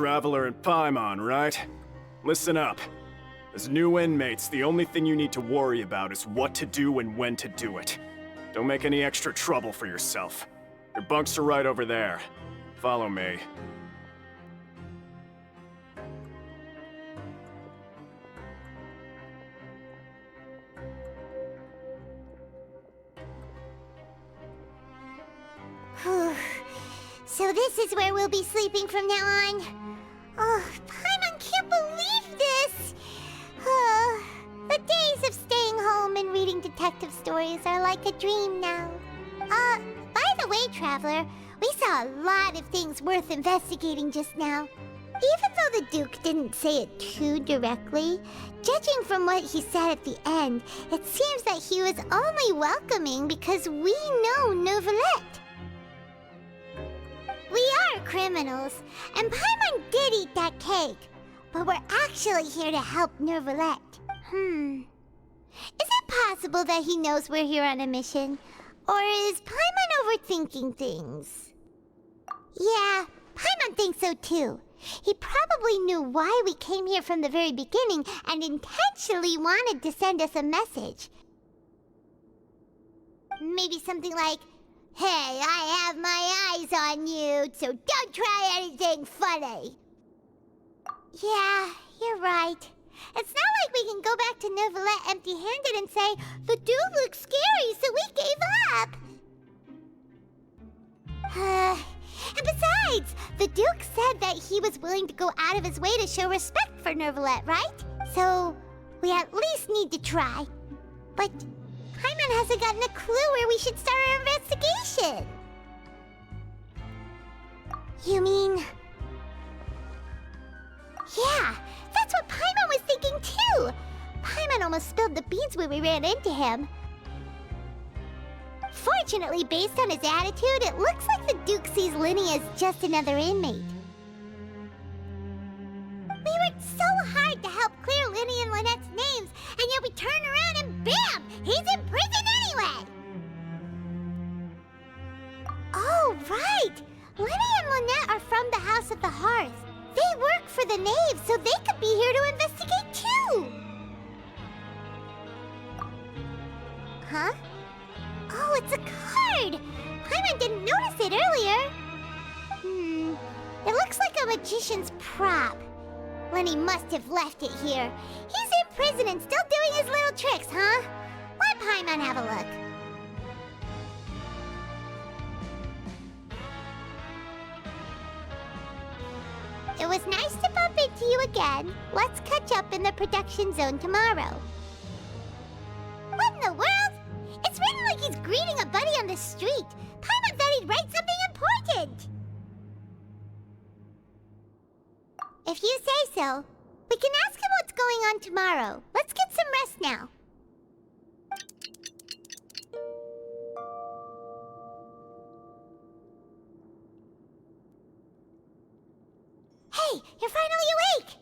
Traveler and Paimon, right? Listen up. As new inmates, the only thing you need to worry about is what to do and when to do it. Don't make any extra trouble for yourself. Your bunks are right over there. Follow me. So this is where we'll be sleeping from now on. Oh, Paimon can't believe this! The days of staying home and reading detective stories are like a dream now. By the way, Traveler, we saw a lot of things worth investigating just now. Even though the Duke didn't say it too directly, judging from what he said at the end, it seems that he was only welcoming because we know Neuvillette. We are criminals, and Paimon did eat that cake, but we're actually here to help Neuvillette. Is it possible that he knows we're here on a mission? Or is Paimon overthinking things? Yeah, Paimon thinks so too. He probably knew why we came here from the very beginning and intentionally wanted to send us a message. Maybe something like, "Hey, I have my eyes on you, so don't try anything funny." Yeah, you're right. It's not like we can go back to Neuvillette empty-handed and say, "The dude looks scary, so we gave up." And besides, the Duke said that he was willing to go out of his way to show respect for Neuvillette, right? So, we at least need to try. But Paimon hasn't gotten a clue where we should start our investigation. You mean... Yeah, that's what Paimon was thinking too! Paimon almost spilled the beans when we ran into him. Fortunately, based on his attitude, it looks like the Duke sees Linny as just another inmate. We worked so hard to help clear Linny and Lynette's names, and yet we turn around and BAM! He's in prison anyway! Oh, right! Linny and Lynette are from the House of the Hearth. They work for the Knave, so they could be here to investigate too! Huh? Oh, it's a card! Paimon didn't notice it earlier. It looks like a magician's prop. Linny must have left it here. He's in prison and still doing his little tricks, huh? Let Paimon have a look. It was nice to bump into you again. Let's catch up in the production zone tomorrow. What in the world? It's written like he's greeting a buddy on the street. Paimon thought he'd write something important. If you say so, we can ask him what's going on tomorrow. Let's get some rest now. Hey, you're finally awake!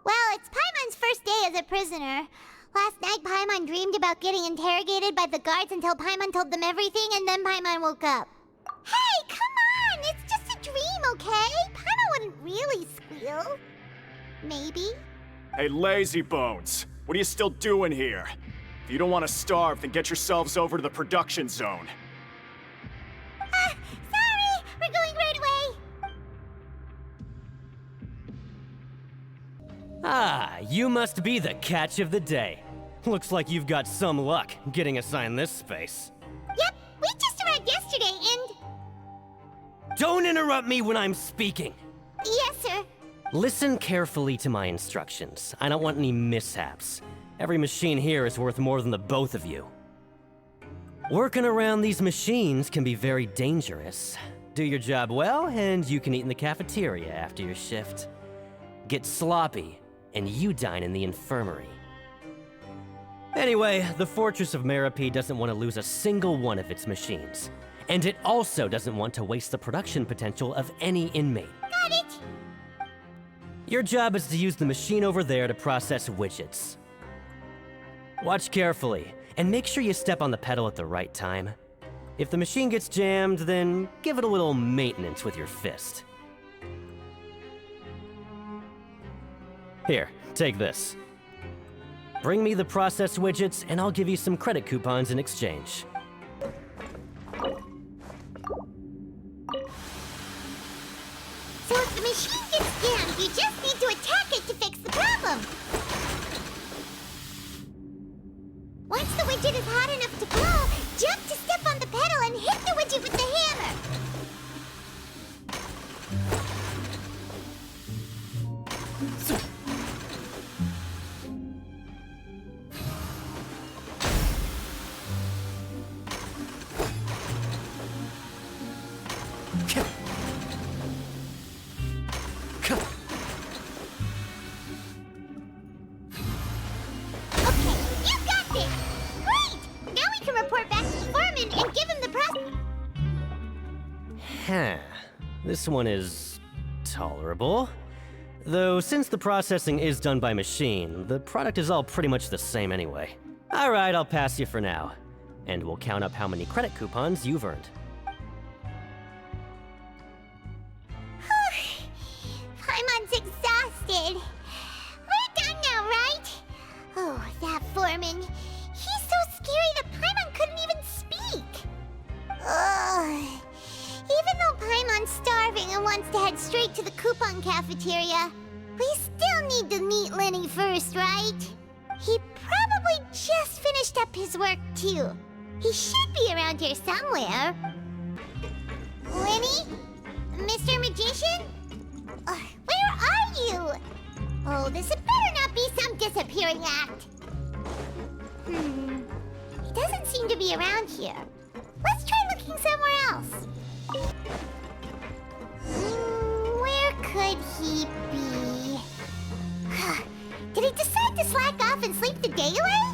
Well, it's Paimon's first day as a prisoner. Last night, Paimon dreamed about getting interrogated by the guards until Paimon told them everything, and then Paimon woke up. Hey, come on! It's just a dream, okay? Paimon wouldn't really squeal. Maybe? Hey, lazy bones! What are you still doing here? If you don't want to starve, then get yourselves over to the production zone. Sorry! We're going right away! Ah, you must be the catch of the day. Looks like you've got some luck getting assigned this space. Yep, we just arrived yesterday and... Don't interrupt me when I'm speaking! Yes, sir. Listen carefully to my instructions. I don't want any mishaps. Every machine here is worth more than the both of you. Working around these machines can be very dangerous. Do your job well, and you can eat in the cafeteria after your shift. Get sloppy, and you dine in the infirmary. Anyway, the Fortress of Meropide doesn't want to lose a single one of its machines. And it also doesn't want to waste the production potential of any inmate. Got it! Your job is to use the machine over there to process widgets. Watch carefully, and make sure you step on the pedal at the right time. If the machine gets jammed, then give it a little maintenance with your fist. Here, take this. Bring me the process widgets, and I'll give you some credit coupons in exchange. So if the machine gets jammed, you just need to attack it to fix the problem. Once the widget is hot enough to glow, jump to step on the pedal and hit the widget with the hammer. This one is tolerable. Though since the processing is done by machine, the product is all pretty much the same anyway. Alright, I'll pass you for now. And we'll count up how many credit coupons you've earned. Paimon's exhausted. We're done now, right? Oh, that foreman. He's so scary that Paimon couldn't even speak. Ugh. Even though Paimon's starving and wants to head straight to the coupon cafeteria, we still need to meet Lenny first, right? He probably just finished up his work, too. He should be around here somewhere. Lenny? Mr. Magician? Where are you? Oh, this had better not be some disappearing act. He doesn't seem to be around here. Let's try looking somewhere else. Where could he be? Did he decide to slack off and sleep the day away?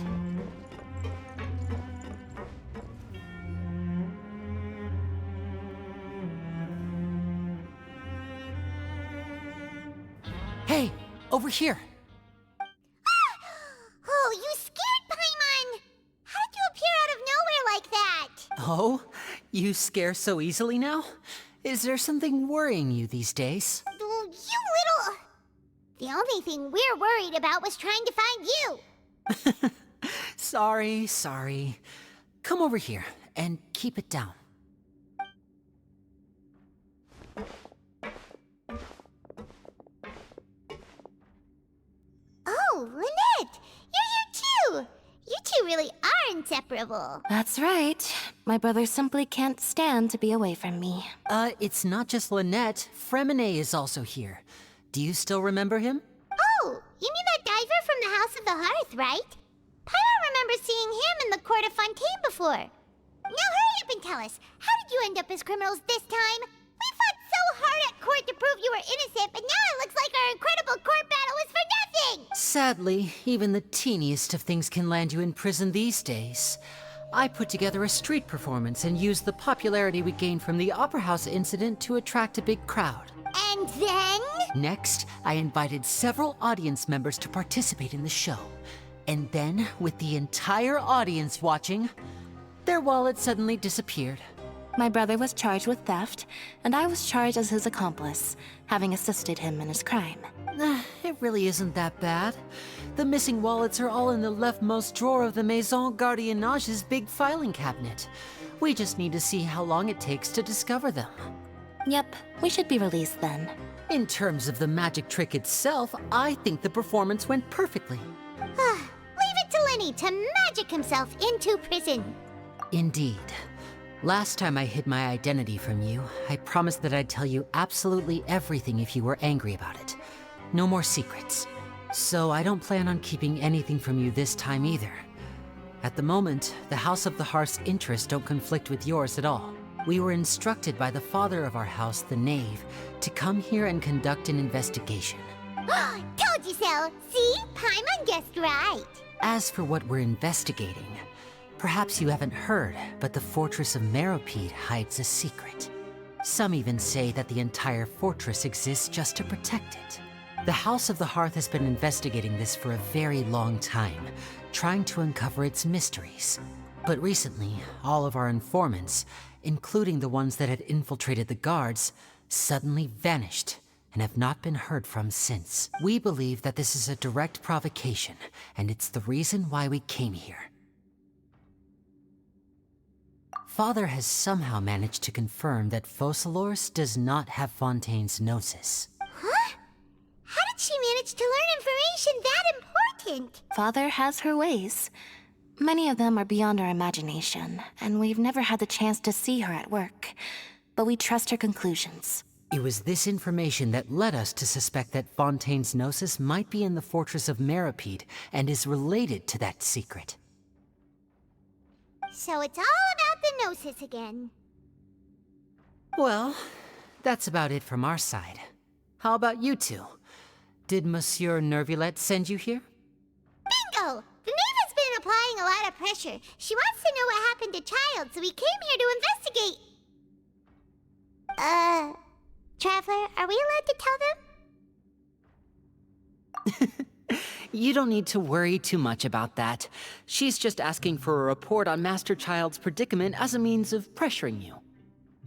Hey, over here. Oh, you scared Paimon! How did you appear out of nowhere like that? Oh, you scare so easily now? Is there something worrying you these days? You little... The only thing we're worried about was trying to find you. Sorry. Come over here and keep it down. Oh, Lynette! You're here too! You two really are inseparable. That's right. My brother simply can't stand to be away from me. It's not just Lynette. Fremine is also here. Do you still remember him? Oh, you mean that diver from the House of the Hearth, right? Paimon remembers seeing him in the Court of Fontaine before. Now hurry up and tell us, how did you end up as criminals this time? We fought so hard at court to prove you were innocent, but now it looks like our incredible court battle was for nothing! Sadly, even the teeniest of things can land you in prison these days. I put together a street performance and used the popularity we gained from the Opera House incident to attract a big crowd. And then? Next, I invited several audience members to participate in the show. And then, with the entire audience watching, their wallet suddenly disappeared. My brother was charged with theft, and I was charged as his accomplice, having assisted him in his crime. It really isn't that bad. The missing wallets are all in the leftmost drawer of the Maison Gardiennage's big filing cabinet. We just need to see how long it takes to discover them. Yep, we should be released then. In terms of the magic trick itself, I think the performance went perfectly. Leave it to Lenny to magic himself into prison. Indeed. Last time I hid my identity from you, I promised that I'd tell you absolutely everything if you were angry about it. No more secrets. So I don't plan on keeping anything from you this time either. At the moment, the House of the Hearth's interests don't conflict with yours at all. We were instructed by the father of our house, the Knave, to come here and conduct an investigation. Told you so! See? Paimon guessed right. As for what we're investigating, perhaps you haven't heard, but the fortress of Meropide hides a secret. Some even say that the entire fortress exists just to protect it. The House of the Hearth has been investigating this for a very long time, trying to uncover its mysteries. But recently, all of our informants, including the ones that had infiltrated the guards, suddenly vanished, and have not been heard from since. We believe that this is a direct provocation, and it's the reason why we came here. Father has somehow managed to confirm that Focalors does not have Fontaine's Gnosis. Huh? How did she manage to learn information that important? Father has her ways. Many of them are beyond our imagination, and we've never had the chance to see her at work. But we trust her conclusions. It was this information that led us to suspect that Fontaine's Gnosis might be in the fortress of Meripede and is related to that secret. So it's all about the Gnosis again. Well, that's about it from our side. How about you two? Did Monsieur Nervulette send you here? Bingo! The Knave has been applying a lot of pressure. She wants to know what happened to Child, so we came here to investigate. Traveler, are we allowed to tell them? You don't need to worry too much about that. She's just asking for a report on Master Child's predicament as a means of pressuring you.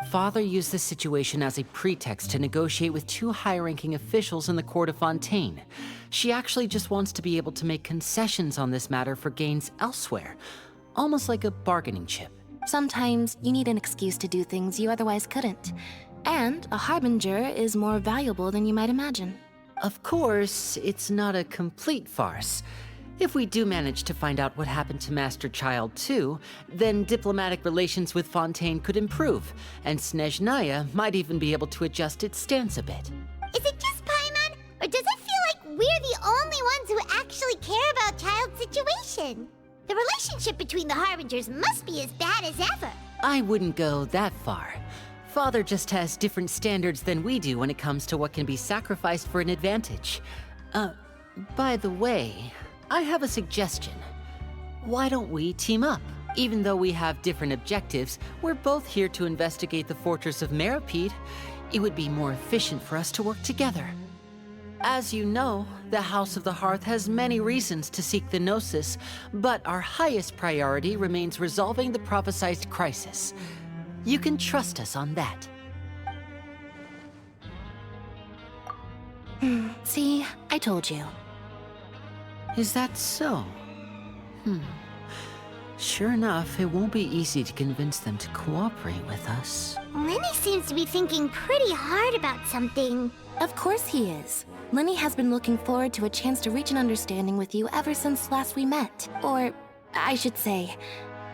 Father used this situation as a pretext to negotiate with two high-ranking officials in the court of Fontaine. She actually just wants to be able to make concessions on this matter for gains elsewhere, almost like a bargaining chip. Sometimes you need an excuse to do things you otherwise couldn't. And a harbinger is more valuable than you might imagine. Of course, it's not a complete farce. If we do manage to find out what happened to Master Child too, then diplomatic relations with Fontaine could improve, and Snezhnaya might even be able to adjust its stance a bit. Is it just Paimon, or does it feel like we're the only ones who actually care about Child's situation? The relationship between the Harbingers must be as bad as ever. I wouldn't go that far. Father just has different standards than we do when it comes to what can be sacrificed for an advantage. By the way, I have a suggestion. Why don't we team up? Even though we have different objectives, we're both here to investigate the fortress of Meripede. It would be more efficient for us to work together. As you know, the House of the Hearth has many reasons to seek the Gnosis, but our highest priority remains resolving the prophesized crisis. You can trust us on that. See, I told you. Is that so? Sure enough, it won't be easy to convince them to cooperate with us. Lenny seems to be thinking pretty hard about something. Of course he is. Lenny has been looking forward to a chance to reach an understanding with you ever since last we met. Or, I should say,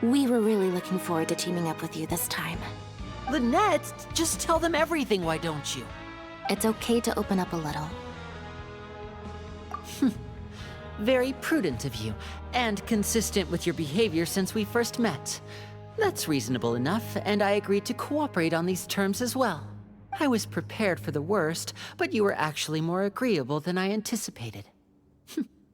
we were really looking forward to teaming up with you this time. Lynette, just tell them everything, why don't you? It's okay to open up a little. Very prudent of you, and consistent with your behavior since we first met. That's reasonable enough, and I agreed to cooperate on these terms as well. I was prepared for the worst, but you were actually more agreeable than I anticipated.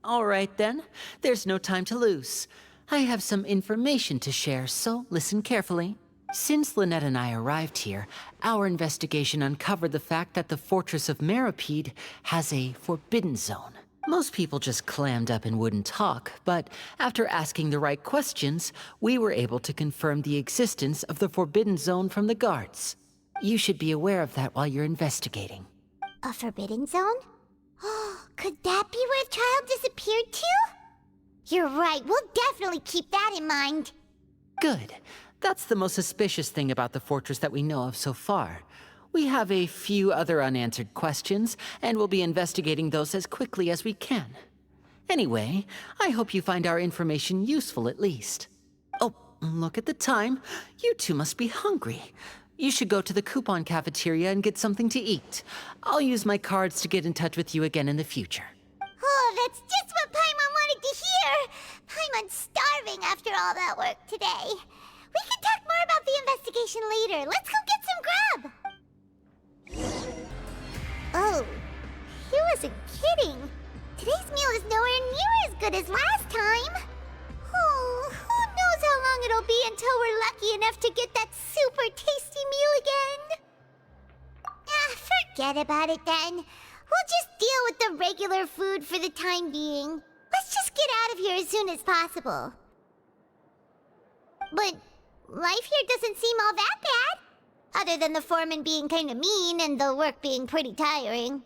All right then, there's no time to lose. I have some information to share, so listen carefully. Since Lynette and I arrived here, our investigation uncovered the fact that the Fortress of Meripede has a forbidden zone. Most people just clammed up and wouldn't talk, but after asking the right questions, we were able to confirm the existence of the forbidden zone from the guards. You should be aware of that while you're investigating. A forbidden zone? Could that be where Child disappeared to? You're right, we'll definitely keep that in mind. Good. That's the most suspicious thing about the fortress that we know of so far. We have a few other unanswered questions, and we'll be investigating those as quickly as we can. Anyway, I hope you find our information useful at least. Oh, look at the time. You two must be hungry. You should go to the coupon cafeteria and get something to eat. I'll use my cards to get in touch with you again in the future. Oh, that's just what Paimon wanted to hear! Paimon's starving after all that work today. We can talk more about the investigation later. Let's go get some grub! Oh, he wasn't kidding. Today's meal is nowhere near as good as last time. Oh, who knows how long it'll be until we're lucky enough to get that super tasty meal again. Forget about it then. We'll just deal with the regular food for the time being. Let's just get out of here as soon as possible. But life here doesn't seem all that bad. Other than the foreman being kinda mean and the work being pretty tiring.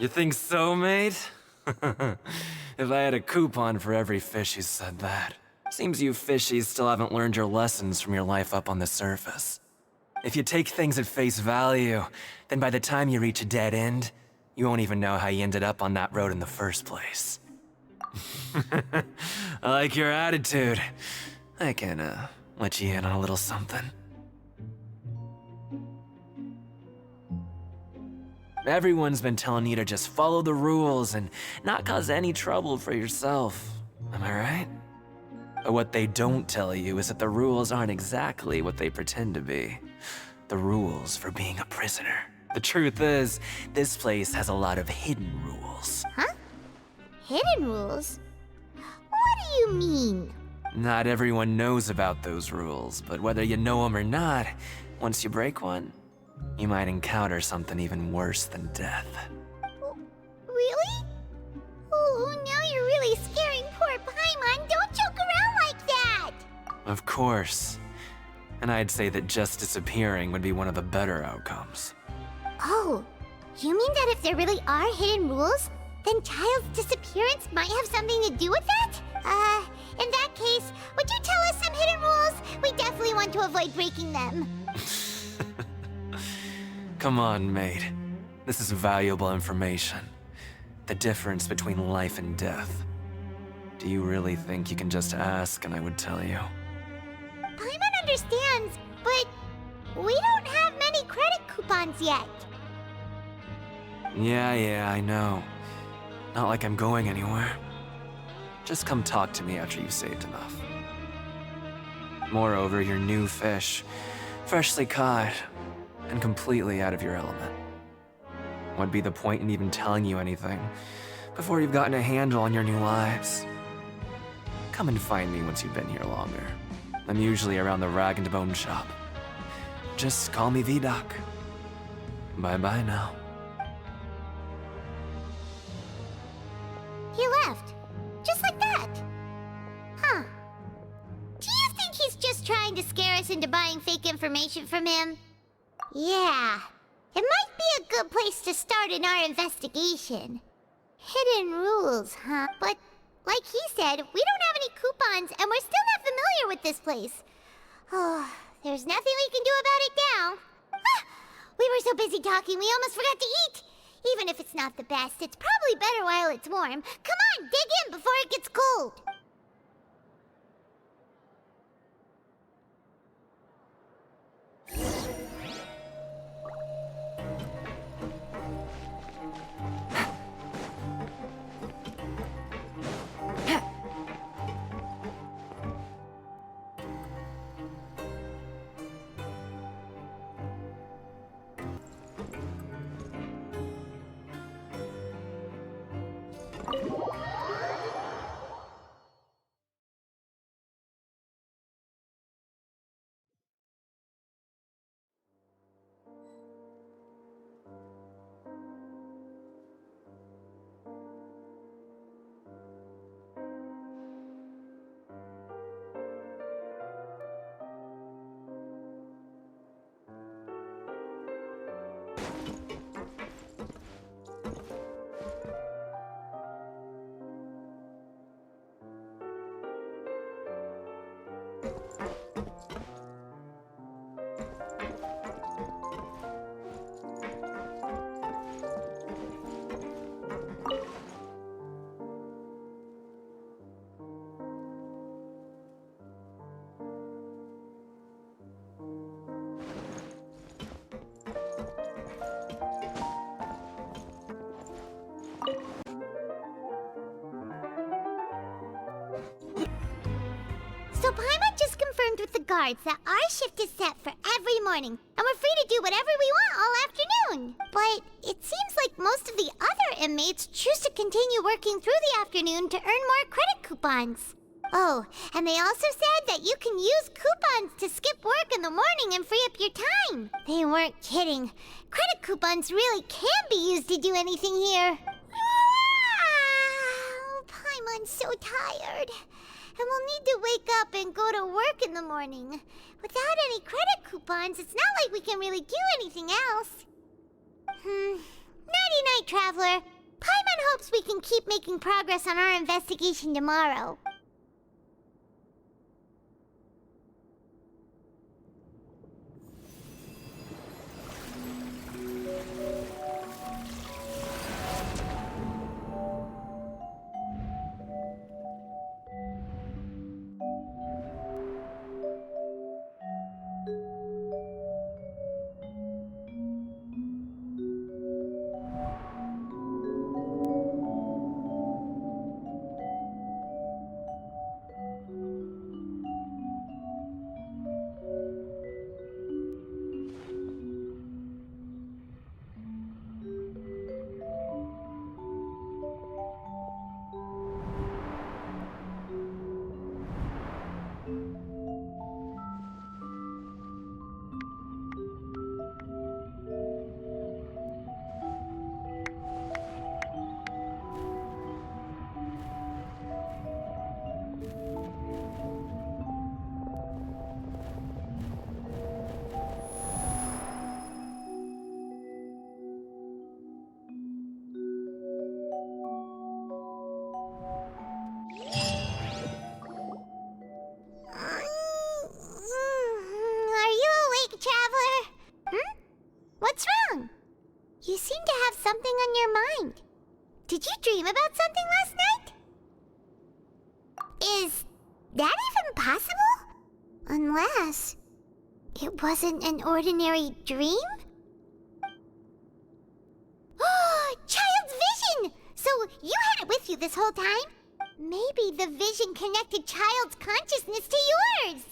You think so, mate? If I had a coupon for every fish who said that. Seems you fishies still haven't learned your lessons from your life up on the surface. If you take things at face value, then by the time you reach a dead end, you won't even know how you ended up on that road in the first place. I like your attitude. I can, let you in on a little something. Everyone's been telling you to just follow the rules and not cause any trouble for yourself. Am I right? But what they don't tell you is that the rules aren't exactly what they pretend to be. The rules for being a prisoner. The truth is, this place has a lot of hidden rules. Huh? Hidden rules? What do you mean? Not everyone knows about those rules, but whether you know them or not, once you break one, you might encounter something even worse than death. Really? Oh, now you're really scaring poor Paimon. Don't joke around like that! Of course. And I'd say that just disappearing would be one of the better outcomes. Oh, you mean that if there really are hidden rules, then Child's disappearance might have something to do with that? In that case, would you tell us some hidden rules? We definitely want to avoid breaking them. Come on, mate. This is valuable information. The difference between life and death. Do you really think you can just ask and I would tell you? Paimon understands, but we don't have many credit coupons yet. Yeah, I know. Not like I'm going anywhere. Just come talk to me after you've saved enough. Moreover, you're new fish, freshly caught, and completely out of your element. What'd be the point in even telling you anything before you've gotten a handle on your new lives? Come and find me once you've been here longer. I'm usually around the Rag and Bone shop. Just call me V-Doc. Bye-bye now. He left. Just like that. Huh. Do you think he's just trying to scare us into buying fake information from him? Yeah. It might be a good place to start in our investigation. Hidden rules, huh? But, like he said, we don't have any coupons and we're still not familiar with this place. Oh, there's nothing we can do about it now. Ah, we were so busy talking we almost forgot to eat. Even if it's not the best, it's probably better while it's warm. Come on, dig in before it gets cold. So Paimon just confirmed with the guards that our shift is set for every morning, and we're free to do whatever we want all afternoon. But it seems like most of the other inmates choose to continue working through the afternoon to earn more credit coupons. Oh, and they also said that you can use coupons to skip work in the morning and free up your time. They weren't kidding. Credit coupons really can be used to do anything here. Ah, Paimon's so tired. And we'll need to wake up and go to work in the morning. Without any credit coupons, it's not like we can really do anything else. Nighty-night, Traveler. Paimon hopes we can keep making progress on our investigation tomorrow. What's wrong? You seem to have something on your mind. Did you dream about something last night? Is that even possible? Unless it wasn't an ordinary dream? Oh, child's vision! So you had it with you this whole time? Maybe the vision connected child's consciousness to yours.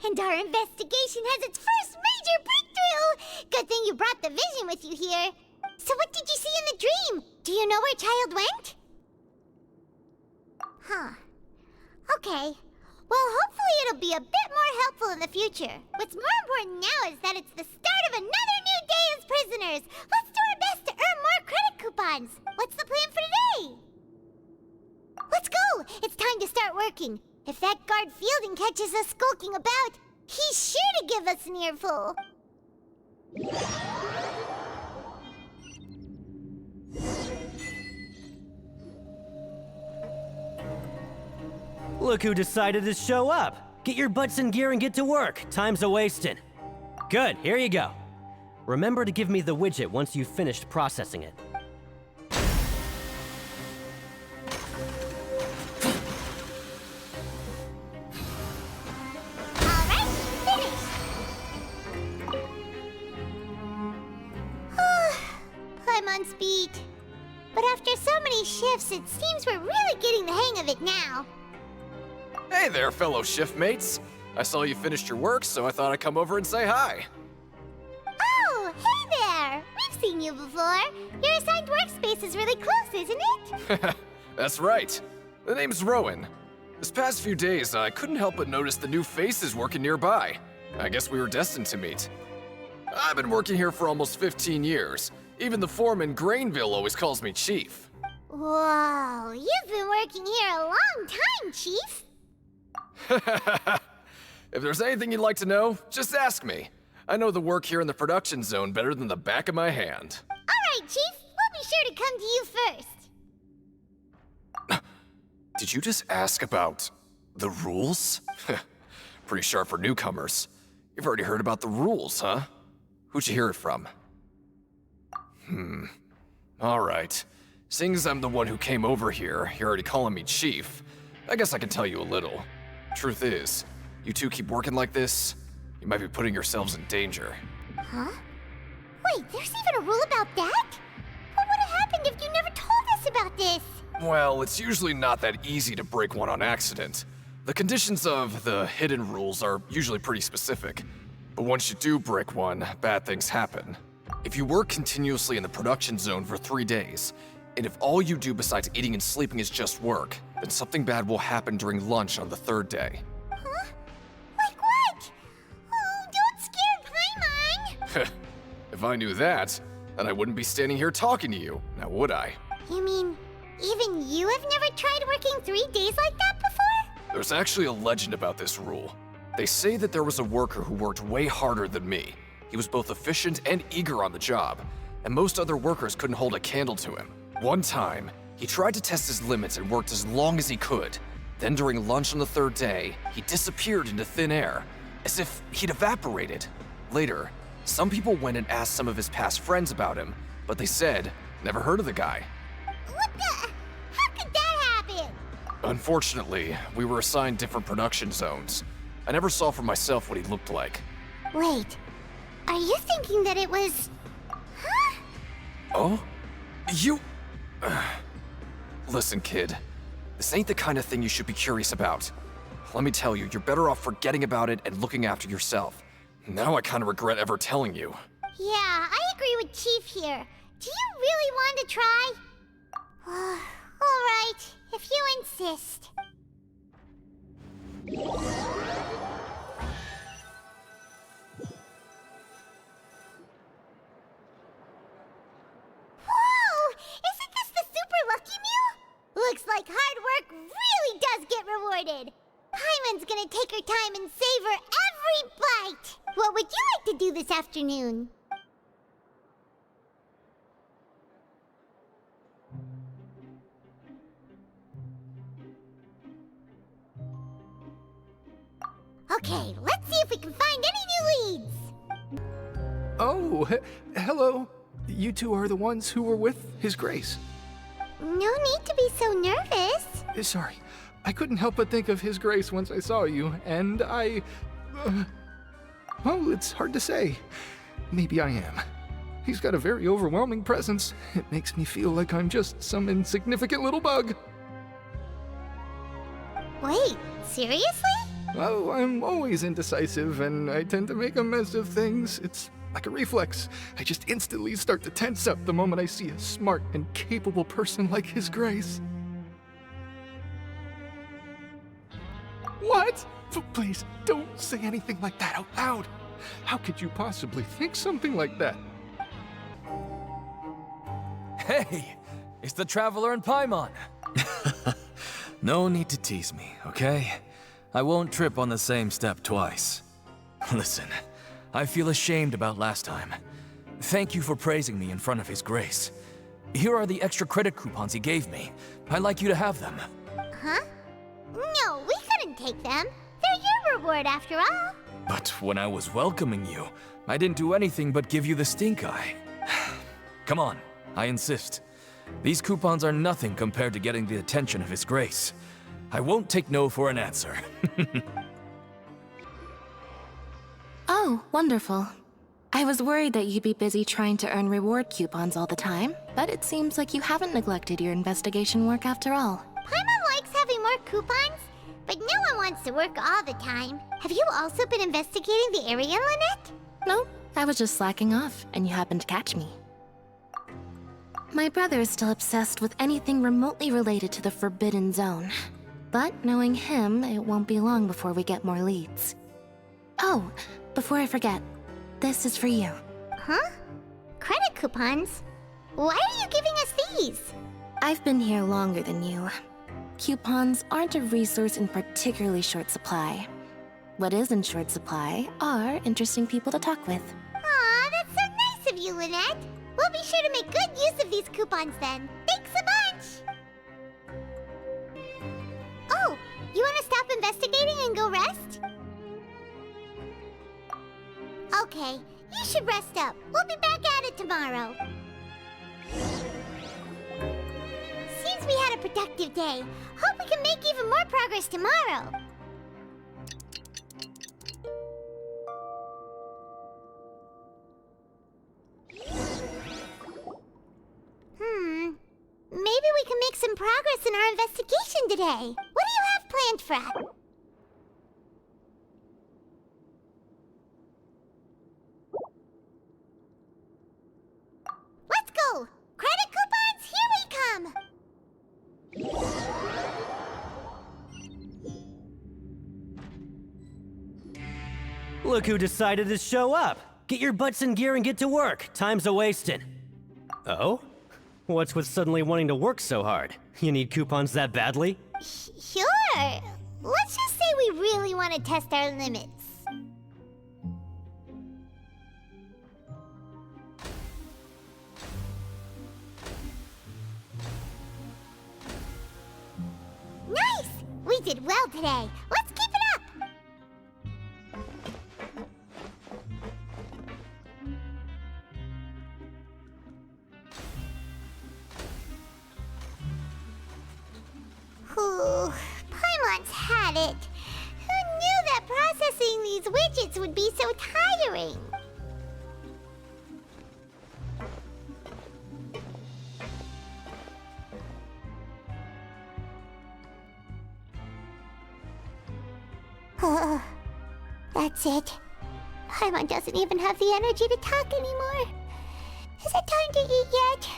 And our investigation has its first major breakthrough! Good thing you brought the vision with you here. So what did you see in the dream? Do you know where child went? Huh. Okay. Well, hopefully it'll be a bit more helpful in the future. What's more important now is that it's the start of another new day as prisoners. Let's do our best to earn more credit coupons. What's the plan for today? Let's go! It's time to start working. If that guard Fielding catches us skulking about, he's sure to give us an earful. Look who decided to show up. Get your butts in gear and get to work. Time's a-wasting. Good, here you go. Remember to give me the widget once you've finished processing it. Paimon's beat. But after so many shifts, it seems we're really getting the hang of it now. Hey there, fellow shift mates. I saw you finished your work, so I thought I'd come over and say hi. Oh, hey there! We've seen you before. Your assigned workspace is really close, isn't it? That's right. The name's Rowan. This past few days, I couldn't help but notice the new faces working nearby. I guess we were destined to meet. I've been working here for almost 15 years. Even the foreman, Grainville, always calls me Chief. Whoa, you've been working here a long time, Chief. If there's anything you'd like to know, just ask me. I know the work here in the production zone better than the back of my hand. All right, Chief. We'll be sure to come to you first. Did you just ask about the rules? Pretty sharp for newcomers. You've already heard about the rules, huh? Who'd you hear it from? All right. Seeing as I'm the one who came over here, you're already calling me Chief, I guess I can tell you a little. Truth is, you two keep working like this, you might be putting yourselves in danger. Huh? Wait, there's even a rule about that? What would have happened if you never told us about this? Well, it's usually not that easy to break one on accident. The conditions of the hidden rules are usually pretty specific. But once you do break one, bad things happen. If you work continuously in the production zone for 3 days, and if all you do besides eating and sleeping is just work, then something bad will happen during lunch on the 3rd day. Huh? Like what? Oh, don't scare Paimon! If I knew that, then I wouldn't be standing here talking to you, now would I? You mean, even you have never tried working 3 days like that before? There's actually a legend about this rule. They say that there was a worker who worked way harder than me. He was both efficient and eager on the job. and most other workers couldn't hold a candle to him. One time, he tried to test his limits and worked as long as he could. Then during lunch on the third day, he disappeared into thin air, as if he'd evaporated. Later, some people went and asked some of his past friends about him, but they said, never heard of the guy. What the? How could that happen? Unfortunately, we were assigned different production zones. I never saw for myself what he looked like. Wait, are you thinking that it was... Huh? Oh? You... Listen, kid. This ain't the kind of thing you should be curious about. Let me tell you, you're better off forgetting about it and looking after yourself. Now I kind of regret ever telling you. Yeah, I agree with Chief here. Do you really want to try? Alright, if you insist. Whoa! Isn't this the Super Lucky Meal? Looks like hard work really does get rewarded. Paimon's gonna take her time and savor every bite. What would you like to do this afternoon? Okay, let's see if we can find any new leads. Oh, hello. You two are the ones who were with His Grace. No need to be so nervous. Sorry, I couldn't help but think of His Grace once I saw you, and well, it's hard to say. Maybe I am. He's got a very overwhelming presence. It makes me feel like I'm just some insignificant little bug. Wait, seriously? Oh, I'm always indecisive, and I tend to make a mess of things. It's like a reflex. I just instantly start to tense up the moment I see a smart and capable person like His Grace. What? Please, don't say anything like that out loud. How could you possibly think something like that? Hey, it's the Traveler and Paimon. No need to tease me, okay? I won't trip on the same step twice. Listen, I feel ashamed about last time. Thank you for praising me in front of His Grace. Here are the extra credit coupons he gave me. I'd like you to have them. Huh? No, we couldn't take them. They're your reward after all. But when I was welcoming you, I didn't do anything but give you the stink eye. Come on, I insist. These coupons are nothing compared to getting the attention of His Grace. I won't take no for an answer. Oh, wonderful. I was worried that you'd be busy trying to earn reward coupons all the time, but it seems like you haven't neglected your investigation work after all. Paimon likes having more coupons, but no one wants to work all the time. Have you also been investigating the area, Lynette? No, I was just slacking off, and you happened to catch me. My brother is still obsessed with anything remotely related to the Forbidden Zone. But knowing him, it won't be long before we get more leads. Oh, before I forget, this is for you. Huh? Credit coupons? Why are you giving us these? I've been here longer than you. Coupons aren't a resource in particularly short supply. What is in short supply are interesting people to talk with. Aw, that's so nice of you, Lynette. We'll be sure to make good use of these coupons then. Thanks a bunch! Oh, you want to stop investigating and go rest? Okay, you should rest up. We'll be back at it tomorrow. Seems we had a productive day. Hope we can make even more progress tomorrow. Maybe we can make some progress in our investigation today. What do you have planned for us? Let's go! Credit coupons, here we come! Look who decided to show up. Get your butts in gear and get to work. Time's a-wasting. Oh? What's with suddenly wanting to work so hard? You need coupons that badly? Sure. Let's just say we really want to test our limits. did well today. Let's keep it up! Ooh, Paimon's had it. Who knew that processing these widgets would be so tiring? That's it. Paimon doesn't even have the energy to talk anymore. Is it time to eat yet?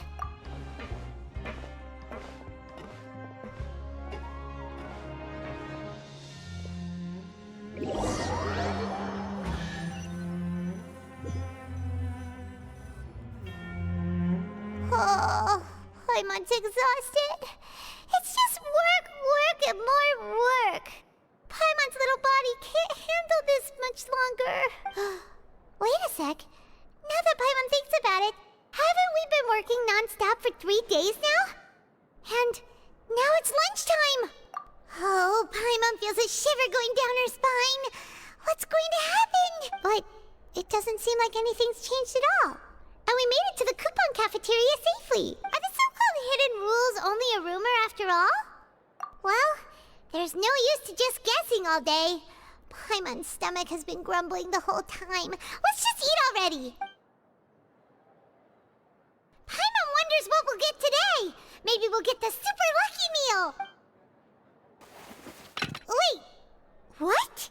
Oh, Paimon's exhausted. It's just work, work, and more work. Paimon's little body can't handle this much longer. Wait a sec. Now that Paimon thinks about it, haven't we been working non-stop for 3 days now? And now it's lunchtime. Oh, Paimon feels a shiver going down her spine. What's going to happen? But it doesn't seem like anything's changed at all. And we made it to the coupon cafeteria safely. Are the so-called hidden rules only a rumor after all? Well, there's no use to just guessing all day. Paimon's stomach has been grumbling the whole time. Let's just eat already. Paimon wonders what we'll get today. Maybe we'll get the super lucky meal. Wait, what?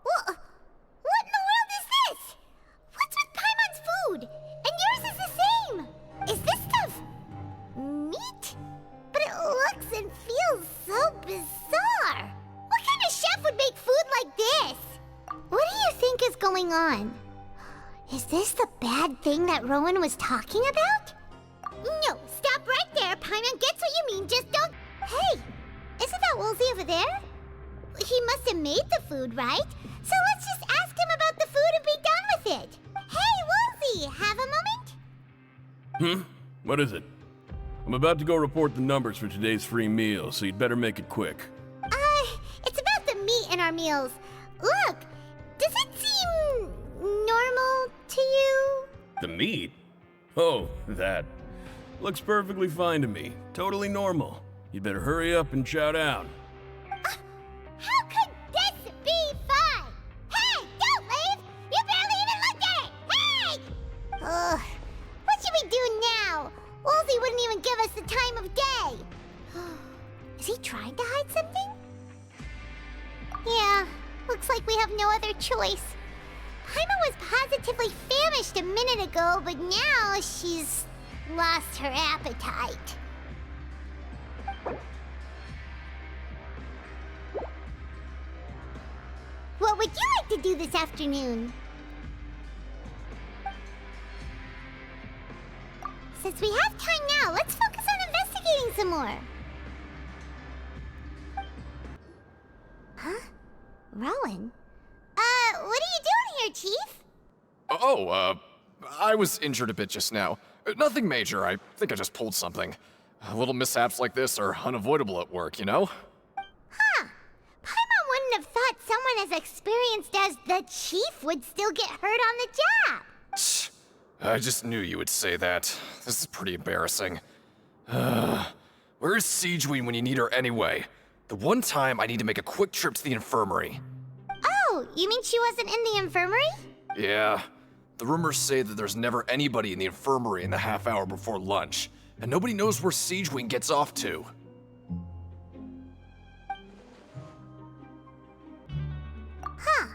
What in the world is this? What's with Paimon's food? And yours is the same. Is this stuff meat? But it looks and feels so bizarre. What kind of chef would make food like this? What do you think is going on? Is this the bad thing that Rowan was talking about? No, stop right there. Paimon gets what you mean, just don't... Hey, isn't that Woolsey over there? He must have made the food, right? So let's just ask him about the food and be done with it. Hey, Woolsey, have a moment? What is it? I'm about to go report the numbers for today's free meal, so you'd better make it quick. It's about the meat in our meals. Look, does it seem normal to you? The meat? Oh, that. Looks perfectly fine to me. Totally normal. You'd better hurry up and chow down. How could this be fine? Hey, don't leave! You barely even looked at it! Hey! What should we do now? Woolsey wouldn't even give us the time of day. Is he trying to hide something? Yeah, looks like we have no other choice. Paimon was positively famished a minute ago, but now she's lost her appetite. What would you like to do this afternoon? Since we have time now, let's focus on investigating some more. Huh? Rowan? What are you doing here, Chief? I was injured a bit just now. Nothing major, I think I just pulled something. Little mishaps like this are unavoidable at work, you know? Huh. Paimon wouldn't have thought someone as experienced as the Chief would still get hurt on the job. I just knew you would say that. This is pretty embarrassing. Where's Siegeween when you need her anyway? The one time I need to make a quick trip to the infirmary. Oh, you mean she wasn't in the infirmary? Yeah. The rumors say that there's never anybody in the infirmary in the half hour before lunch, and nobody knows where Siegeween gets off to. Huh.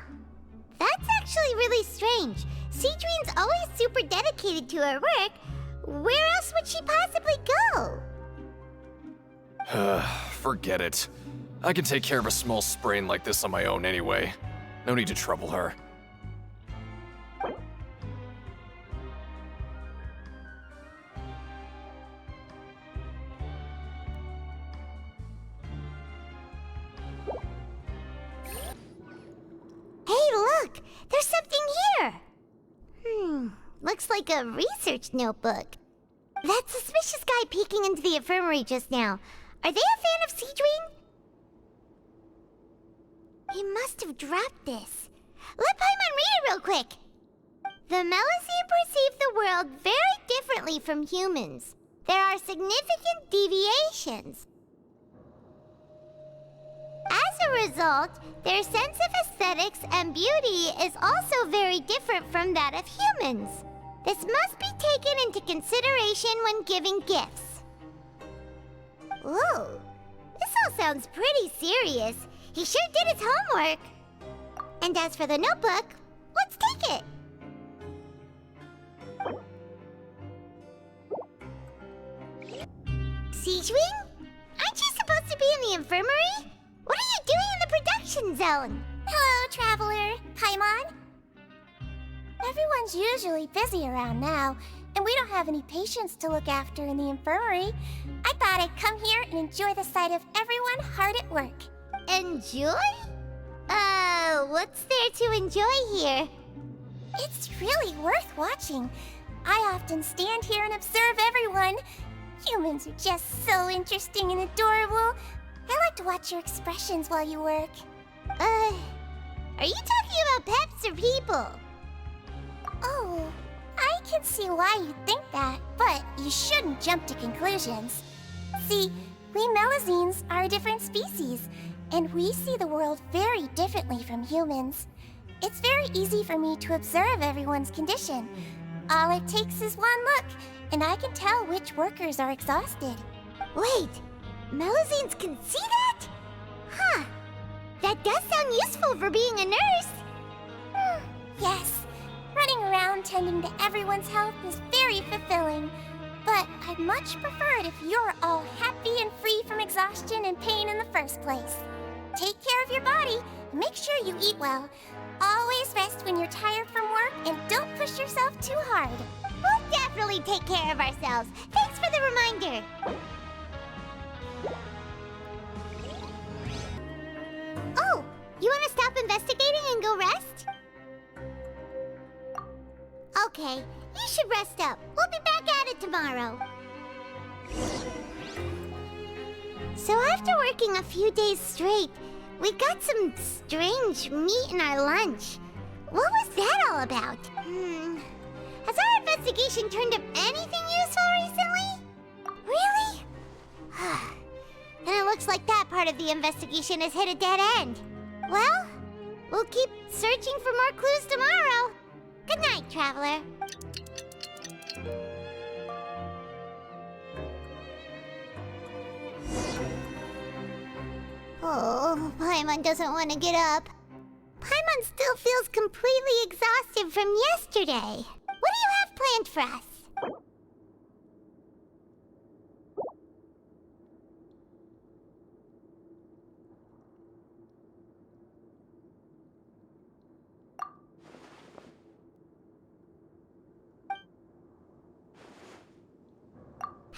That's actually really strange. Siegeween's always super dedicated to her work. Where else would she possibly go? Forget it. I can take care of a small sprain like this on my own anyway. No need to trouble her. Hey, look! There's something here! Looks like a research notebook. That suspicious guy peeking into the infirmary just now. Are they a fan of Siegeween? He must have dropped this. Let Paimon read it real quick. The Melusine perceive the world very differently from humans. There are significant deviations. As a result, their sense of aesthetics and beauty is also very different from that of humans. This must be taken into consideration when giving gifts. Ooh, this all sounds pretty serious. He sure did his homework. And as for the notebook, let's take it. Siegewing? Aren't you supposed to be in the infirmary? What are you doing in the production zone? Hello, Traveler. Paimon? Everyone's usually busy around now, and we don't have any patients to look after in the infirmary. I thought I'd come here and enjoy the sight of everyone hard at work. Enjoy? What's there to enjoy here? It's really worth watching. I often stand here and observe everyone. Humans are just so interesting and adorable. I like to watch your expressions while you work. Are you talking about pets or people? Oh, I can see why you think that, but you shouldn't jump to conclusions. See, we Melusines are a different species, and we see the world very differently from humans. It's very easy for me to observe everyone's condition. All it takes is one look, and I can tell which workers are exhausted. Wait, Melusines can see that? Huh, that does sound useful for being a nurse. Yes, running around tending to everyone's health is very fulfilling. But I'd much prefer it if you're all happy and free from exhaustion and pain in the first place. Take care of your body, and make sure you eat well. Always rest when you're tired from work, and don't push yourself too hard. We'll definitely take care of ourselves. Thanks for the reminder. Oh, you want to stop investigating and go rest? Okay, you should rest up. We'll be back at it tomorrow. So after working a few days straight, we got some strange meat in our lunch. What was that all about? Has our investigation turned up anything useful recently? Really? Then it looks like that part of the investigation has hit a dead end. Well, we'll keep searching for more clues tomorrow. Good night, Traveler. Oh, Paimon doesn't want to get up. Paimon still feels completely exhausted from yesterday. What do you have planned for us?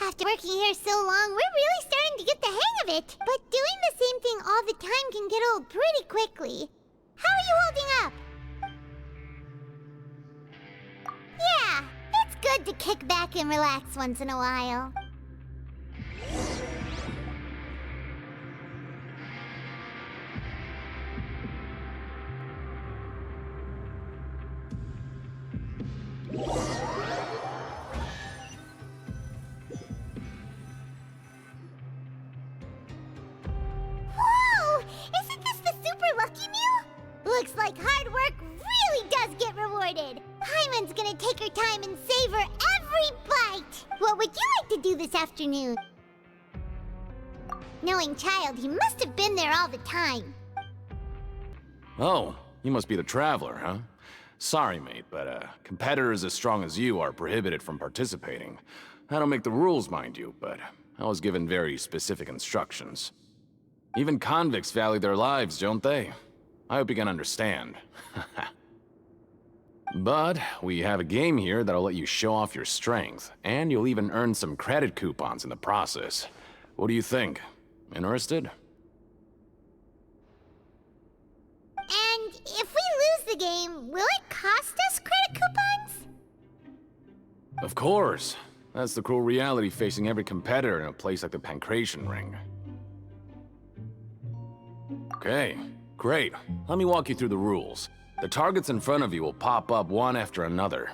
After working here so long, we're really starting to get the hang of it. But doing the same thing all the time can get old pretty quickly. How are you holding up? Yeah, it's good to kick back and relax once in a while. Looks like hard work really does get rewarded. Paimon's gonna take her time and savor every bite. What would you like to do this afternoon? Knowing Child, he must have been there all the time. Oh, you must be the Traveler, huh? Sorry, mate, but competitors as strong as you are prohibited from participating. I don't make the rules, mind you, but I was given very specific instructions. Even convicts value their lives, don't they? I hope you can understand. But we have a game here that'll let you show off your strength, and you'll even earn some credit coupons in the process. What do you think? Interested? And if we lose the game, will it cost us credit coupons? Of course. That's the cruel reality facing every competitor in a place like the Pancration Ring. Okay. Great. Let me walk you through the rules. The targets in front of you will pop up one after another.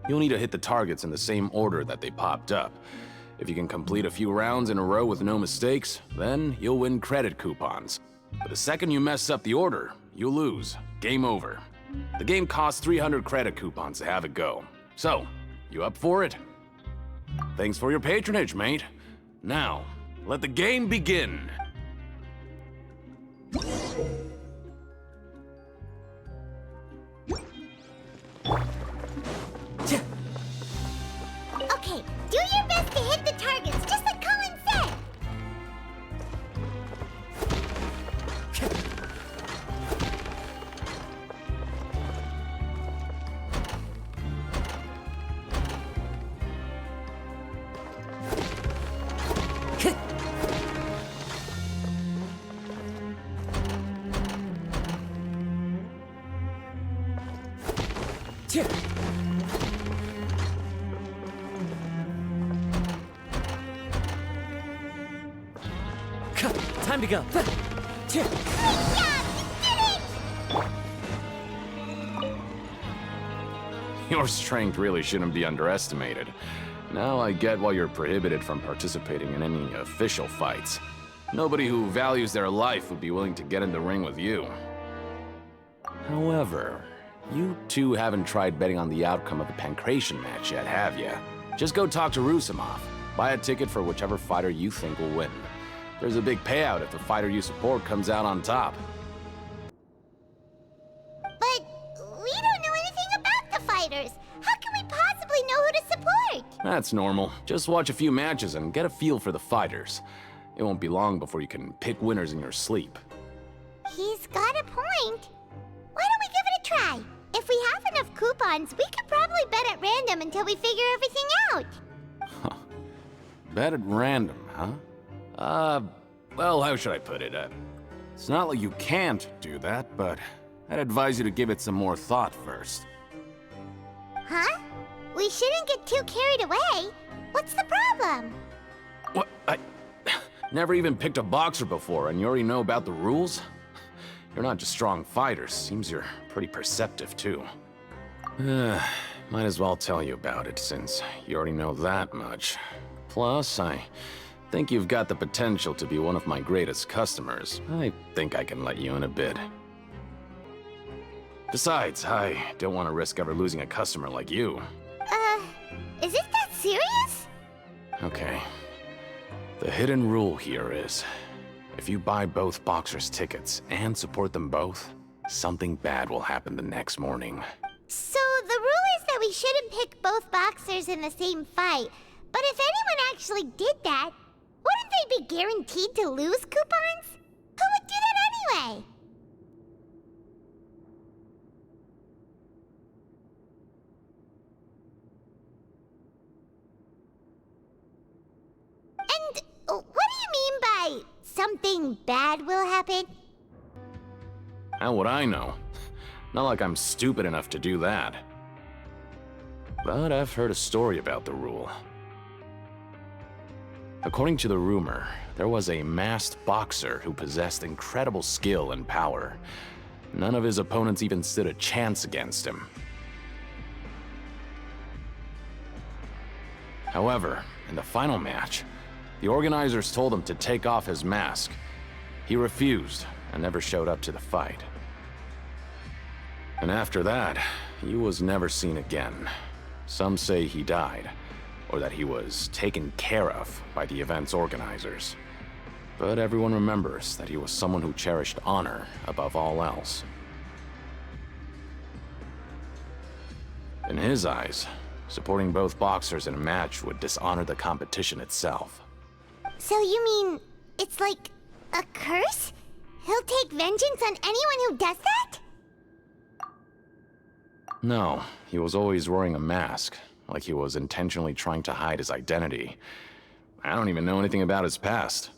You'll need to hit the targets in the same order that they popped up. If you can complete a few rounds in a row with no mistakes, then you'll win credit coupons. But the second you mess up the order, you'll lose. Game over. The game costs 300 credit coupons to have it go. So, you up for it? Thanks for your patronage, mate. Now, let the game begin. Okay, do your best to hit the targets, just like Colin said. Time to go. Your strength really shouldn't be underestimated. Now I get why you're prohibited from participating in any official fights. Nobody who values their life would be willing to get in the ring with you. However, you two haven't tried betting on the outcome of the Pancration match yet, have you? Just go talk to Rusimov. Buy a ticket for whichever fighter you think will win. There's a big payout if the fighter you support comes out on top. But we don't know anything about the fighters. How can we possibly know who to support? That's normal. Just watch a few matches and get a feel for the fighters. It won't be long before you can pick winners in your sleep. He's got a point. Why don't we give it a try? If we have enough coupons, we could probably bet at random until we figure everything out. Huh. Bet at random, huh? Well, how should I put it? It's not like you can't do that, but I'd advise you to give it some more thought first. Huh? We shouldn't get too carried away. What's the problem? What? I never even picked a boxer before, and you already know about the rules? You're not just strong fighters. Seems you're pretty perceptive, too. Might as well tell you about it, since you already know that much. Plus, I think you've got the potential to be one of my greatest customers. I think I can let you in a bid. Besides, I don't want to risk ever losing a customer like you. Is it that serious? Okay. The hidden rule here is, if you buy both boxers' tickets and support them both, something bad will happen the next morning. So the rule is that we shouldn't pick both boxers in the same fight. But if anyone actually did that, wouldn't they be guaranteed to lose coupons? Who would do that anyway? And what do you mean by something bad will happen? How would I know? Not like I'm stupid enough to do that. But I've heard a story about the rule. According to the rumor, there was a masked boxer who possessed incredible skill and power. None of his opponents even stood a chance against him. However, in the final match, the organizers told him to take off his mask. He refused and never showed up to the fight. And after that, he was never seen again. Some say he died, or that he was taken care of by the event's organizers. But everyone remembers that he was someone who cherished honor above all else. In his eyes, supporting both boxers in a match would dishonor the competition itself. So you mean it's like a curse? He'll take vengeance on anyone who does that? No, he was always wearing a mask, like he was intentionally trying to hide his identity. I don't even know anything about his past.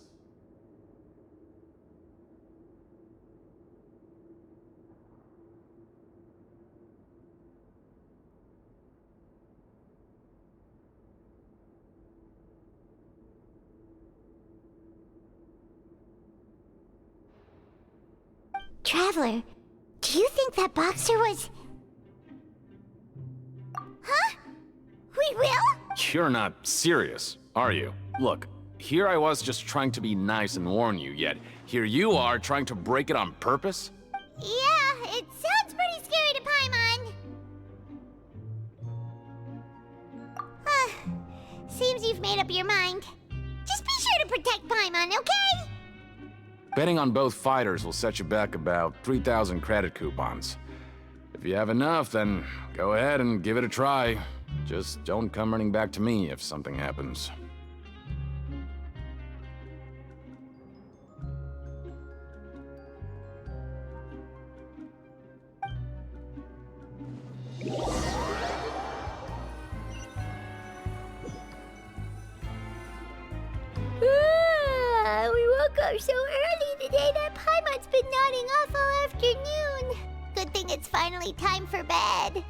Traveler, do you think that boxer was... Huh? We will? You're not serious, are you? Look, here I was just trying to be nice and warn you, yet here you are trying to break it on purpose? Yeah, it sounds pretty scary to Paimon. Seems you've made up your mind. Just be sure to protect Paimon, okay? Betting on both fighters will set you back about 3,000 credit coupons. If you have enough, then go ahead and give it a try. Just don't come running back to me if something happens. We woke up so early today that Paimon's been nodding off all afternoon. Good thing it's finally time for bed.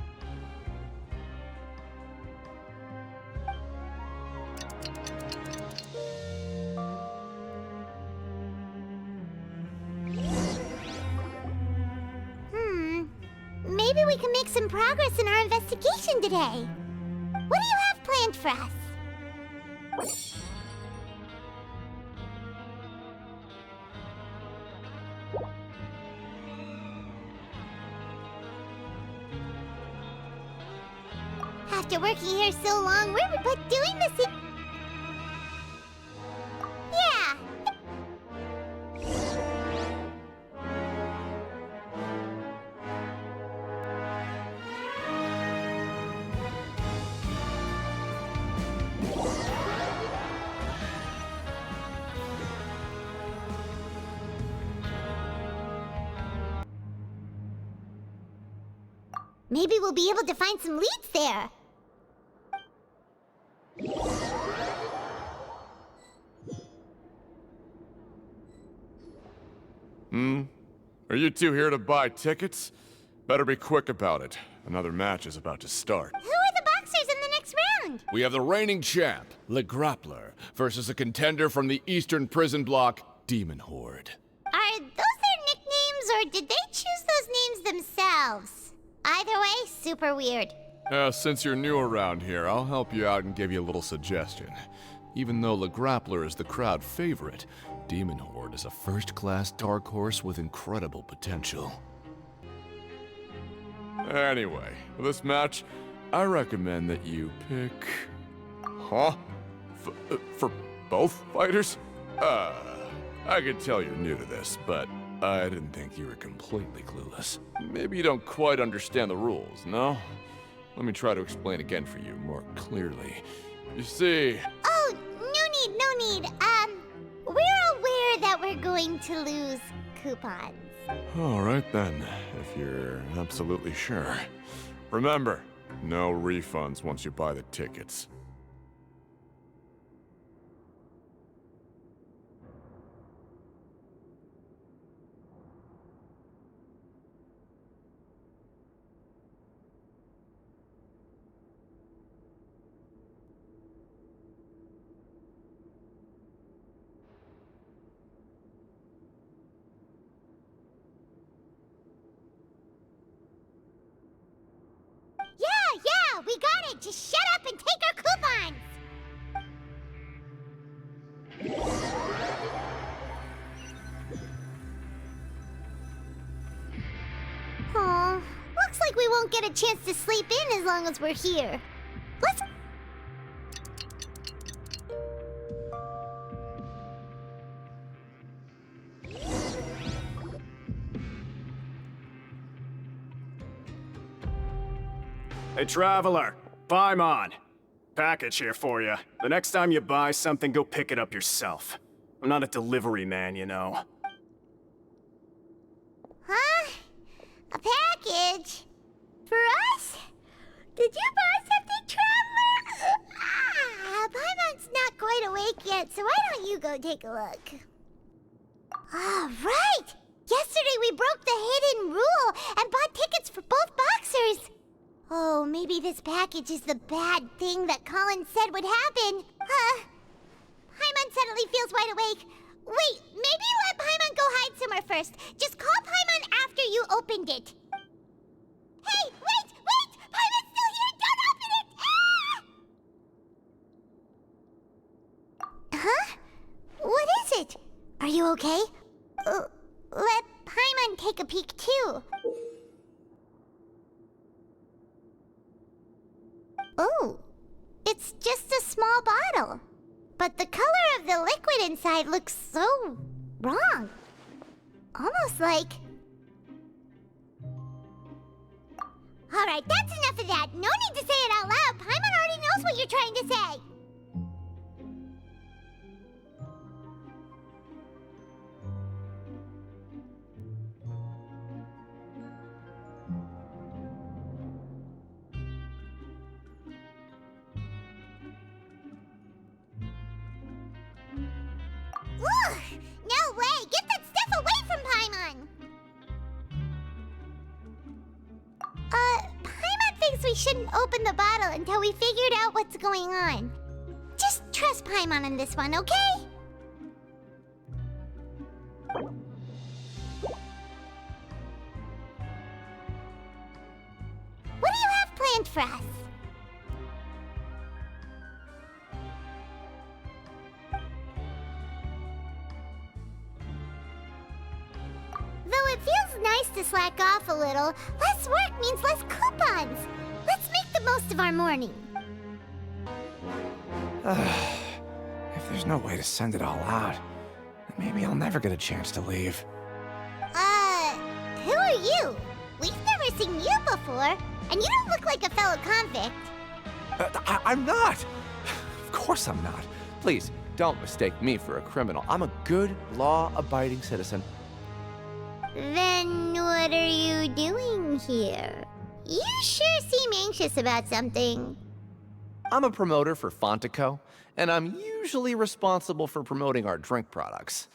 Maybe we can make some progress in our investigation today. What do you have planned for us? After working here so long, where we put doing this in... Yeah. Maybe we'll be able to find some leads there. Are you two here to buy tickets? Better be quick about it. Another match is about to start. Who are the boxers in the next round? We have the reigning champ, Le Grappler, versus a contender from the Eastern Prison Block, Demon Horde. Are those their nicknames, or did they choose those names themselves? Either way, super weird. Since you're new around here, I'll help you out and give you a little suggestion. Even though Le Grappler is the crowd favorite, Demon Horde is a first-class dark horse with incredible potential. Anyway, for this match, I recommend that you pick... Huh? For both fighters? I could tell you're new to this, but I didn't think you were completely clueless. Maybe you don't quite understand the rules, no? Let me try to explain again for you more clearly. You see... Oh, no need. We're aware that we're going to lose coupons. All right then, if you're absolutely sure. Remember, no refunds once you buy the tickets. Yeah, we got it! Just shut up and take our coupons! Aw, looks like we won't get a chance to sleep in as long as we're here. Let's... Hey, Traveler, Paimon. Package here for you. The next time you buy something, go pick it up yourself. I'm not a delivery man, you know. Huh? A package? For us? Did you buy something, Traveler? Paimon's not quite awake yet, so why don't you go take a look? Ah, right! Yesterday we broke the hidden rule and bought tickets for both boxers. Oh, maybe this package is the bad thing that Colin said would happen. Paimon suddenly feels wide awake. Wait, maybe let Paimon go hide somewhere first. Just call Paimon you opened it. Hey, wait! Paimon's still here! Don't open it! Ah! Huh? What is it? Are you okay? Let Paimon take a peek too. Oh, it's just a small bottle. But the color of the liquid inside looks so wrong. Almost like... Alright, that's enough of that. No need to say it out loud. Paimon already knows what you're trying to say. Ugh! No way! Get that stuff away from Paimon! Paimon thinks we shouldn't open the bottle until we figured out what's going on. Just trust Paimon on this one, okay? What do you have planned for us? Though it feels nice to slack off a little, less work means less coupons. Let's make the most of our morning. If there's no way to send it all out, then maybe I'll never get a chance to leave. Who are you? We've never seen you before, and you don't look like a fellow convict. I'm not! Of course I'm not. Please, don't mistake me for a criminal. I'm a good, law-abiding citizen. Then what are you doing here? You sure seem anxious about something. I'm a promoter for Fontico, and I'm usually responsible for promoting our drink products.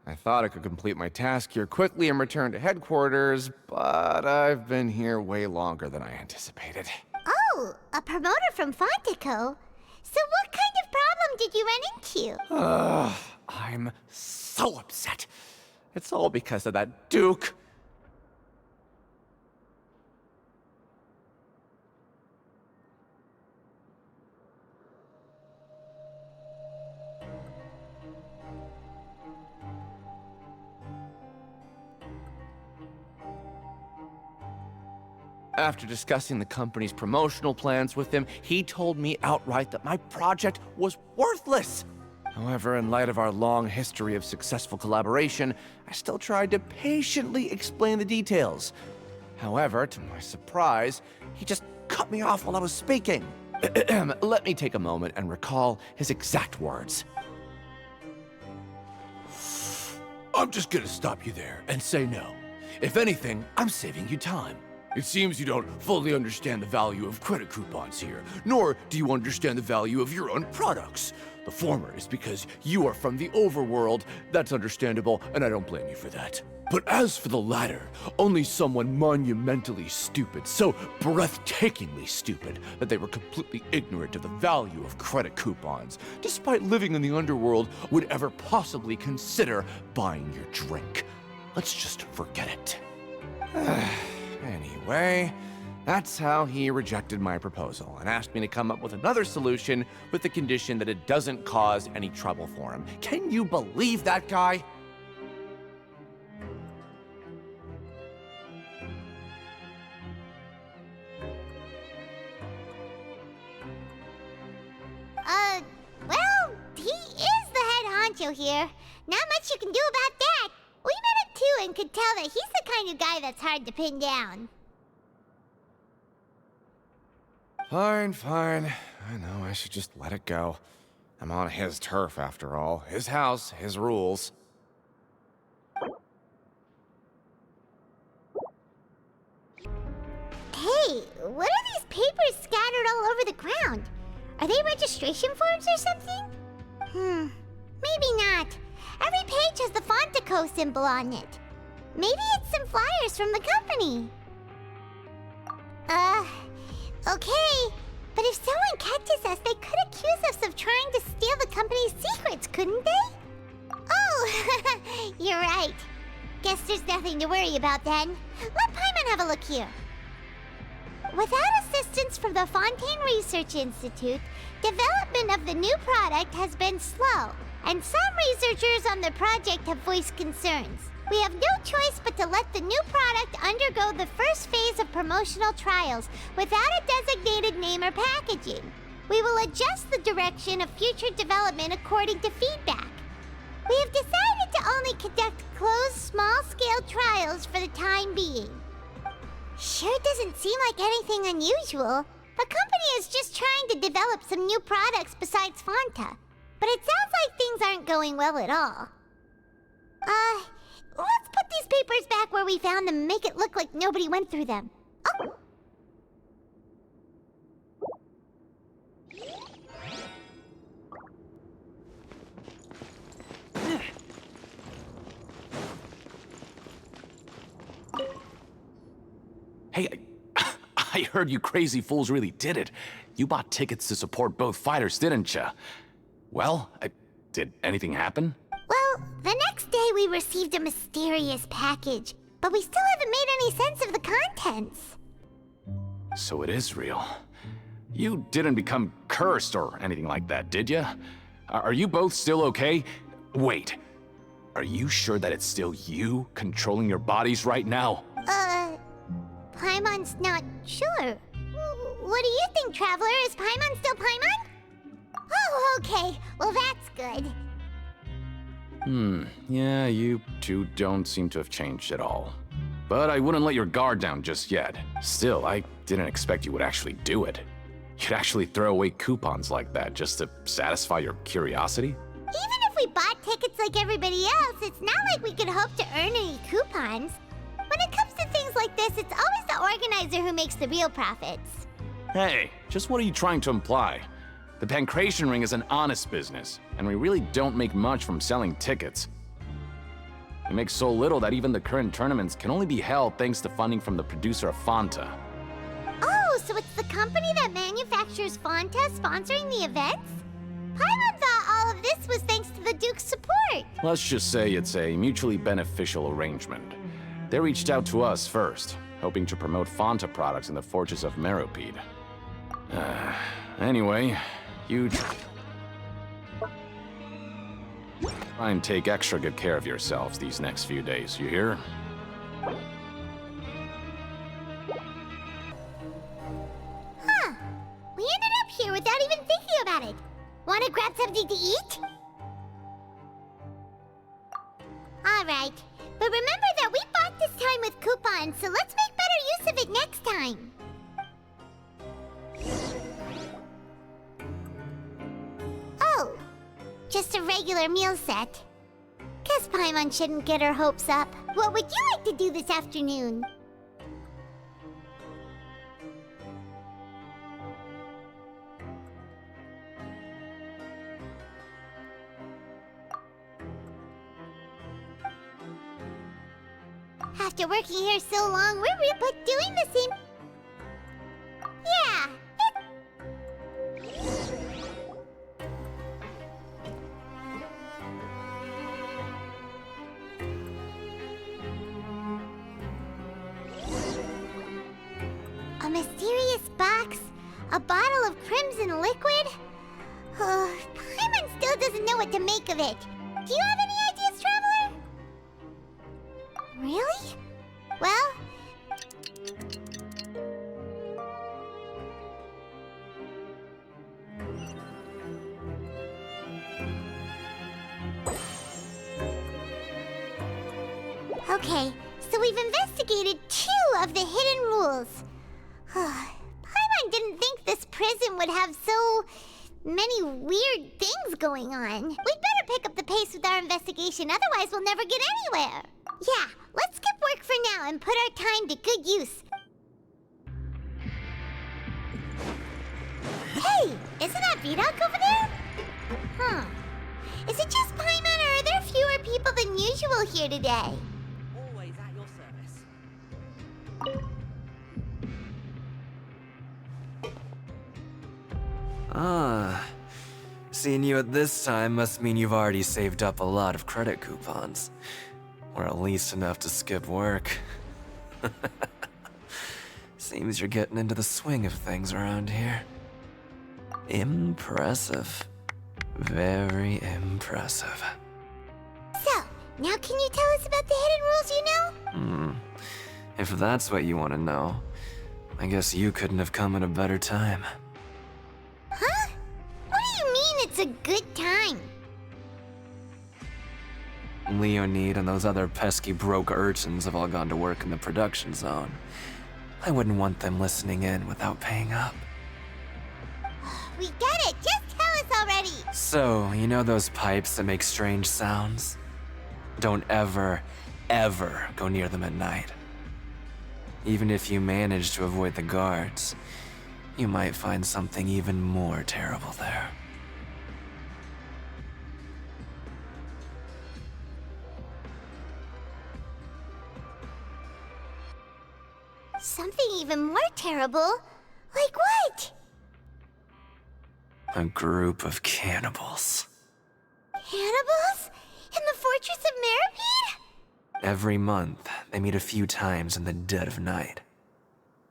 I thought I could complete my task here quickly and return to headquarters, but I've been here way longer than I anticipated. Oh, a promoter from Fontico? So what kind of problem did you run into? I'm so upset. It's all because of that Duke. After discussing the company's promotional plans with him, he told me outright that my project was worthless. However, in light of our long history of successful collaboration, I still tried to patiently explain the details. However, to my surprise, he just cut me off while I was speaking. Let me take a moment and recall his exact words. I'm just gonna stop you there and say no. If anything, I'm saving you time. It seems you don't fully understand the value of credit coupons here, nor do you understand the value of your own products. The former is because you are from the overworld. That's understandable, and I don't blame you for that. But as for the latter, only someone monumentally stupid, so breathtakingly stupid, that they were completely ignorant of the value of credit coupons, despite living in the underworld, would ever possibly consider buying your drink. Let's just forget it. Anyway, that's how he rejected my proposal and asked me to come up with another solution with the condition that it doesn't cause any trouble for him. Can you believe that guy? Well, he is the head honcho here. Not much you can do about that. We met him too and could tell that he's the kind of guy that's hard to pin down. Fine. I know I should just let it go. I'm on his turf after all. His house, his rules. Hey, what are these papers scattered all over the ground? Are they registration forms or something? Maybe not. Every page has the Fontico symbol on it. Maybe it's some flyers from the company. Okay. But if someone catches us, they could accuse us of trying to steal the company's secrets, couldn't they? Oh, you're right. guess there's nothing to worry about then. Let Paimon have a look here. Without assistance from the Fontaine Research Institute, development of the new product has been slow, and some researchers on the project have voiced concerns. We have no choice but to let the new product undergo the first phase of promotional trials without a designated name or packaging. We will adjust the direction of future development according to feedback. We have decided to only conduct closed, small-scale trials for the time being. Sure doesn't seem like anything unusual. The company is just trying to develop some new products besides Fanta. But it sounds like things aren't going well at all. Let's put these papers back where we found them and make it look like nobody went through them. Oh! Hey, I heard you crazy fools really did it. You bought tickets to support both fighters, didn't ya? Well, did anything happen? Well, the next day we received a mysterious package, but we still haven't made any sense of the contents. So it is real. You didn't become cursed or anything like that, did ya? Are you both still okay? Wait, are you sure that it's still you controlling your bodies right now? Paimon's not sure. What do you think, Traveler? Is Paimon still Paimon? Oh, okay. Well, that's good. Yeah, you two don't seem to have changed at all. But I wouldn't let your guard down just yet. Still, I didn't expect you would actually do it. You'd actually throw away coupons like that just to satisfy your curiosity? Even if we bought tickets like everybody else, it's not like we could hope to earn any coupons. When it comes to things like this, it's always the organizer who makes the real profits. Hey, just what are you trying to imply? The Pancration Ring is an honest business, and we really don't make much from selling tickets. We make so little that even the current tournaments can only be held thanks to funding from the producer of Fanta. Oh, so it's the company that manufactures Fanta sponsoring the events? Paimon thought all of this was thanks to the Duke's support. Let's just say it's a mutually beneficial arrangement. They reached out to us first, hoping to promote Fanta products in the Fortress of Meropide. Anyway, you try and take extra good care of yourselves these next few days, you hear? Huh. We ended up here without even thinking about it. Want to grab something to eat? Alright. But remember that we bought this time with coupons, so let's make better use of it next time. Oh, just a regular meal set. Guess Paimon shouldn't get her hopes up. What would you like to do this afternoon? After working here so long, we're doing the same... Yeah, a mysterious box? A bottle of crimson liquid? Paimon still doesn't know what to make of it. Do you have any ideas, Traveler? Really? Well... Okay, so we've investigated 2 of the hidden rules. Paimon didn't think this prison would have so many weird things going on. We'd better pick up the pace with our investigation, otherwise we'll never get anywhere. Yeah, let's skip work for now and put our time to good use. Hey, isn't that Vidoc over there? Huh. Is it just Paimon, or are there fewer people than usual here today? Always at your service. Seeing you at this time must mean you've already saved up a lot of credit coupons. Or at least enough to skip work. Seems you're getting into the swing of things around here. Impressive. Very impressive. So, now can you tell us about the hidden rules you know? If that's what you want to know, I guess you couldn't have come at a better time. Huh? What do you mean it's a good time? Leonid and those other pesky broke urchins have all gone to work in the production zone. I wouldn't want them listening in without paying up. We get it! Just tell us already! So, you know those pipes that make strange sounds? Don't ever, ever go near them at night. Even if you manage to avoid the guards, you might find something even more terrible there. Something even more terrible? Like what? A group of cannibals. Cannibals? In the Fortress of Meripede? Every month, they meet a few times in the dead of night.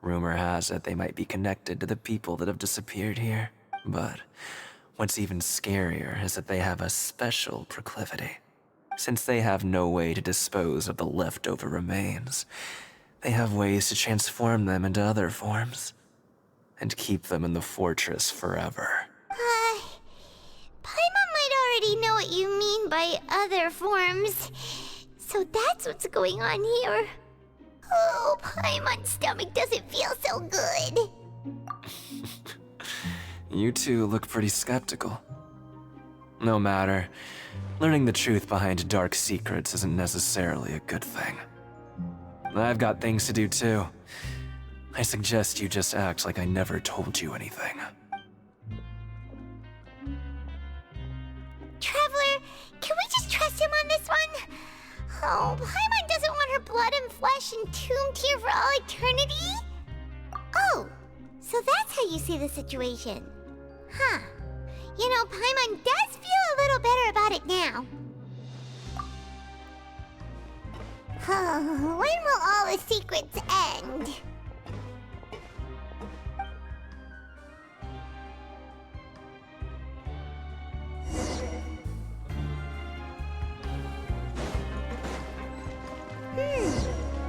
Rumor has it they might be connected to the people that have disappeared here. But what's even scarier is that they have a special proclivity. Since they have no way to dispose of the leftover remains, they have ways to transform them into other forms and keep them in the fortress forever. Paimon might already know what you mean by other forms. So that's what's going on here. Oh, Paimon's stomach doesn't feel so good. You two look pretty skeptical. No matter, learning the truth behind dark secrets isn't necessarily a good thing. I've got things to do too. I suggest you just act like I never told you anything. Traveler, can we just trust him on this one? Oh, Paimon doesn't want her blood and flesh entombed here for all eternity? Oh, so that's how you see the situation. Huh. You know, Paimon does feel a little better about it now. When will all the secrets end?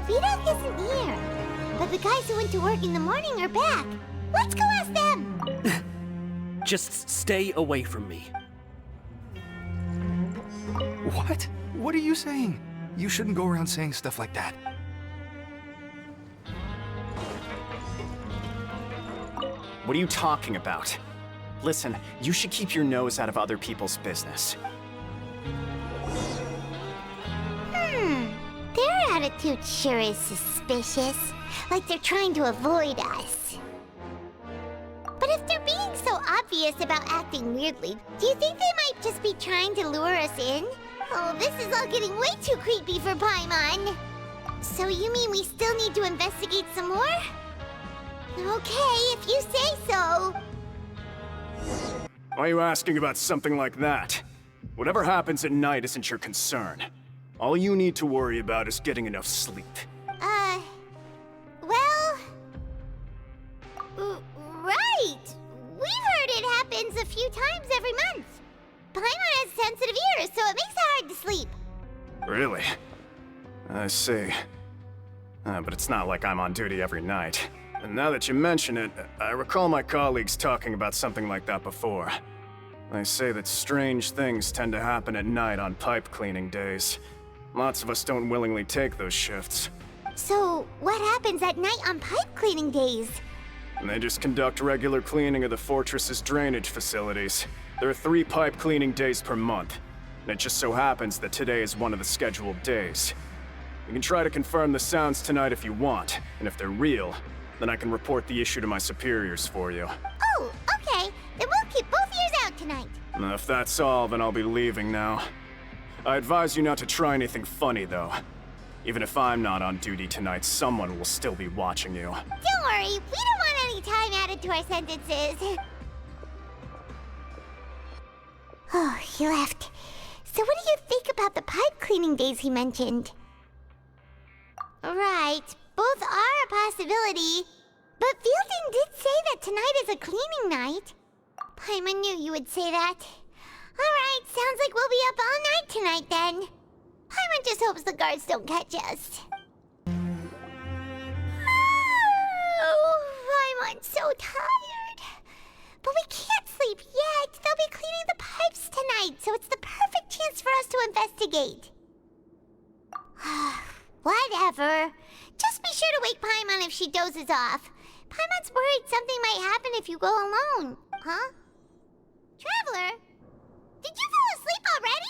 Vidok isn't here. But the guys who went to work in the morning are back. Let's go ask them. Just stay away from me. What? What are you saying? You shouldn't go around saying stuff like that. What are you talking about? Listen, you should keep your nose out of other people's business. Their attitude sure is suspicious. Like they're trying to avoid us. But if they're being so obvious about acting weirdly, do you think they might just be trying to lure us in? Oh, this is all getting way too creepy for Paimon. So you mean we still need to investigate some more? Okay, if you say so. Why are you asking about something like that? Whatever happens at night isn't your concern. All you need to worry about is getting enough sleep. Well... right! We've heard it happens a few times every month. Paimon has sensitive ears, so it makes it hard to sleep. Really? I see. But it's not like I'm on duty every night. And now that you mention it, I recall my colleagues talking about something like that before. They say that strange things tend to happen at night on pipe cleaning days. Lots of us don't willingly take those shifts. So, what happens at night on pipe cleaning days? And they just conduct regular cleaning of the fortress's drainage facilities. There are 3 pipe cleaning days per month, and it just so happens that today is one of the scheduled days. You can try to confirm the sounds tonight if you want, and if they're real, then I can report the issue to my superiors for you. Oh, okay. Then we'll keep both ears out tonight. If that's all, then I'll be leaving now. I advise you not to try anything funny, though. Even if I'm not on duty tonight, someone will still be watching you. Don't worry, we don't want any time added to our sentences. Oh, he left. So what do you think about the pipe cleaning days he mentioned? Right, both are a possibility. But Fielding did say that tonight is a cleaning night. Paimon knew you would say that. Alright, sounds like we'll be up all night tonight then. Paimon just hopes the guards don't catch us. Oh, Paimon's so tired. But we can't sleep yet. They'll be cleaning the pipes tonight, so it's the perfect chance for us to investigate. Whatever. Just be sure to wake Paimon if she dozes off. Paimon's worried something might happen if you go alone. Huh? Traveler? Did you fall asleep already?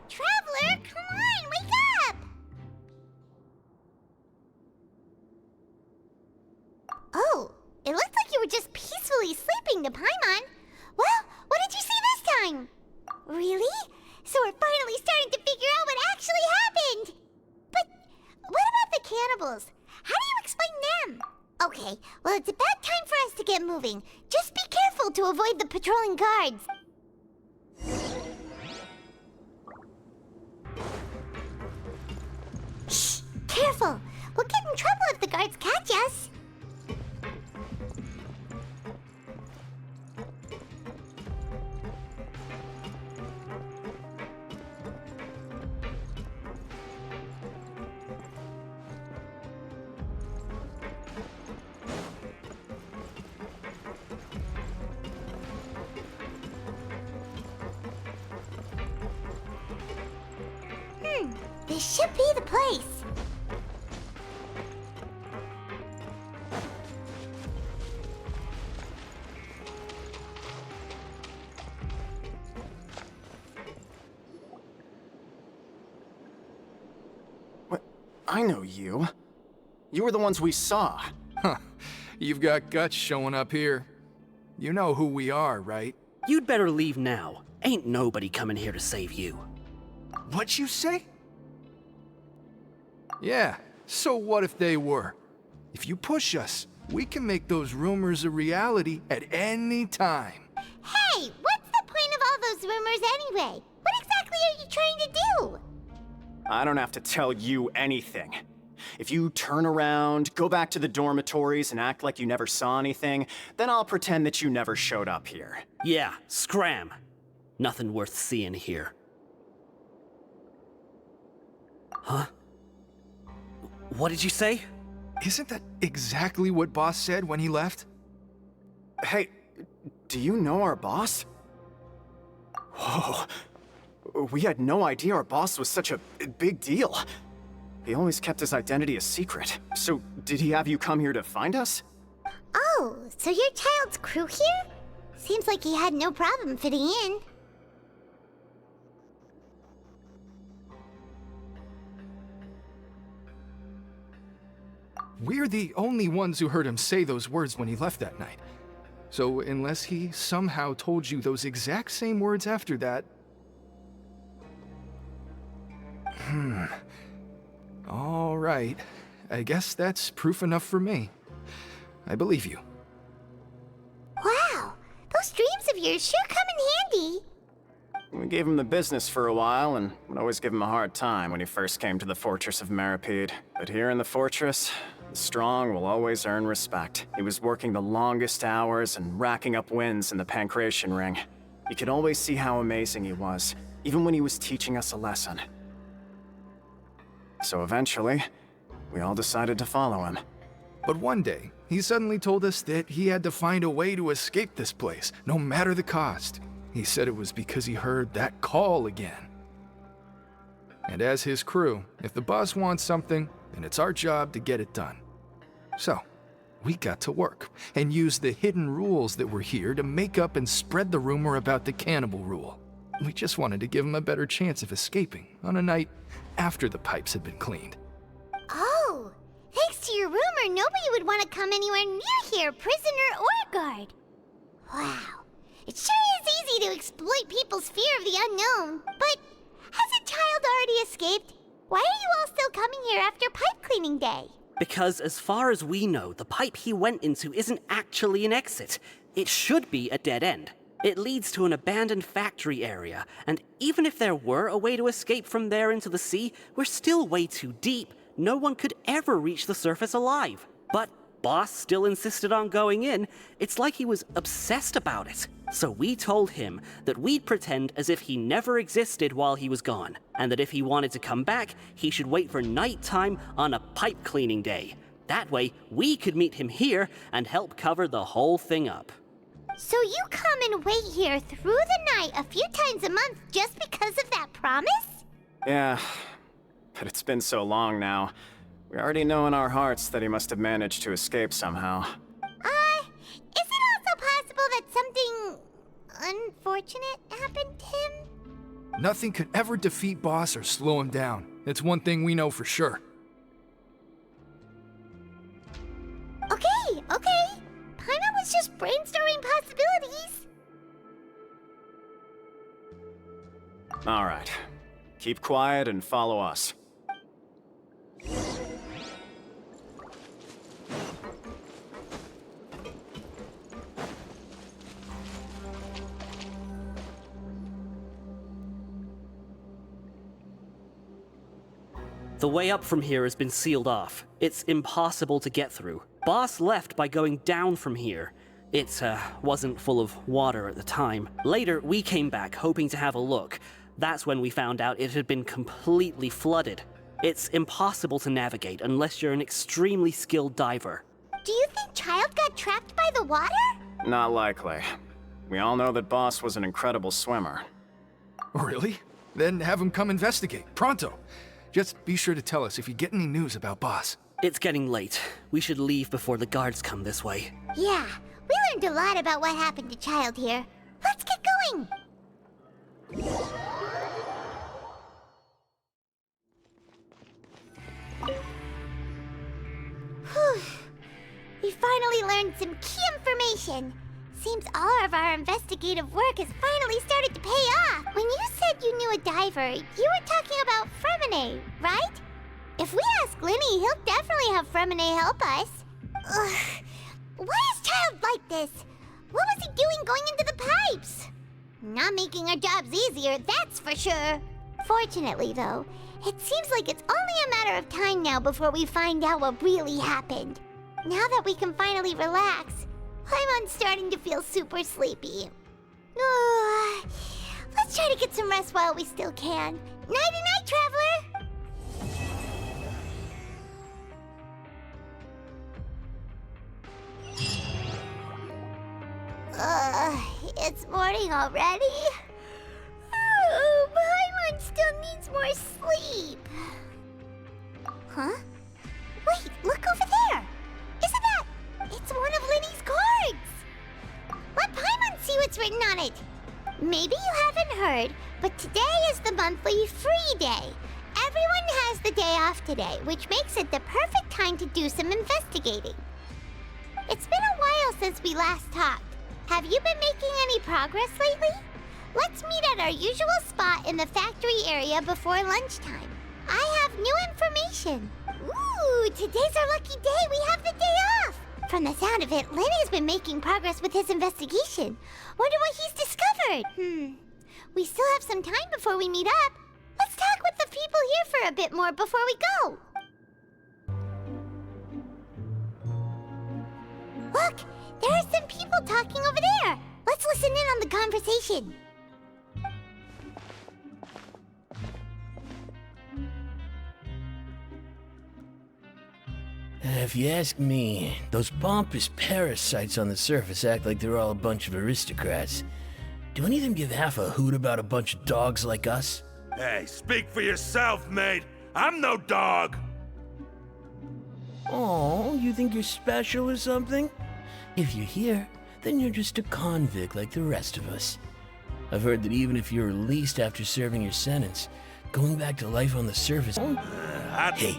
Traveler, come on, wake up! Oh, it looked like you were just peacefully sleeping to Paimon. Well, what did you see this time? Really? So we're finally starting to figure out what actually happened! But what about the cannibals? How do you explain them? Okay, well it's about time for us to get moving. Just be careful to avoid the patrolling guards. Shh! Careful! We'll get in trouble if the guards catch us. This should be the place. What? I know you. You were the ones we saw. Huh. You've got guts showing up here. You know who we are, right? You'd better leave now. Ain't nobody coming here to save you. What'd you say? Yeah, so what if they were? If you push us, we can make those rumors a reality at any time. Hey, what's the point of all those rumors anyway? What exactly are you trying to do? I don't have to tell you anything. If you turn around, go back to the dormitories and act like you never saw anything, then I'll pretend that you never showed up here. Yeah, scram. Nothing worth seeing here. Huh? What did you say? Isn't that exactly what Boss said when he left? Hey, do you know our boss? Whoa. We had no idea our boss was such a big deal. He always kept his identity a secret. So, did he have you come here to find us? Oh, so your child's crew here? Seems like he had no problem fitting in. We're the only ones who heard him say those words when he left that night. So unless he somehow told you those exact same words after that... All right. I guess that's proof enough for me. I believe you. Wow, those dreams of yours sure come in handy. We gave him the business for a while and would always give him a hard time when he first came to the Fortress of Maripede. But here in the fortress, The strong will always earn respect. He was working the longest hours and racking up wins in the Pancration Ring. You could always see how amazing he was, even when he was teaching us a lesson. So eventually, we all decided to follow him. But one day, he suddenly told us that he had to find a way to escape this place, no matter the cost. He said it was because he heard that call again. And as his crew, if the boss wants something, then it's our job to get it done. So, we got to work, and used the hidden rules that were here to make up and spread the rumor about the cannibal rule. We just wanted to give him a better chance of escaping on a night after the pipes had been cleaned. Oh, thanks to your rumor, nobody would want to come anywhere near here, prisoner or guard. Wow, it sure is easy to exploit people's fear of the unknown. But has a child already escaped? Why are you all still coming here after pipe cleaning day? Because as far as we know, the pipe he went into isn't actually an exit. It should be a dead end. It leads to an abandoned factory area, and even if there were a way to escape from there into the sea, we're still way too deep. No one could ever reach the surface alive. But Boss still insisted on going in. It's like he was obsessed about it. So we told him that we'd pretend as if he never existed while he was gone, and that if he wanted to come back, he should wait for nighttime on a pipe cleaning day. That way, we could meet him here and help cover the whole thing up. So you come and wait here through the night a few times a month just because of that promise? Yeah, but it's been so long now. We already know in our hearts that he must have managed to escape somehow. Is it also possible that something unfortunate happened to him? Nothing could ever defeat Boss or slow him down. It's one thing we know for sure. Okay. Paimon was just brainstorming possibilities. All right. Keep quiet and follow us. The way up from here has been sealed off. It's impossible to get through. Boss left by going down from here. It wasn't full of water at the time. Later, we came back hoping to have a look. That's when we found out it had been completely flooded. It's impossible to navigate unless you're an extremely skilled diver. Do you think Child got trapped by the water? Not likely. We all know that Boss was an incredible swimmer. Really? Then have him come investigate, pronto. Just be sure to tell us if you get any news about Boss. It's getting late. We should leave before the guards come this way. Yeah, we learned a lot about what happened to Child here. Let's get going! Whew. We finally learned some key information. Seems all of our investigative work has finally started to pay off. When you said you knew a diver, you were talking about Fremine, right? If we ask Linny, he'll definitely have Fremine help us. Ugh. Why is Child like this? What was he doing going into the pipes? Not making our jobs easier, that's for sure. Fortunately, though, it seems like it's only a matter of time now before we find out what really happened. Now that we can finally relax, I'm starting to feel super sleepy. Let's try to get some rest while we still can. Nighty-night, traveler! It's morning already? Oh, Paimon still needs more sleep. Huh? Wait, look over there! Isn't that... It's one of Linny's cards! Let Paimon see what's written on it. Maybe you haven't heard, but today is the monthly free day. Everyone has the day off today, which makes it the perfect time to do some investigating. It's been a while since we last talked. Have you been making any progress lately? Let's meet at our usual spot in the factory area before lunchtime. I have new information. Ooh, today's our lucky day. We have the day off. From the sound of it, Linny's been making progress with his investigation. Wonder what he's discovered. We still have some time before we meet up. Let's talk with the people here for a bit more before we go. Look, there are some people talking over there. Let's listen in on the conversation. If you ask me, those pompous parasites on the surface act like they're all a bunch of aristocrats. Do any of them give half a hoot about a bunch of dogs like us? Hey, speak for yourself, mate. I'm no dog. Oh, you think you're special or something? If you're here, then you're just a convict like the rest of us. I've heard that even if you're released after serving your sentence, going back to life on the surface... Hey,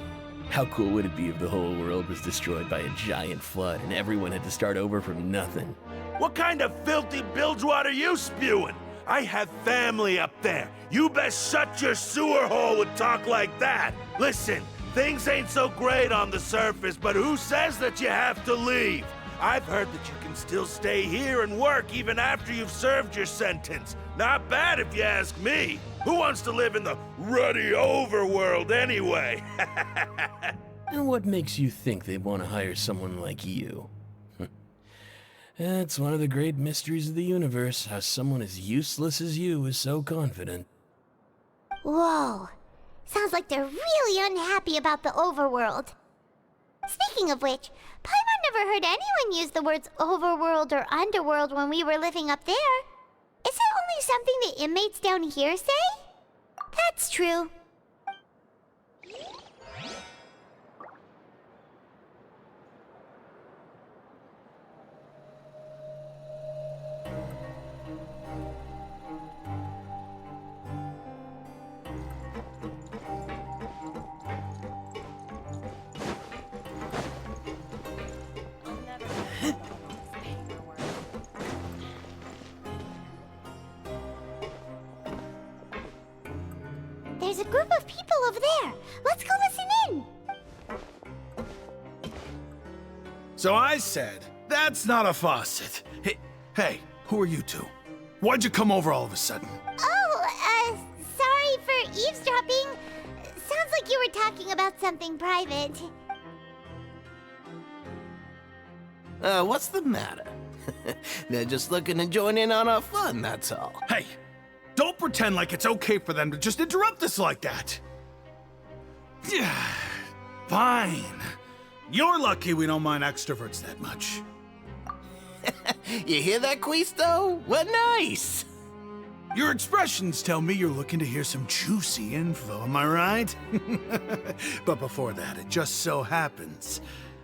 how cool would it be if the whole world was destroyed by a giant flood and everyone had to start over from nothing? What kind of filthy bilgewater you spewing? I have family up there. You best shut your sewer hole with talk like that. Listen, things ain't so great on the surface, but who says that you have to leave? I've heard that you can still stay here and work even after you've served your sentence. Not bad if you ask me. Who wants to live in the ruddy overworld anyway? And what makes you think they want to hire someone like you? It's one of the great mysteries of the universe, how someone as useless as you is so confident. Whoa. Sounds like they're really unhappy about the overworld. Speaking of which, Paimon never heard anyone use the words overworld or underworld when we were living up there. Is it only something the inmates down here say? That's true. There's a group of people over there. Let's go listen in. So I said, that's not a faucet. Hey, who are you two? Why'd you come over all of a sudden? Oh, sorry for eavesdropping. Sounds like you were talking about something private. What's the matter? They're just looking to join in on our fun, that's all. Hey, don't pretend like it's okay for them to just interrupt us like that. Yeah, fine. You're lucky we don't mind extroverts that much. You hear that, Quisto? What nice! Your expressions tell me you're looking to hear some juicy info, am I right? But before that, it just so happens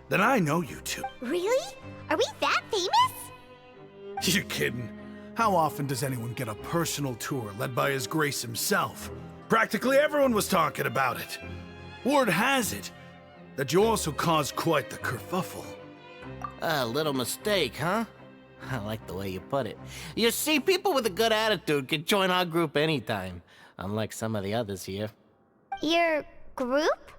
that I know you two. Really? Are we that famous? You're kidding. How often does anyone get a personal tour led by His Grace himself? Practically everyone was talking about it. Word has it that you also caused quite the kerfuffle. A little mistake, huh? I like the way you put it. You see, people with a good attitude can join our group anytime, unlike some of the others here. Your group?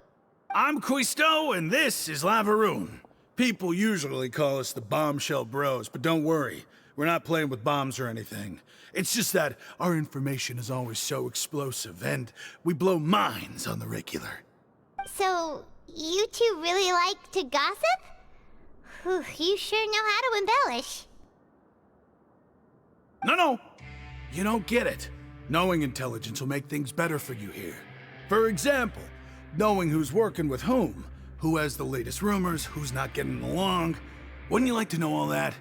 I'm Quisto, and this is Lavaroon. People usually call us the Bombshell Bros, but don't worry. We're not playing with bombs or anything. It's just that our information is always so explosive, and we blow minds on the regular. So, you two really like to gossip? Whew, you sure know how to embellish. No. You don't get it. Knowing intelligence will make things better for you here. For example, knowing who's working with whom, who has the latest rumors, who's not getting along. Wouldn't you like to know all that?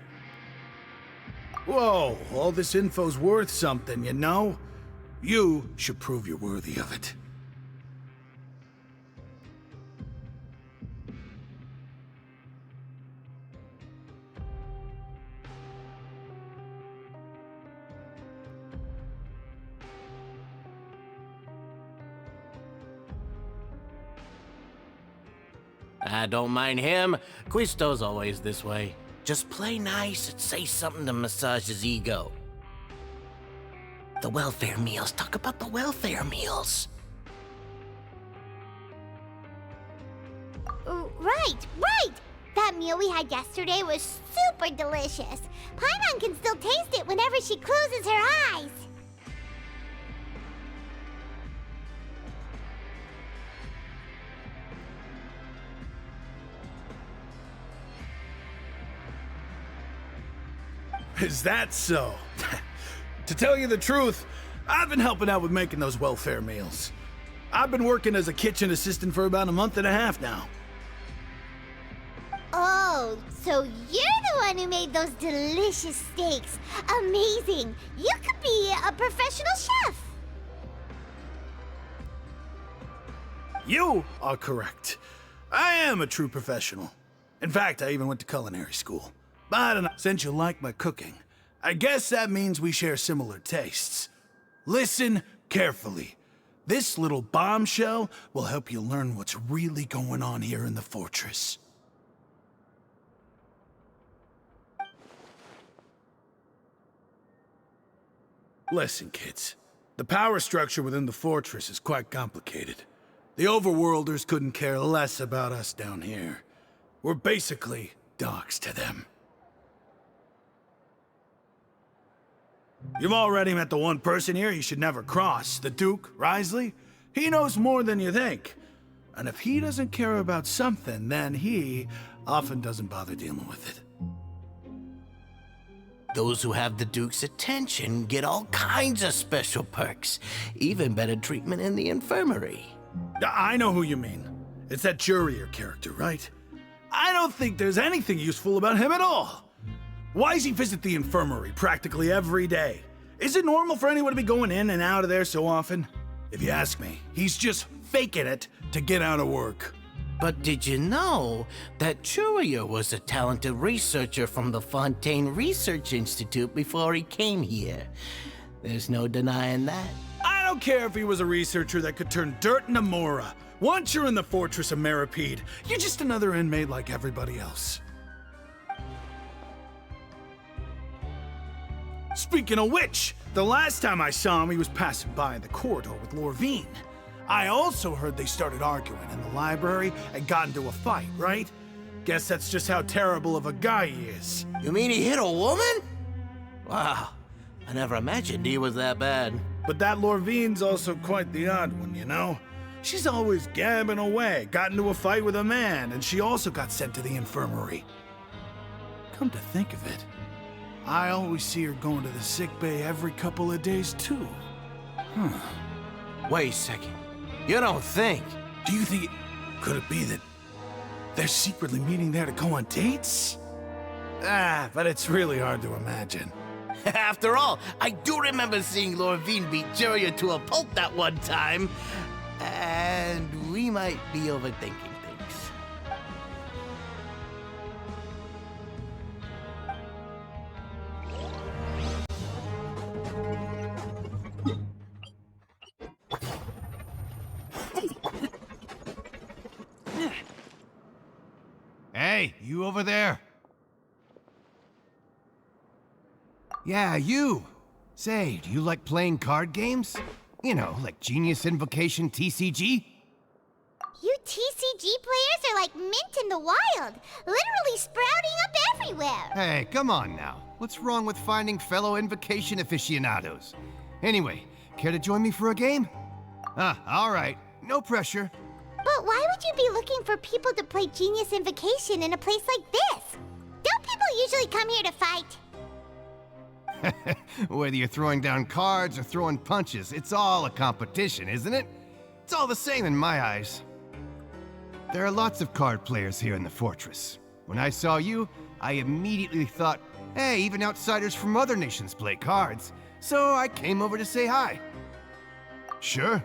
Whoa, all this info's worth something, you know? You should prove you're worthy of it. I don't mind him. Quisto's always this way. Just play nice and say something to massage his ego. The welfare meals. Talk about the welfare meals. Right! That meal we had yesterday was super delicious. Paimon can still taste it whenever she closes her eyes. Is that so? To tell you the truth, I've been helping out with making those welfare meals. I've been working as a kitchen assistant for about a month and a half now. Oh, so you're the one who made those delicious steaks. Amazing. You could be a professional chef. You are correct. I am a true professional. In fact, I even went to culinary school. But I don't know, since you like my cooking, I guess that means we share similar tastes. Listen carefully. This little bombshell will help you learn what's really going on here in the fortress. Listen, kids. The power structure within the fortress is quite complicated. The overworlders couldn't care less about us down here. We're basically dogs to them. You've already met the one person here you should never cross, the Duke, Risley. He knows more than you think. And if he doesn't care about something, then he often doesn't bother dealing with it. Those who have the Duke's attention get all kinds of special perks, even better treatment in the infirmary. I know who you mean. It's that Jurier character, right? I don't think there's anything useful about him at all. Why does he visit the infirmary practically every day? Is it normal for anyone to be going in and out of there so often? If you ask me, he's just faking it to get out of work. But did you know that Jurier was a talented researcher from the Fontaine Research Institute before he came here? There's no denying that. I don't care if he was a researcher that could turn dirt into Mora. Once you're in the Fortress of Meripede, you're just another inmate like everybody else. Speaking of which, the last time I saw him, he was passing by in the corridor with Lorvine. I also heard they started arguing in the library and got into a fight, right? Guess that's just how terrible of a guy he is. You mean he hit a woman? Wow, I never imagined he was that bad. But that Lorvine's also quite the odd one, you know? She's always gabbing away, got into a fight with a man, and she also got sent to the infirmary. Come to think of it, I always see her going to the sick bay every couple of days, too. Wait a second. You don't think? Do you think could it be that they're secretly meeting there to go on dates? But it's really hard to imagine. After all, I do remember seeing Lorvine beat Jurier to a pulp that one time. And we might be overthinking things. Hey, you over there? Yeah, you. Say, do you like playing card games? You know, like Genius Invocation TCG? You TCG players are like mint in the wild, literally sprouting up everywhere. Hey, come on now. What's wrong with finding fellow Invocation aficionados? Anyway, care to join me for a game? All right. No pressure. But why would you be looking for people to play Genius Invocation in a place like this? Don't people usually come here to fight? Whether you're throwing down cards or throwing punches, it's all a competition, isn't it? It's all the same in my eyes. There are lots of card players here in the fortress. When I saw you, I immediately thought, hey, even outsiders from other nations play cards. So I came over to say hi. Sure.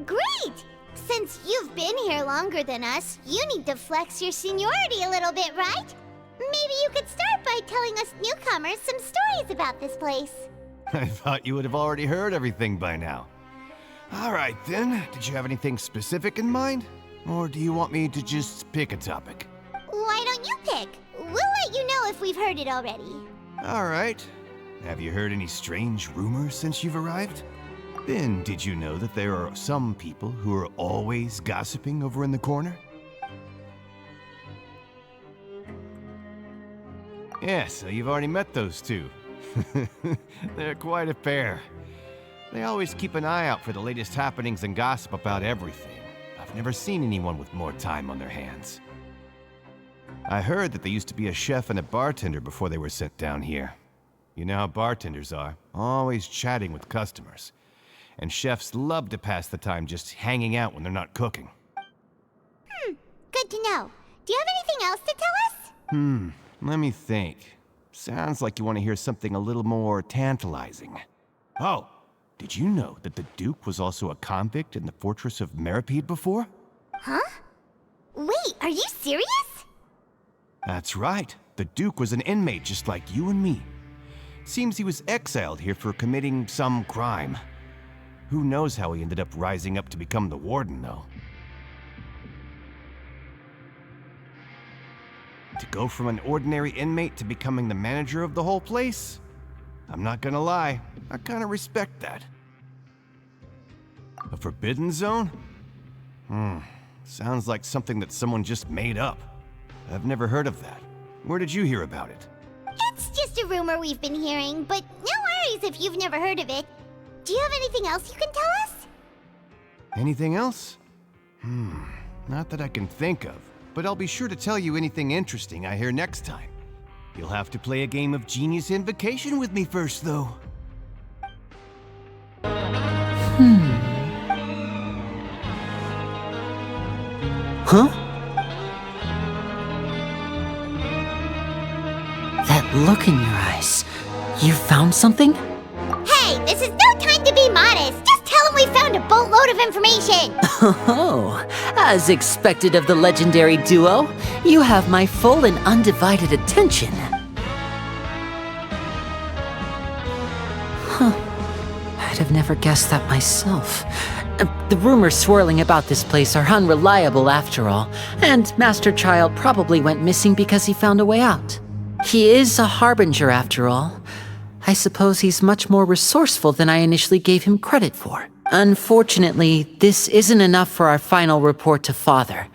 Great! Since you've been here longer than us, you need to flex your seniority a little bit, right? Maybe you could start by telling us newcomers some stories about this place. I thought you would have already heard everything by now. All right, then. Did you have anything specific in mind? Or do you want me to just pick a topic? Why don't you pick? We'll let you know if we've heard it already. All right. Have you heard any strange rumors since you've arrived? Then, did you know that there are some people who are always gossiping over in the corner? Yeah, so you've already met those two. They're quite a pair. They always keep an eye out for the latest happenings and gossip about everything. I've never seen anyone with more time on their hands. I heard that there used to be a chef and a bartender before they were sent down here. You know how bartenders are, always chatting with customers. And chefs love to pass the time just hanging out when they're not cooking. Good to know. Do you have anything else to tell us? Let me think. Sounds like you want to hear something a little more tantalizing. Oh, did you know that the Duke was also a convict in the fortress of Meripede before? Huh? Wait, are you serious? That's right. The Duke was an inmate just like you and me. Seems he was exiled here for committing some crime. Who knows how he ended up rising up to become the warden, though. To go from an ordinary inmate to becoming the manager of the whole place? I'm not gonna lie, I kinda respect that. A forbidden zone? Sounds like something that someone just made up. I've never heard of that. Where did you hear about it? It's just a rumor we've been hearing, but no worries if you've never heard of it. Do you have anything else you can tell us? Anything else? Not that I can think of, but I'll be sure to tell you anything interesting I hear next time. You'll have to play a game of Genius Invocation with me first, though. Huh? That look in your eyes. You found something? Hey, this is no time to be modest. Just tell him we found a boatload of information. Oh, as expected of the legendary duo, you have my full and undivided attention. I'd have never guessed that myself. The rumors swirling about this place are unreliable after all, and Master Child probably went missing because he found a way out. He is a harbinger after all. I suppose he's much more resourceful than I initially gave him credit for. Unfortunately, this isn't enough for our final report to Father.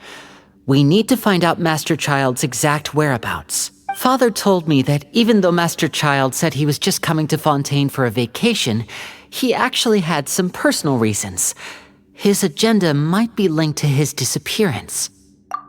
We need to find out Master Child's exact whereabouts. Father told me that even though Master Child said he was just coming to Fontaine for a vacation, he actually had some personal reasons. His agenda might be linked to his disappearance.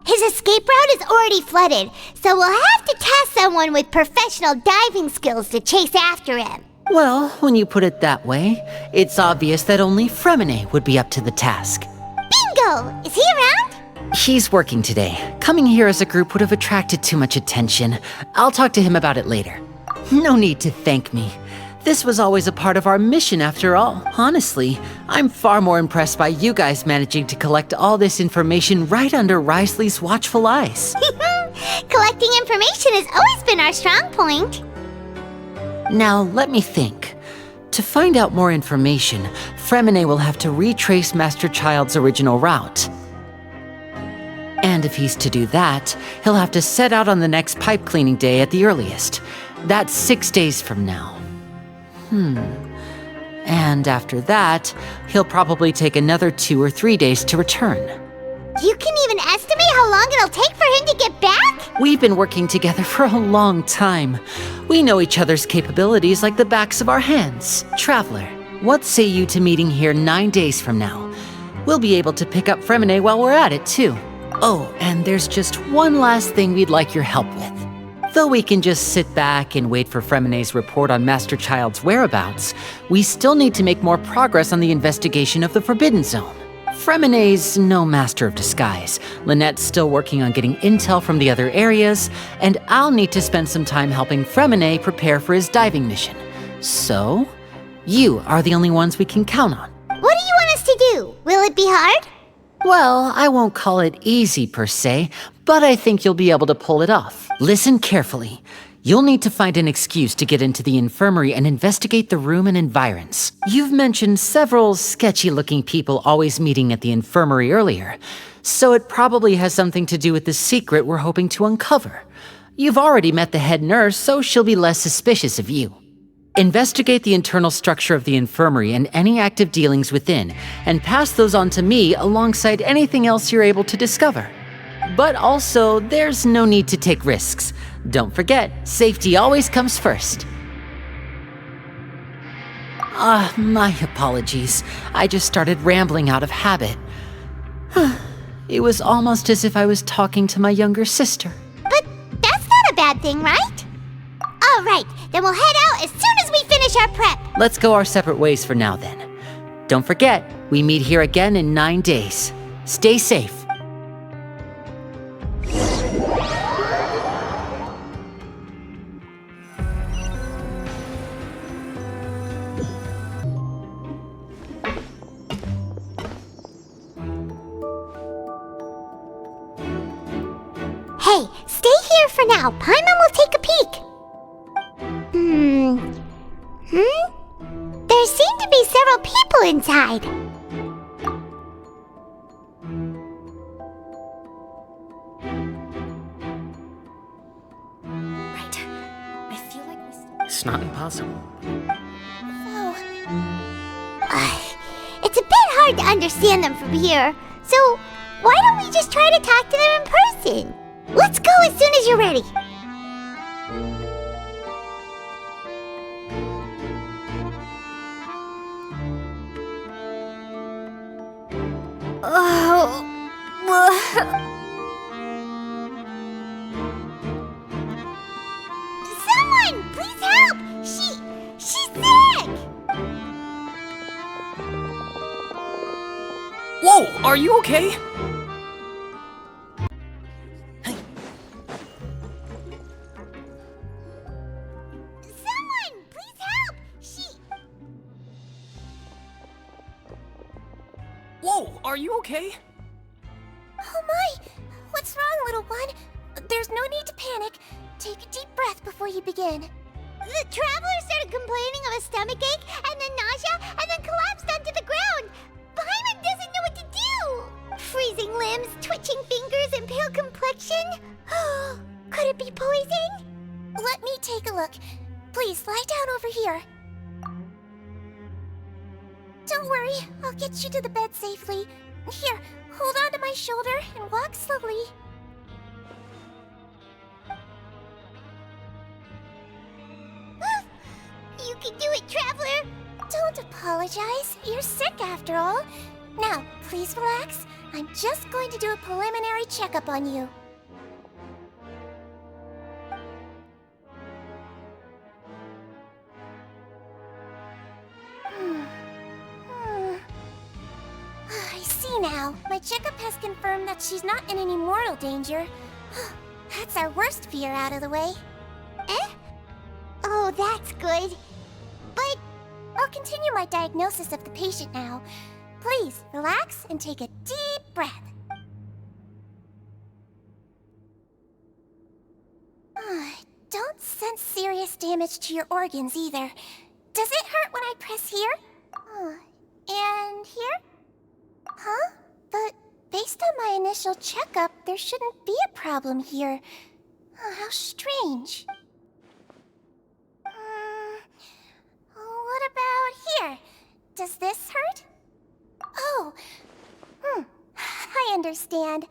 His escape route is already flooded, so we'll have to task someone with professional diving skills to chase after him. Well, when you put it that way, it's obvious that only Fremine would be up to the task. Bingo! Is he around? He's working today. Coming here as a group would have attracted too much attention. I'll talk to him about it later. No need to thank me. This was always a part of our mission after all. Honestly, I'm far more impressed by you guys managing to collect all this information right under Risley's watchful eyes. Collecting information has always been our strong point. Now, let me think. To find out more information, Fremine will have to retrace Master Child's original route. And if he's to do that, he'll have to set out on the next pipe cleaning day at the earliest. That's 6 days from now. And after that, he'll probably take another 2 or 3 days to return. You can even estimate how long it'll take for him to get back? We've been working together for a long time. We know each other's capabilities like the backs of our hands. Traveler, what say you to meeting here 9 days from now? We'll be able to pick up Fremine while we're at it, too. Oh, and there's just one last thing we'd like your help with. Though we can just sit back and wait for Fremine's report on Master Child's whereabouts, we still need to make more progress on the investigation of the Forbidden Zone. Fremine's no master of disguise, Lynette's still working on getting intel from the other areas, and I'll need to spend some time helping Fremine prepare for his diving mission. So, you are the only ones we can count on. What do you want us to do? Will it be hard? Well, I won't call it easy per se, but I think you'll be able to pull it off. Listen carefully. You'll need to find an excuse to get into the infirmary and investigate the room and environs. You've mentioned several sketchy-looking people always meeting at the infirmary earlier, so it probably has something to do with the secret we're hoping to uncover. You've already met the head nurse, so she'll be less suspicious of you. Investigate the internal structure of the infirmary and any active dealings within, and pass those on to me alongside anything else you're able to discover. But also, there's no need to take risks. Don't forget, safety always comes first. My apologies. I just started rambling out of habit. It was almost as if I was talking to my younger sister. But bad thing, right? Alright, then we'll head out as soon as we finish our prep. Let's go our separate ways for now then. Don't forget, we meet here again in 9 days. Stay safe. Hey, stay here for now. Paimon will take a peek. There seem to be several people inside. Right. I feel like It's not impossible. Oh. It's a bit hard to understand them from here. So, why don't we just try to talk to them in person? Let's go as soon as you're ready. Someone, please help! She's sick! Whoa, are you okay? Someone, please help! Whoa, are you okay? Oh my! What's wrong, little one? There's no need to panic. Take a deep breath before you begin. The traveler started complaining of a stomachache, and then nausea, and then collapsed onto the ground. Paimon doesn't know what to do. Freezing limbs, twitching fingers, and pale complexion. Could it be poison? Let me take a look. Please, lie down over here. Don't worry, I'll get you to the bed safely. Here, hold on to my shoulder and walk slowly. You can do it, traveler. Don't apologize. You're sick after all. Now, please relax. I'm just going to do a preliminary checkup on you. I see now. My checkup has confirmed that she's not in any mortal danger. That's our worst fear out of the way. Eh? Oh, that's good. But I'll continue my diagnosis of the patient now. Please, relax and take a deep breath. Don't sense serious damage to your organs either. Does it hurt when I press here? And here? Huh? But based on my initial checkup, there shouldn't be a problem here. How strange. What about here? Does this hurt? Oh, I understand.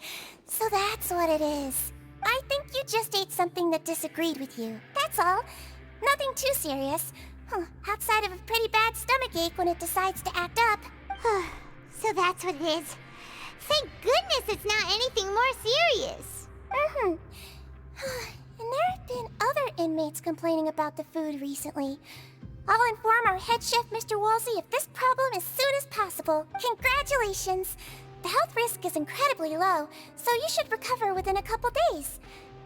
So that's what it is. I think you just ate something that disagreed with you. That's all. Nothing too serious. Outside of a pretty bad stomachache when it decides to act up. So that's what it is. Thank goodness it's not anything more serious. And there have been other inmates complaining about the food recently. I'll inform our head chef, Mr. Wolsey, of this problem as soon as possible. Congratulations! The health risk is incredibly low, so you should recover within a couple days.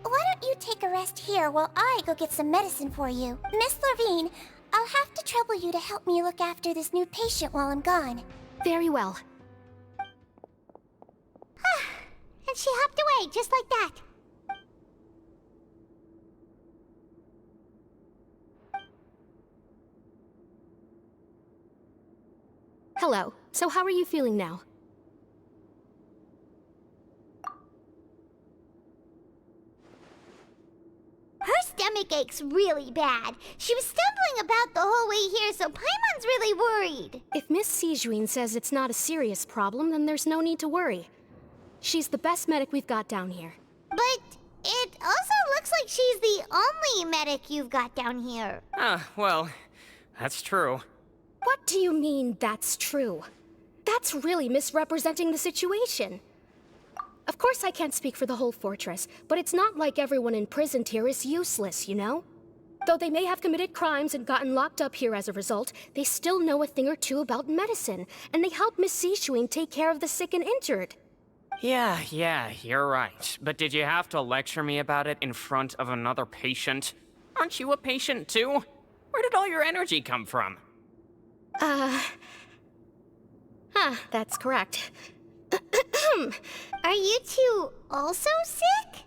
Why don't you take a rest here while I go get some medicine for you? Miss Levine, I'll have to trouble you to help me look after this new patient while I'm gone. Very well. And she hopped away just like that. Hello. So how are you feeling now? Her stomach aches really bad. She was stumbling about the whole way here, so Paimon's really worried. If Miss Sijuin says it's not a serious problem, then there's no need to worry. She's the best medic we've got down here. But it also looks like she's the only medic you've got down here. Well, that's true. What do you mean, that's true? That's really misrepresenting the situation. Of course I can't speak for the whole fortress, but it's not like everyone imprisoned here is useless, you know? Though they may have committed crimes and gotten locked up here as a result, they still know a thing or two about medicine, and they help Miss Sishuin take care of the sick and injured. Yeah, you're right. But did you have to lecture me about it in front of another patient? Aren't you a patient too? Where did all your energy come from? That's correct. Are you two also sick?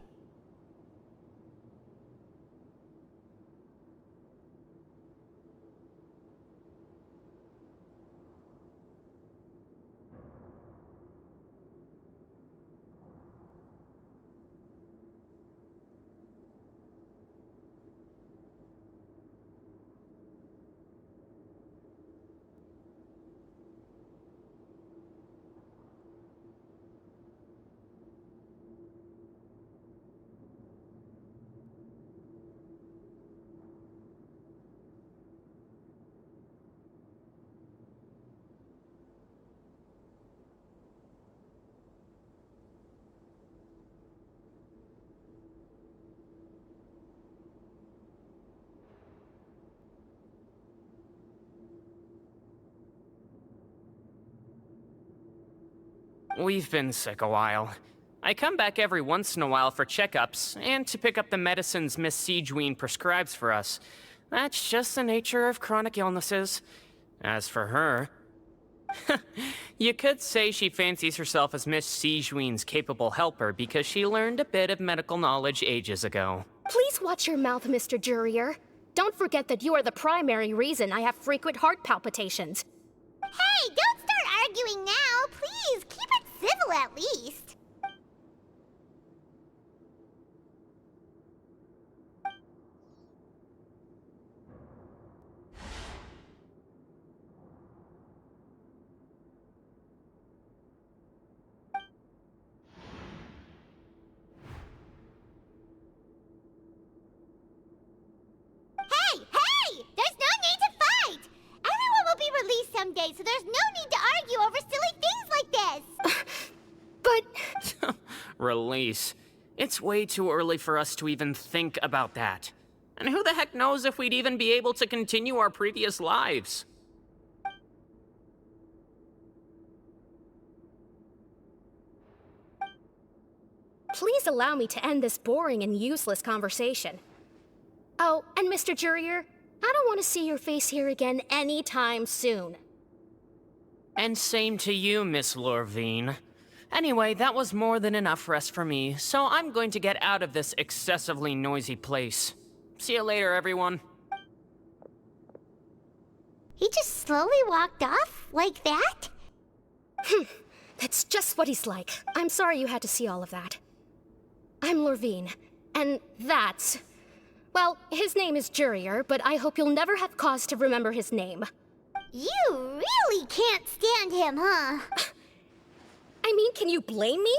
We've been sick a while. I come back every once in a while for checkups, and to pick up the medicines Miss Sijween prescribes for us. That's just the nature of chronic illnesses. As for her... you could say she fancies herself as Miss Sijween's capable helper because she learned a bit of medical knowledge ages ago. Please watch your mouth, Mr. Jurier. Don't forget that you are the primary reason I have frequent heart palpitations. Hey, don't start arguing now, please. Keep it civil at least. Hey! There's no need to fight! Everyone will be released someday, so there's no need to argue over silly things like this! But... Release. It's way too early for us to even think about that. And who the heck knows if we'd even be able to continue our previous lives? Please allow me to end this boring and useless conversation. Oh, and Mr. Jurier, I don't want to see your face here again anytime soon. And same to you, Miss Lorvine. Anyway, that was more than enough rest for me, so I'm going to get out of this excessively noisy place. See you later, everyone. He just slowly walked off like that? That's just what he's like. I'm sorry you had to see all of that. I'm Lorvine, and that's... Well, his name is Jurier, but I hope you'll never have cause to remember his name. You really can't stand him, huh? I mean, can you blame me?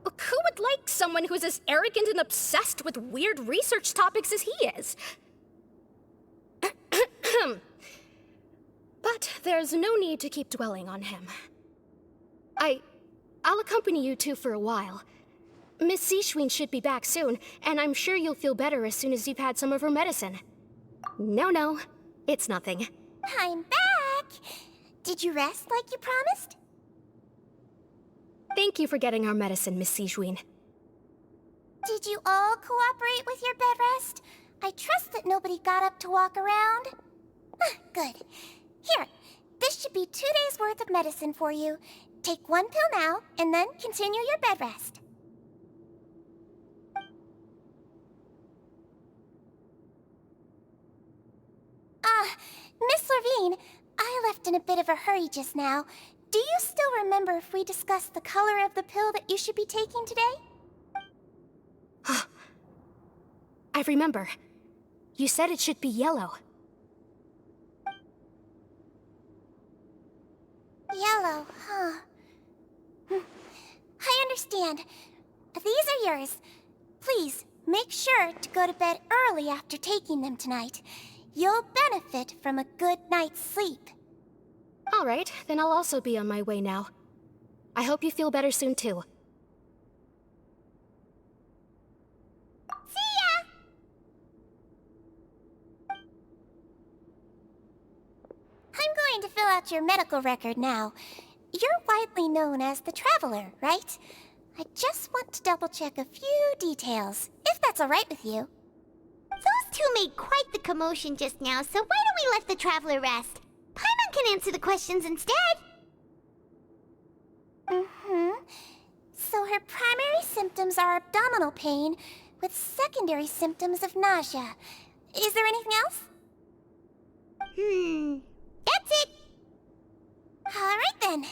Who would like someone who's as arrogant and obsessed with weird research topics as he is? But there's no need to keep dwelling on him. I'll accompany you two for a while. Miss Sishuin should be back soon, and I'm sure you'll feel better as soon as you've had some of her medicine. No, it's nothing. I'm back! Did you rest like you promised? Thank you for getting our medicine, Miss Sishuin. Did you all cooperate with your bed rest? I trust that nobody got up to walk around. Good. Here, this should be 2 days' worth of medicine for you. Take 1 pill now, and then continue your bed rest. Miss Levine, I left in a bit of a hurry just now. Do you still remember if we discussed the color of the pill that you should be taking today? I remember. You said it should be yellow. Yellow, huh? I understand. These are yours. Please, make sure to go to bed early after taking them tonight. You'll benefit from a good night's sleep. All right, then I'll also be on my way now. I hope you feel better soon, too. going to fill out your medical record now. You're widely known as the Traveler, right? I just want to double-check a few details, if that's all right with you. Those two made quite the commotion just now, so why don't we let the Traveler rest? Paimon can answer the questions instead. So her primary symptoms are abdominal pain, with secondary symptoms of nausea. Is there anything else? That's it. Alright then.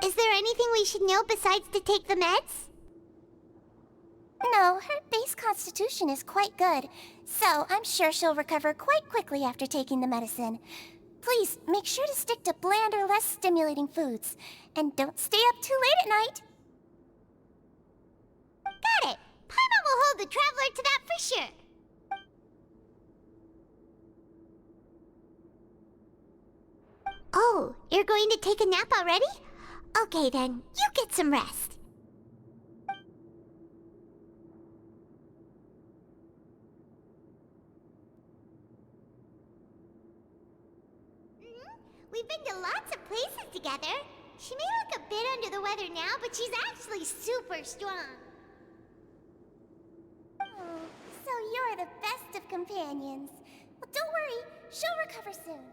Is there anything we should know besides to take the meds? No, her base constitution is quite good, so I'm sure she'll recover quite quickly after taking the medicine. Please, make sure to stick to bland or less stimulating foods, and don't stay up too late at night. Got it. Paimon will hold the Traveler to that for sure. Oh, you're going to take a nap already? Okay then, you get some rest. We've been to lots of places together. She may look a bit under the weather now, but she's actually super strong. Oh, so you're the best of companions. Well, don't worry, she'll recover soon.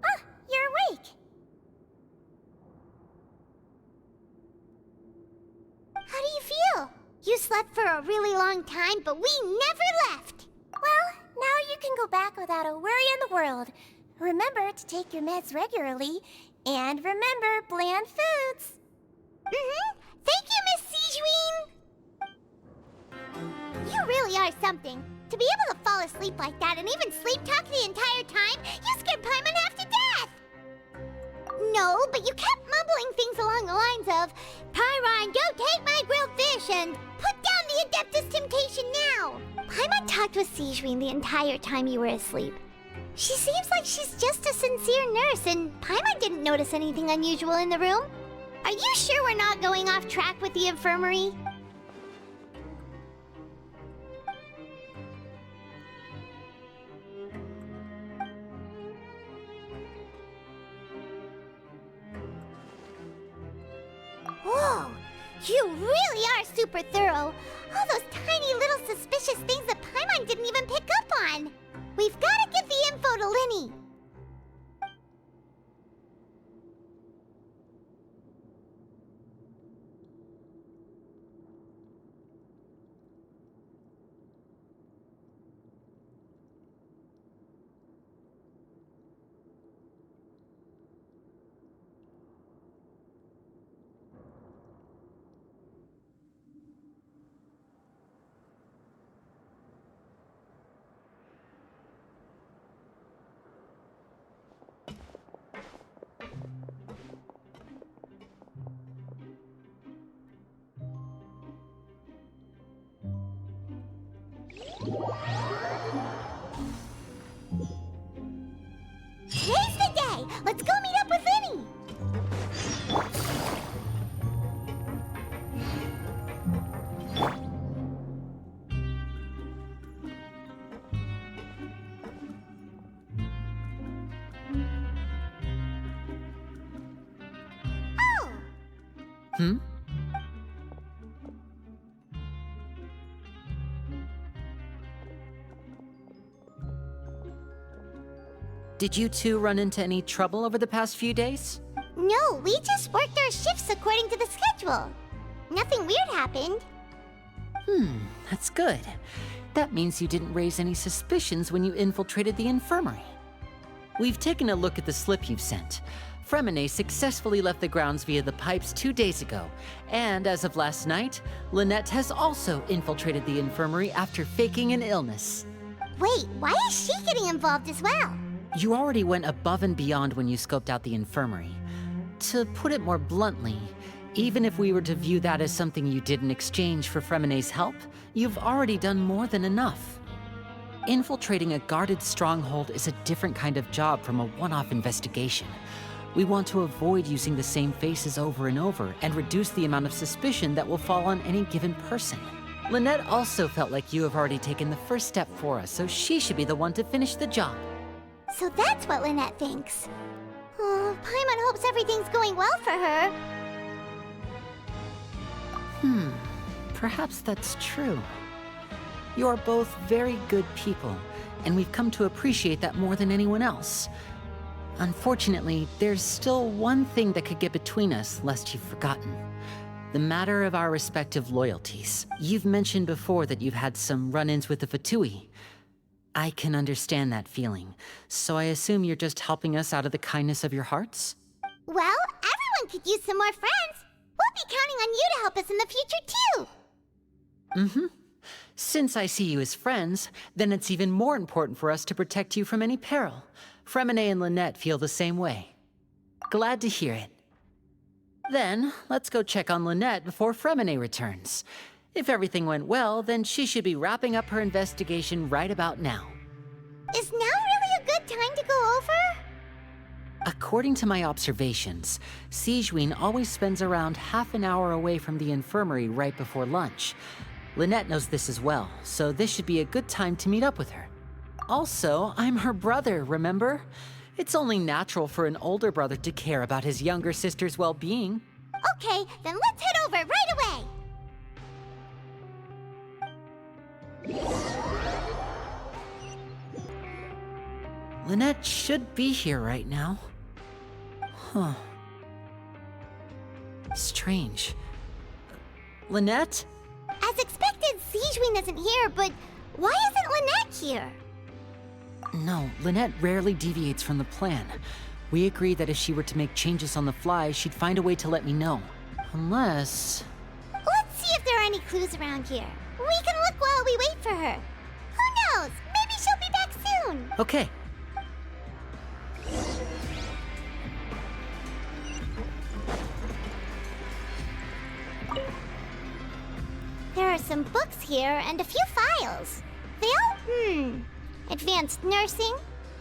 Ah, you're awake. How do you feel? You slept for a really long time, but we never left. Well, now you can go back without a worry in the world. Remember to take your meds regularly, and remember bland foods. Thank you, Miss Sijuin! You really are something. To be able to fall asleep like that and even sleep talk the entire time, you scared Paimon half to death! No, but you kept mumbling things along the lines of, Pyron, don't take my grilled fish, and put down the Adeptus Temptation now! Paimon talked with Sijuin the entire time you were asleep. She seems like she's just a sincere nurse, and Paimon didn't notice anything unusual in the room. Are you sure we're not going off track with the infirmary? Whoa! You really are super thorough! All those tiny little suspicious things that Paimon didn't even pick up on! We've gotta give the info to Linny! Today's the day! Let's go meet up with Linny! Did you two run into any trouble over the past few days? No, we just worked our shifts according to the schedule. Nothing weird happened. That's good. That means you didn't raise any suspicions when you infiltrated the infirmary. We've taken a look at the slip you've sent. Fremine successfully left the grounds via the pipes 2 days ago, and as of last night, Lynette has also infiltrated the infirmary after faking an illness. Wait, why is she getting involved as well? You already went above and beyond when you scoped out the infirmary. To put it more bluntly, even if we were to view that as something you did in exchange for Fremine's help, you've already done more than enough. Infiltrating a guarded stronghold is a different kind of job from a one-off investigation. We want to avoid using the same faces over and over and reduce the amount of suspicion that will fall on any given person. Lynette also felt like you have already taken the first step for us, so she should be the one to finish the job. So that's what Lynette thinks. Oh, Paimon hopes everything's going well for her. Perhaps that's true. You are both very good people, and we've come to appreciate that more than anyone else. Unfortunately, there's still one thing that could get between us, lest you've forgotten. The matter of our respective loyalties. You've mentioned before that you've had some run-ins with the Fatui. I can understand that feeling, so I assume you're just helping us out of the kindness of your hearts? Well, everyone could use some more friends. We'll be counting on you to help us in the future, too. Since I see you as friends, then it's even more important for us to protect you from any peril. Fremine and Lynette feel the same way. Glad to hear it. Then, let's go check on Lynette before Fremine returns. If everything went well, then she should be wrapping up her investigation right about now. Is now really a good time to go over? According to my observations, Sigewinne always spends around half an hour away from the infirmary right before lunch. Lynette knows this as well, so this should be a good time to meet up with her. Also, I'm her brother, remember? It's only natural for an older brother to care about his younger sister's well-being. Okay, then let's head over right away. Lynette should be here right now. Huh. Strange. Lynette? As expected, Sigewinne isn't here, but why isn't Lynette here? No, Lynette rarely deviates from the plan. We agreed that if she were to make changes on the fly, she'd find a way to let me know. Unless... Let's see if there are any clues around here. We can look while we wait for her. Who knows? Maybe she'll be back soon. Okay. There are some books here and a few files. They all, Advanced Nursing,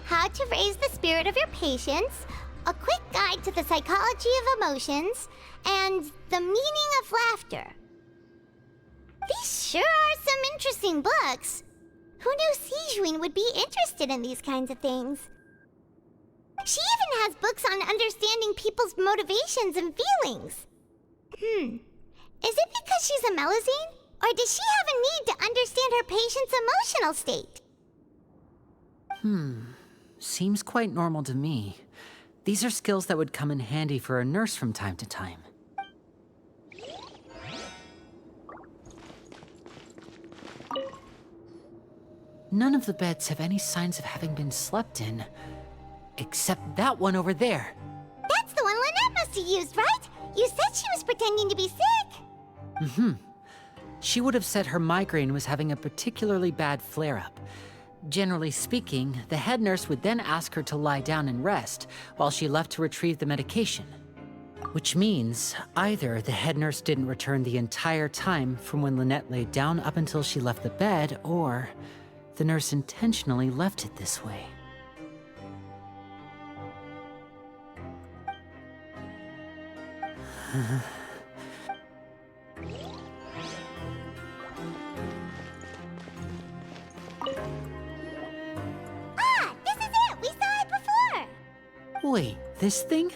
How to Raise the Spirit of Your Patients, A Quick Guide to the Psychology of Emotions, and The Meaning of Laughter. These sure are some interesting books. Who knew Sigewinne would be interested in these kinds of things? She even has books on understanding people's motivations and feelings. Is it because she's a Melusine? Or does she have a need to understand her patient's emotional state? Seems quite normal to me. These are skills that would come in handy for a nurse from time to time. None of the beds have any signs of having been slept in. Except that one over there. That's the one Lynette must have used, right? You said she was pretending to be sick. She would have said her migraine was having a particularly bad flare-up. Generally speaking, the head nurse would then ask her to lie down and rest while she left to retrieve the medication. Which means either the head nurse didn't return the entire time from when Lynette laid down up until she left the bed, or the nurse intentionally left it this way. This is it! We saw it before! Wait, this thing?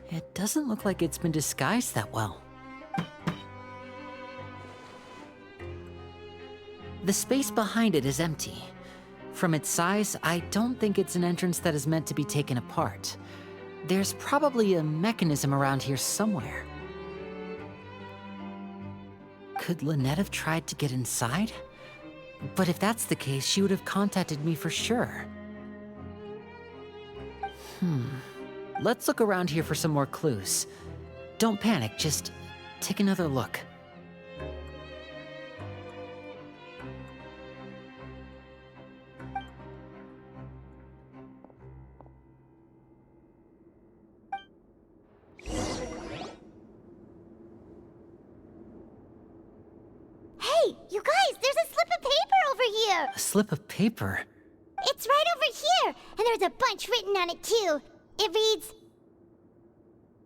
It doesn't look like it's been disguised that well. The space behind it is empty. From its size, I don't think it's an entrance that is meant to be taken apart. There's probably a mechanism around here somewhere. Could Lynette have tried to get inside? But if that's the case, she would have contacted me for sure. Let's look around here for some more clues. Don't panic, just take another look. Hey, you guys, there's a slip of paper over here! A slip of paper? It's right over here, and there's a bunch written on it too. It reads,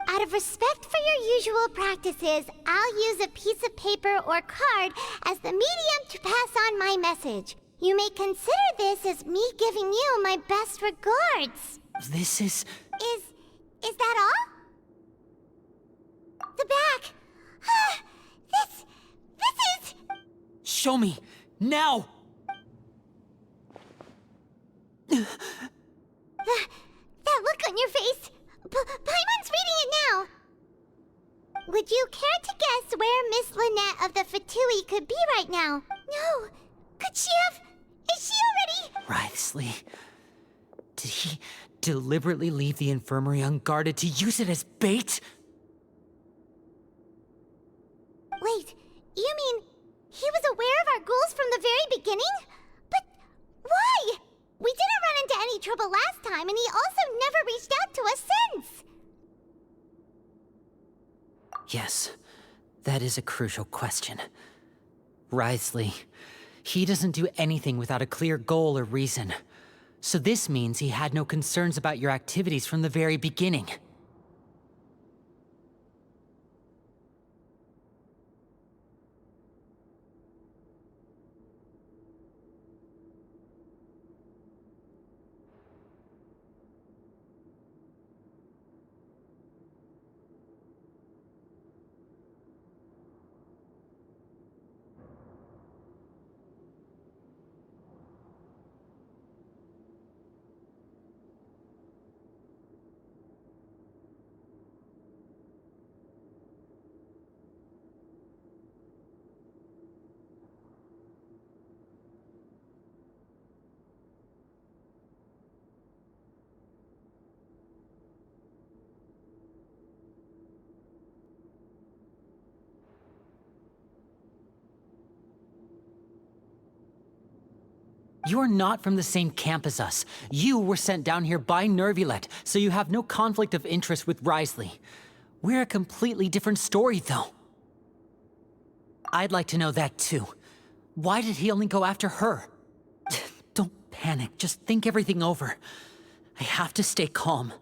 Out of respect for your usual practices, I'll use a piece of paper or card as the medium to pass on my message. You may consider this as me giving you my best regards. This is... Is that all? The back. This is... Show me! Now! That look on your face. Paimon's reading it now. Would you care to guess where Miss Lynette of the Fatui could be right now? No. Could she have... Is she already... Wriothesley. Did he deliberately leave the infirmary unguarded to use it as bait? Wait, you mean he was aware of our goals from the very beginning? But why? We didn't run into any trouble last time, and he also never reached out to us since. Yes, that is a crucial question. Wriothesley, he doesn't do anything without a clear goal or reason. So this means he had no concerns about your activities from the very beginning. You're not from the same camp as us. You were sent down here by Nervulet, so you have no conflict of interest with Wriothesley. We're a completely different story, though. I'd like to know that, too. Why did he only go after her? Don't panic, just think everything over. I have to stay calm.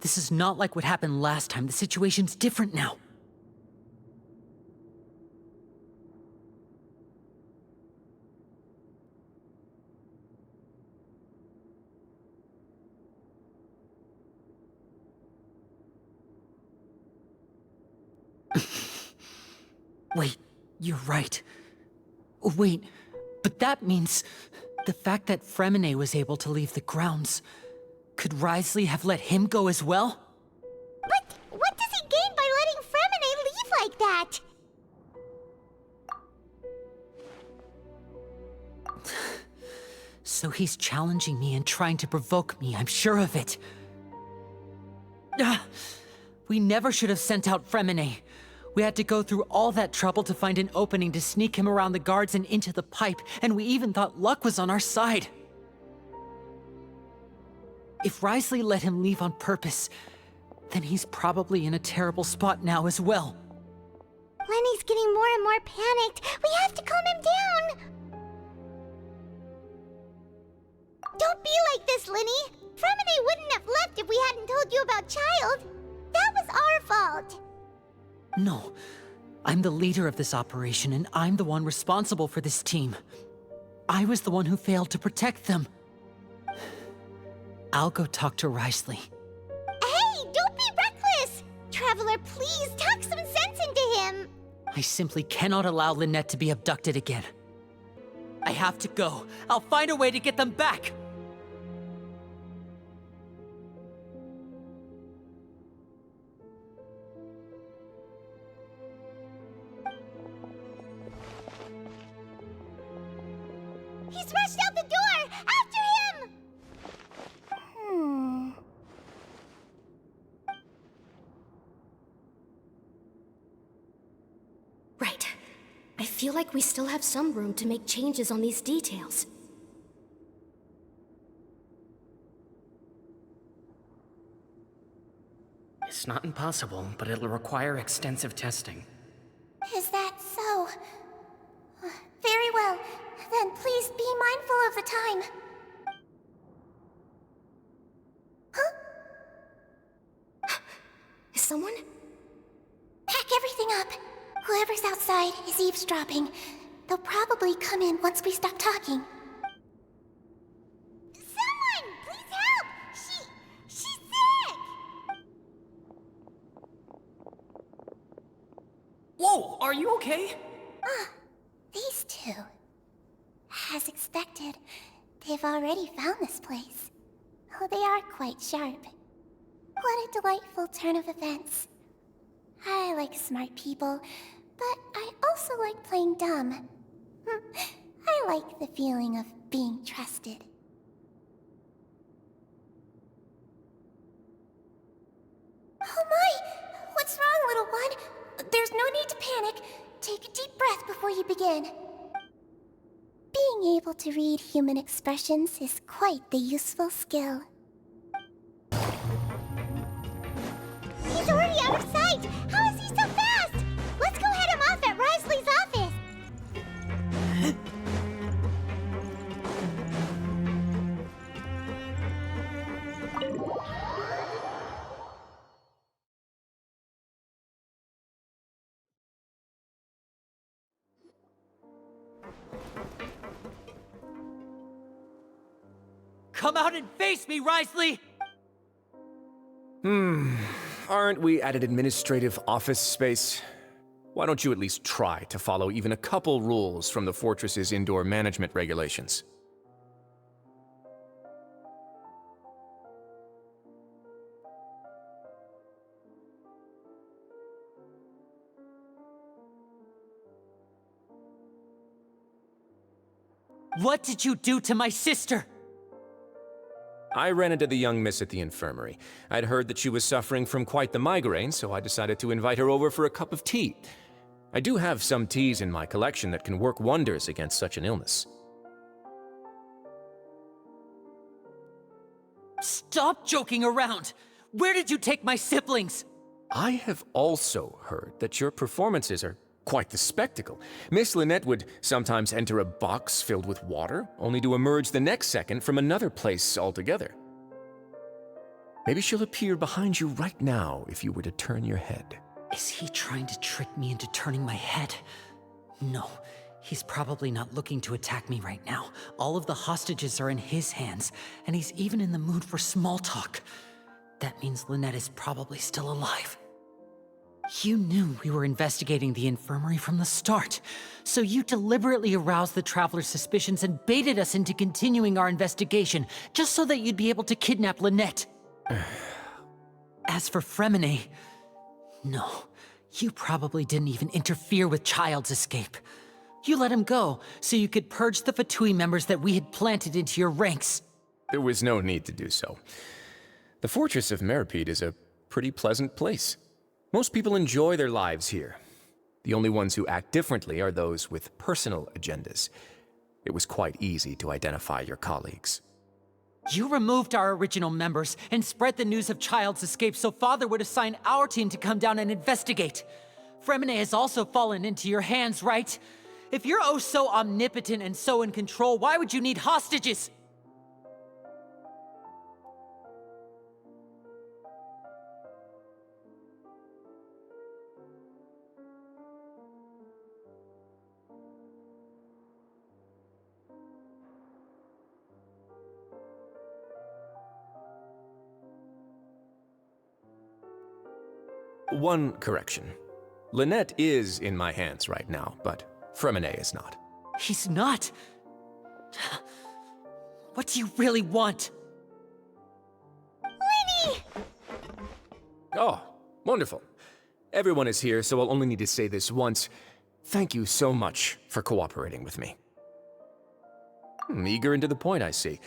This is not like what happened last time. The situation's different now. Wait, you're right. Wait, but that means the fact that Fremine was able to leave the grounds. Could Wriothesley have let him go as well? But what does he gain by letting Fremine leave like that? So he's challenging me and trying to provoke me, I'm sure of it. We never should have sent out Fremine. We had to go through all that trouble to find an opening to sneak him around the guards and into the pipe, and we even thought luck was on our side. If Wriothesley let him leave on purpose, then he's probably in a terrible spot now as well. Lenny's getting more and more panicked. We have to calm him down. Don't be like this, Lenny. Fremine wouldn't have left if we hadn't told you about Child. That was our fault. No, I'm the leader of this operation, and I'm the one responsible for this team. I was the one who failed to protect them. I'll go talk to Wriothesley. Hey, don't be reckless! Traveler, please talk some sense into him! I simply cannot allow Lynette to be abducted again. I have to go. I'll find a way to get them back! He's rushed out the door! After him! Right. I feel like we still have some room to make changes on these details. It's not impossible, but it'll require extensive testing. Is that so? Very well. Then please be mindful of the time. Is outside is eavesdropping. They'll probably come in once we stop talking. Someone! Please help! She's sick! Whoa, are you okay? Ah, these two. As expected, they've already found this place. Oh, they are quite sharp. What a delightful turn of events. I like smart people, but I also like playing dumb. I like the feeling of being trusted. Oh my! What's wrong, little one? There's no need to panic. Take a deep breath before you begin. Being able to read human expressions is quite the useful skill. He's already out of sight! How is he so fast? Let's go head him off at Risley's office! Come out and face me, Risley! Aren't we at an administrative office space? Why don't you at least try to follow even a couple rules from the fortress's indoor management regulations? What did you do to my sister? I ran into the young miss at the infirmary. I'd heard that she was suffering from quite the migraine, so I decided to invite her over for a cup of tea. I do have some teas in my collection that can work wonders against such an illness. Stop joking around! Where did you take my siblings? I have also heard that your performances are quite the spectacle. Miss Lynette would sometimes enter a box filled with water, only to emerge the next second from another place altogether. Maybe she'll appear behind you right now if you were to turn your head. Is he trying to trick me into turning my head? No, he's probably not looking to attack me right now. All of the hostages are in his hands, and he's even in the mood for small talk. That means Lynette is probably still alive. You knew we were investigating the infirmary from the start, so you deliberately aroused the Traveler's suspicions and baited us into continuing our investigation, just so that you'd be able to kidnap Lynette. As for Fremine, no, you probably didn't even interfere with Child's escape. You let him go, so you could purge the Fatui members that we had planted into your ranks. There was no need to do so. The Fortress of Meripede is a pretty pleasant place. Most people enjoy their lives here. The only ones who act differently are those with personal agendas. It was quite easy to identify your colleagues. You removed our original members and spread the news of Child's escape so Father would assign our team to come down and investigate. Fremine has also fallen into your hands, right? If you're oh so omnipotent and so in control, why would you need hostages? One correction. Lynette is in my hands right now, but Fremine is not. He's not? What do you really want? Lenny! Oh, wonderful. Everyone is here, so I'll only need to say this once. Thank you so much for cooperating with me. Eager and to the point, I see.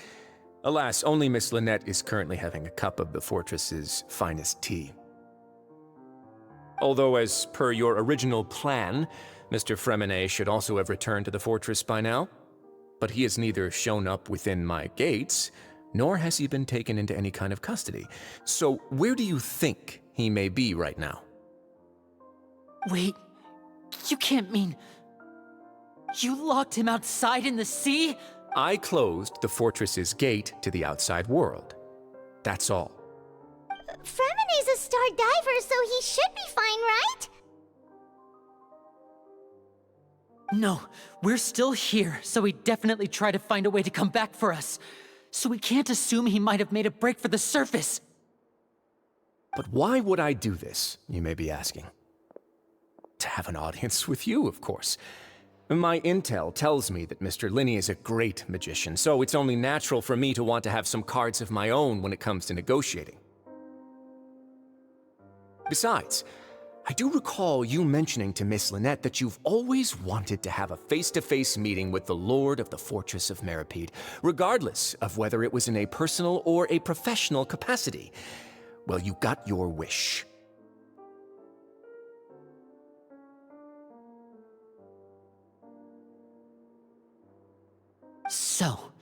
Alas, only Miss Lynette is currently having a cup of the fortress's finest tea. Although, as per your original plan, Mr. Fremine should also have returned to the fortress by now. But he has neither shown up within my gates, nor has he been taken into any kind of custody. So where do you think he may be right now? Wait, you can't mean... You locked him outside in the sea? I closed the fortress's gate to the outside world. That's all. Fremine's a star diver, so he should be fine, right? No, we're still here, so he definitely tried to find a way to come back for us. So we can't assume he might have made a break for the surface. But why would I do this, you may be asking? To have an audience with you, of course. My intel tells me that Mr. Linney is a great magician, so it's only natural for me to want to have some cards of my own when it comes to negotiating. Besides, I do recall you mentioning to Miss Lynette that you've always wanted to have a face-to-face meeting with the Lord of the Fortress of Meripede, regardless of whether it was in a personal or a professional capacity. Well, you got your wish. So,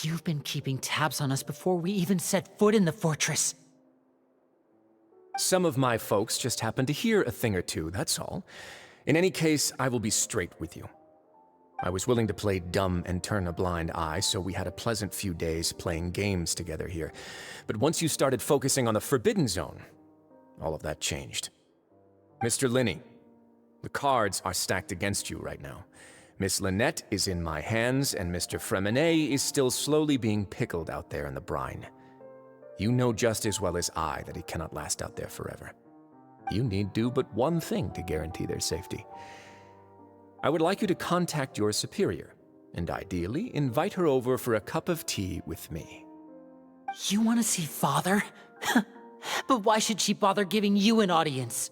you've been keeping tabs on us before we even set foot in the fortress. Some of my folks just happened to hear a thing or two, that's all. In any case, I will be straight with you. I was willing to play dumb and turn a blind eye, so we had a pleasant few days playing games together here. But once you started focusing on the Forbidden Zone, all of that changed. Mr. Linney, the cards are stacked against you right now. Miss Lynette is in my hands, and Mr. Fremenet is still slowly being pickled out there in the brine. You know just as well as I that he cannot last out there forever. You need do but one thing to guarantee their safety. I would like you to contact your superior, and ideally invite her over for a cup of tea with me. You want to see Father? But why should she bother giving you an audience?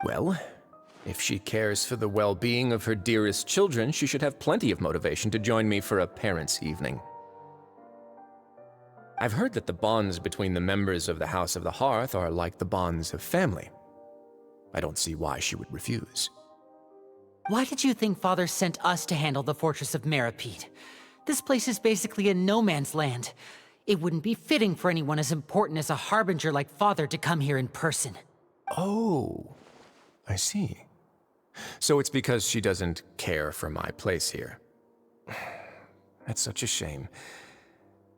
Well, if she cares for the well-being of her dearest children, she should have plenty of motivation to join me for a parents' evening. I've heard that the bonds between the members of the House of the Hearth are like the bonds of family. I don't see why she would refuse. Why did you think Father sent us to handle the Fortress of Meripede? This place is basically a no-man's land. It wouldn't be fitting for anyone as important as a harbinger like Father to come here in person. Oh, I see. So it's because she doesn't care for my place here. That's such a shame.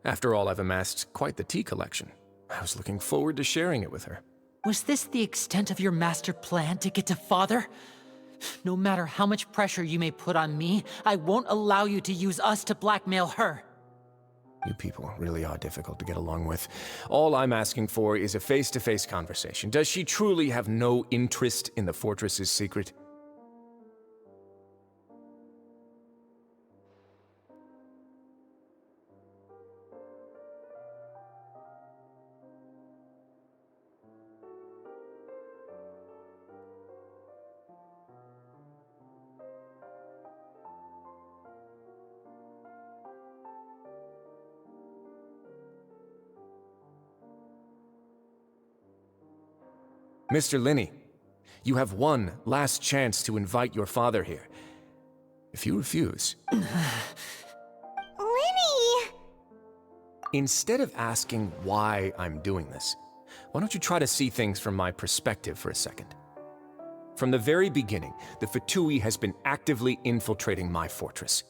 After all, I've amassed quite the tea collection. I was looking forward to sharing it with her. Was this the extent of your master plan to get to Father? No matter how much pressure you may put on me, I won't allow you to use us to blackmail her. You people really are difficult to get along with. All I'm asking for is a face-to-face conversation. Does she truly have no interest in the fortress's secret? Mr. Linney, you have one last chance to invite your father here. If you refuse... Linney! Instead of asking why I'm doing this, why don't you try to see things from my perspective for a second? From the very beginning, the Fatui has been actively infiltrating my fortress.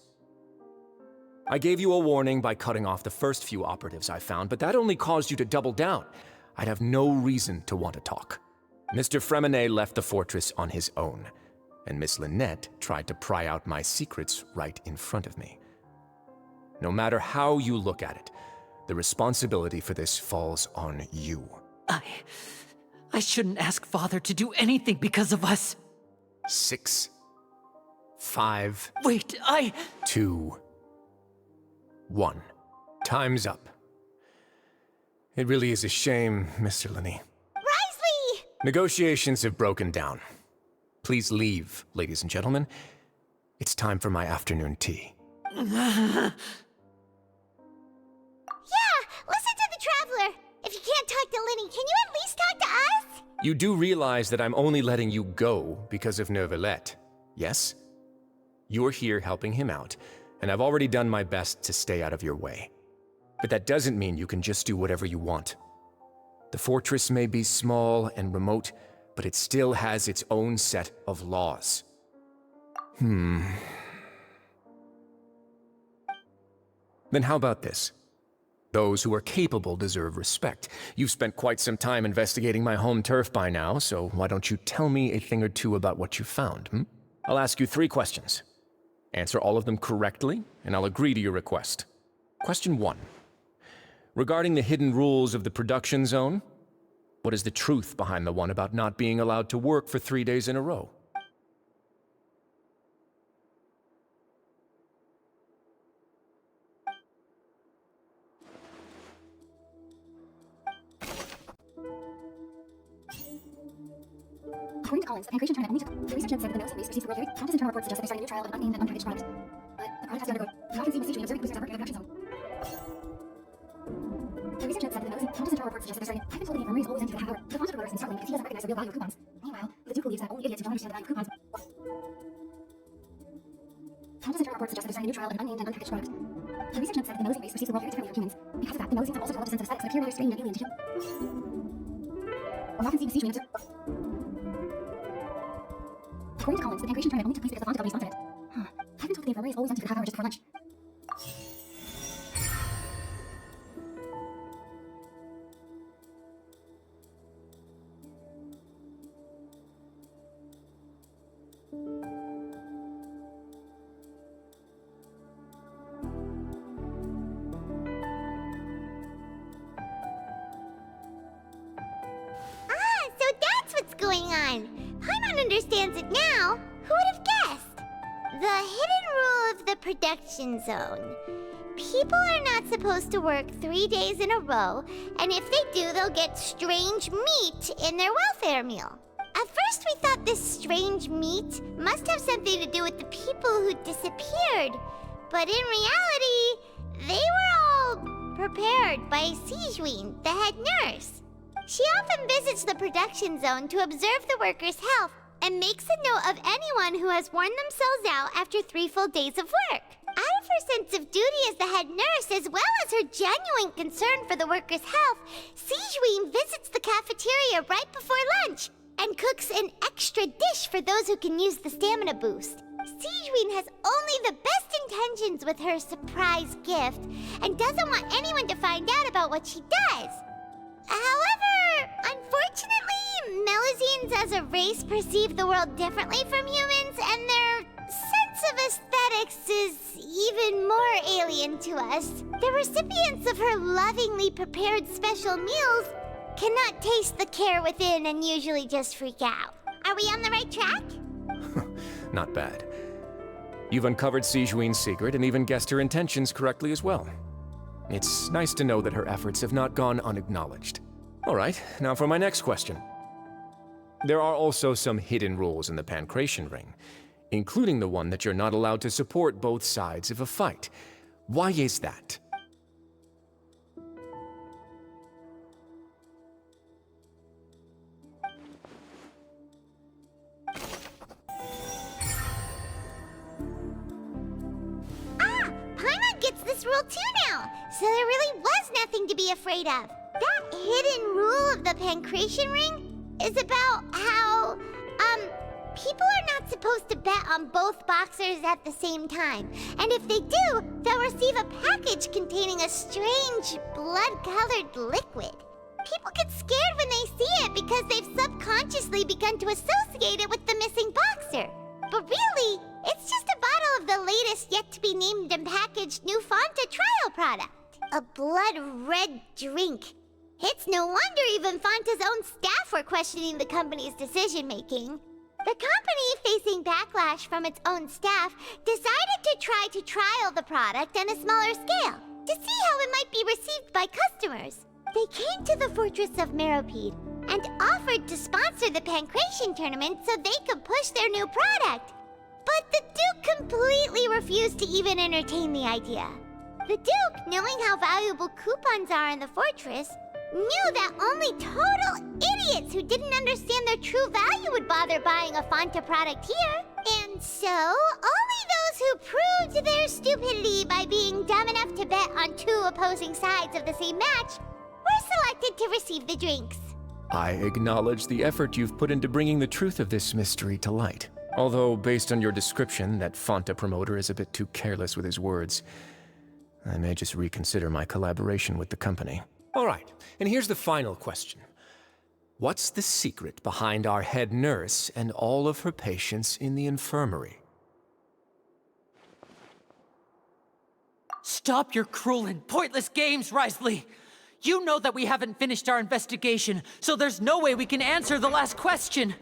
I gave you a warning by cutting off the first few operatives I found, but that only caused you to double down. I'd have no reason to want to talk. Mr. Fremenet left the fortress on his own, and Miss Lynette tried to pry out my secrets right in front of me. No matter how you look at it, the responsibility for this falls on you. I shouldn't ask Father to do anything because of us. 6, 5... Wait, 2, 1. Time's up. It really is a shame, Mr. Linney. Negotiations have broken down. Please leave, ladies and gentlemen. It's time for my afternoon tea. Yeah, listen to the Traveler. If you can't talk to Linney, can you at least talk to us? You do realize that I'm only letting you go because of Neuvillette, yes? You're here helping him out, and I've already done my best to stay out of your way. But that doesn't mean you can just do whatever you want. The fortress may be small and remote, but it still has its own set of laws. Then how about this? Those who are capable deserve respect. You've spent quite some time investigating my home turf by now, so why don't you tell me a thing or two about what you found, I'll ask you 3 questions. Answer all of them correctly, and I'll agree to your request. Question 1. Regarding the hidden rules of the production zone, what is the truth behind the one about not being allowed to work for 3 days in a row? According to Collins, the pancreation tournament only took 3 researchers said that the notes and received the Countess internal reports suggest that they're starting a new trial of unnamed and unpackaged products. But the product has to undergo not conceived siege observing boosters effort in the production zone. The research note said that the notes and Countess internal reports suggest that they're starting. I've been told that the infirmary is always empty the half hour. The Fonta promoter is struggling because he doesn't recognize the real value of coupons. Meanwhile, the Duke believes that only idiots who don't understand the value of coupons. Countess internal reports suggest that they're starting a new trial of an unnamed and unpackaged product. The research note said that the Melosian race receives the world heritage family of humans. Because of that, the Melosians have also developed a sense of aesthetics that appear rather strange and alien to humans. Or not conceived siege According to Collins, the pancreation tournament only took place because the Fonta W sponsored it. Huh. I've been told that the infirmary is always empty for half hour just before lunch. So that's what's going on. Paimon understands it now. Who would have guessed? The hidden rule of the production zone. People are not supposed to work 3 days in a row, and if they do, they'll get strange meat in their welfare meal. At first, we thought this strange meat must have something to do with the people who disappeared. But in reality, they were all prepared by Sijween, the head nurse. She often visits the production zone to observe the workers' health and makes a note of anyone who has worn themselves out after 3 full days of work. Out of her sense of duty as the head nurse, as well as her genuine concern for the workers' health, Sijween visits the cafeteria right before lunch and cooks an extra dish for those who can use the stamina boost. Sijween has only the best intentions with her surprise gift and doesn't want anyone to find out about what she does. However, unfortunately, Melosians as a race perceive the world differently from humans, and their sense of aesthetics is even more alien to us. The recipients of her lovingly prepared special meals cannot taste the care within and usually just freak out. Are we on the right track? Not bad. You've uncovered Sijween's secret and even guessed her intentions correctly as well. It's nice to know that her efforts have not gone unacknowledged. All right, now for my next question. There are also some hidden rules in the Pancration Ring, including the one that you're not allowed to support both sides of a fight. Why is that? Paimon gets this rule too now, so there really was nothing to be afraid of. That hidden rule of the Pancration Ring is about how, people are not supposed to bet on both boxers at the same time. And if they do, they'll receive a package containing a strange, blood-colored liquid. People get scared when they see it because they've subconsciously begun to associate it with the missing boxer. But really, it's just a bottle of the latest yet-to-be-named and packaged new Fonta trial product. A blood-red drink. It's no wonder even Fonta's own staff were questioning the company's decision-making. The company, facing backlash from its own staff, decided to try to trial the product on a smaller scale, to see how it might be received by customers. They came to the fortress of Meropide and offered to sponsor the Pancration tournament so they could push their new product. But the Duke completely refused to even entertain the idea. The Duke, knowing how valuable coupons are in the fortress, knew that only total idiots who didn't understand their true value would bother buying a Fonta product here. And so, only those who proved their stupidity by being dumb enough to bet on 2 opposing sides of the same match were selected to receive the drinks. I acknowledge the effort you've put into bringing the truth of this mystery to light. Although, based on your description, that Fonta promoter is a bit too careless with his words. I may just reconsider my collaboration with the company. All right, and here's the final question. What's the secret behind our head nurse and all of her patients in the infirmary? Stop your cruel and pointless games, Risley! You know that we haven't finished our investigation, so there's no way we can answer the last question.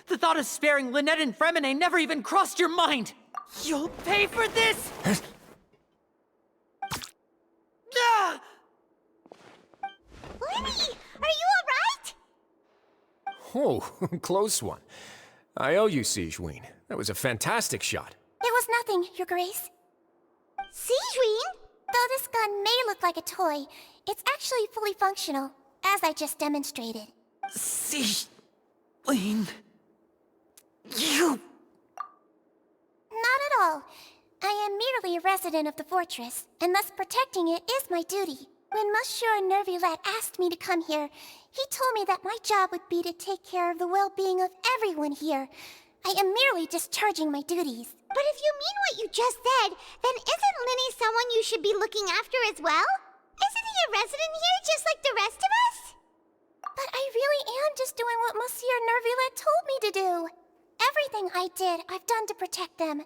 The thought of sparing Lynette and Fremine never even crossed your mind! You'll pay for this! Ah! Lenny, are you alright? Oh, close one. I owe you, Sigewinne. That was a fantastic shot. It was nothing, Your Grace. Sigewinne? Though this gun may look like a toy, it's actually fully functional, as I just demonstrated. Sigewinne... You... Not at all. I am merely a resident of the fortress, and thus protecting it is my duty. When Monsieur Nervulette asked me to come here, he told me that my job would be to take care of the well-being of everyone here. I am merely discharging my duties. But if you mean what you just said, then isn't Linny someone you should be looking after as well? Isn't he a resident here just like the rest of us? But I really am just doing what Monsieur Nervulette told me to do. Everything I did, I've done to protect them.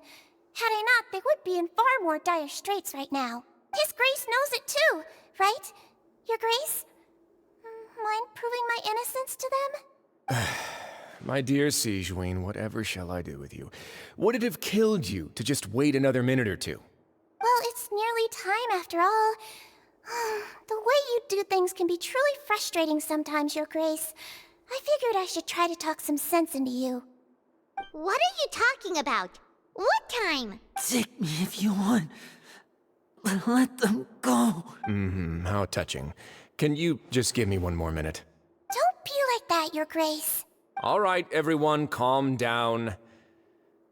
Had I not, they would be in far more dire straits right now. His Grace knows it too, right? Your Grace? Mind proving my innocence to them? My dear Sigewinne, whatever shall I do with you? Would it have killed you to just wait another minute or two? Well, it's nearly time after all. The way you do things can be truly frustrating sometimes, Your Grace. I figured I should try to talk some sense into you. What are you talking about? What time? Take me if you want. But let them go. How touching. Can you just give me one more minute? Don't be like that, Your Grace. All right, everyone, calm down.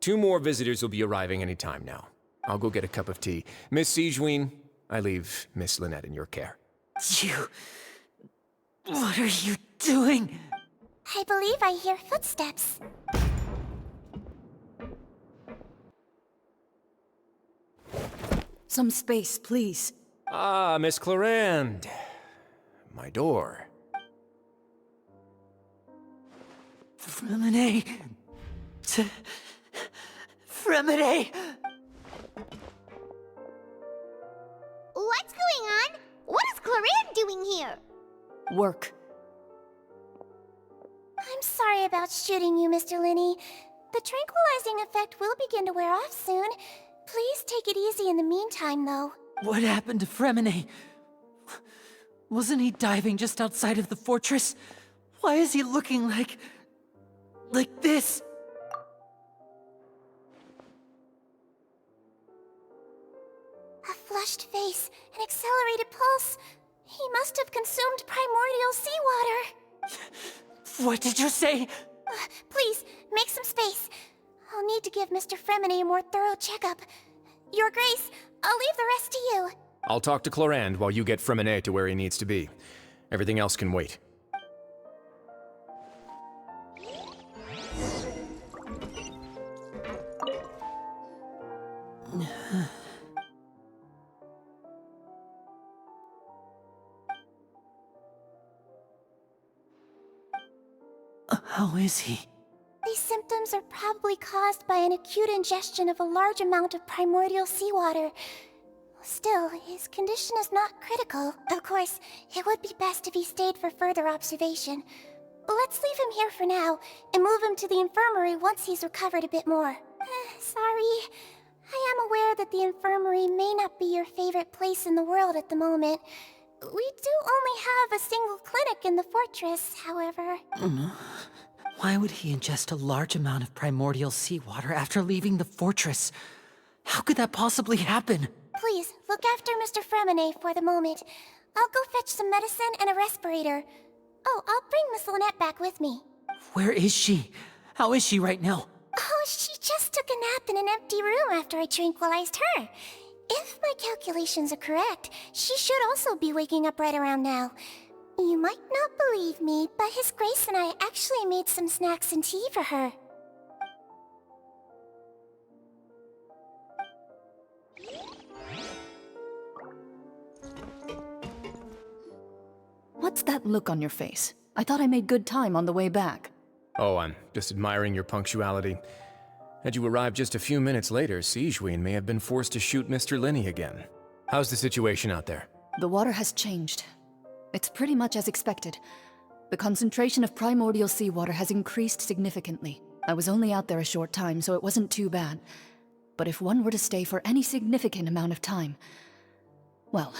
2 more visitors will be arriving any time now. I'll go get a cup of tea. Miss Sigewinne, I leave Miss Lynette in your care. You... What are you doing? I believe I hear footsteps. Some space, please. Ah, Miss Clarande. My door. Fremine... Fremine! What's going on? What is Clarande doing here? Work. I'm sorry about shooting you, Mr. Linny. The tranquilizing effect will begin to wear off soon. Please take it easy in the meantime, though. What happened to Fremine? Wasn't he diving just outside of the fortress? Why is he looking like this? A flushed face, an accelerated pulse. He must have consumed primordial seawater. What did you say? Please, make some space. I'll need to give Mr. Fremine a more thorough checkup. Your Grace, I'll leave the rest to you. I'll talk to Clarande while you get Fremine to where he needs to be. Everything else can wait. How is he? These symptoms are probably caused by an acute ingestion of a large amount of primordial seawater. Still, his condition is not critical. Of course, it would be best if he stayed for further observation. Let's leave him here for now, and move him to the infirmary once he's recovered a bit more. Sorry. I am aware that the infirmary may not be your favorite place in the world at the moment. We do only have a single clinic in the fortress, however. Why would he ingest a large amount of primordial seawater after leaving the fortress? How could that possibly happen? Please, look after Mr. Fremine for the moment. I'll go fetch some medicine and a respirator. Oh, I'll bring Miss Lynette back with me. Where is she? How is she right now? Oh, she just took a nap in an empty room after I tranquilized her. If my calculations are correct, she should also be waking up right around now. You might not believe me, but His Grace and I actually made some snacks and tea for her. What's that look on your face? I thought I made good time on the way back. Oh, I'm just admiring your punctuality. Had you arrived just a few minutes later, Sijuin may have been forced to shoot Mr. Lenny again. How's the situation out there? The water has changed. It's pretty much as expected. The concentration of primordial seawater has increased significantly. I was only out there a short time, so it wasn't too bad. But if one were to stay for any significant amount of time... well,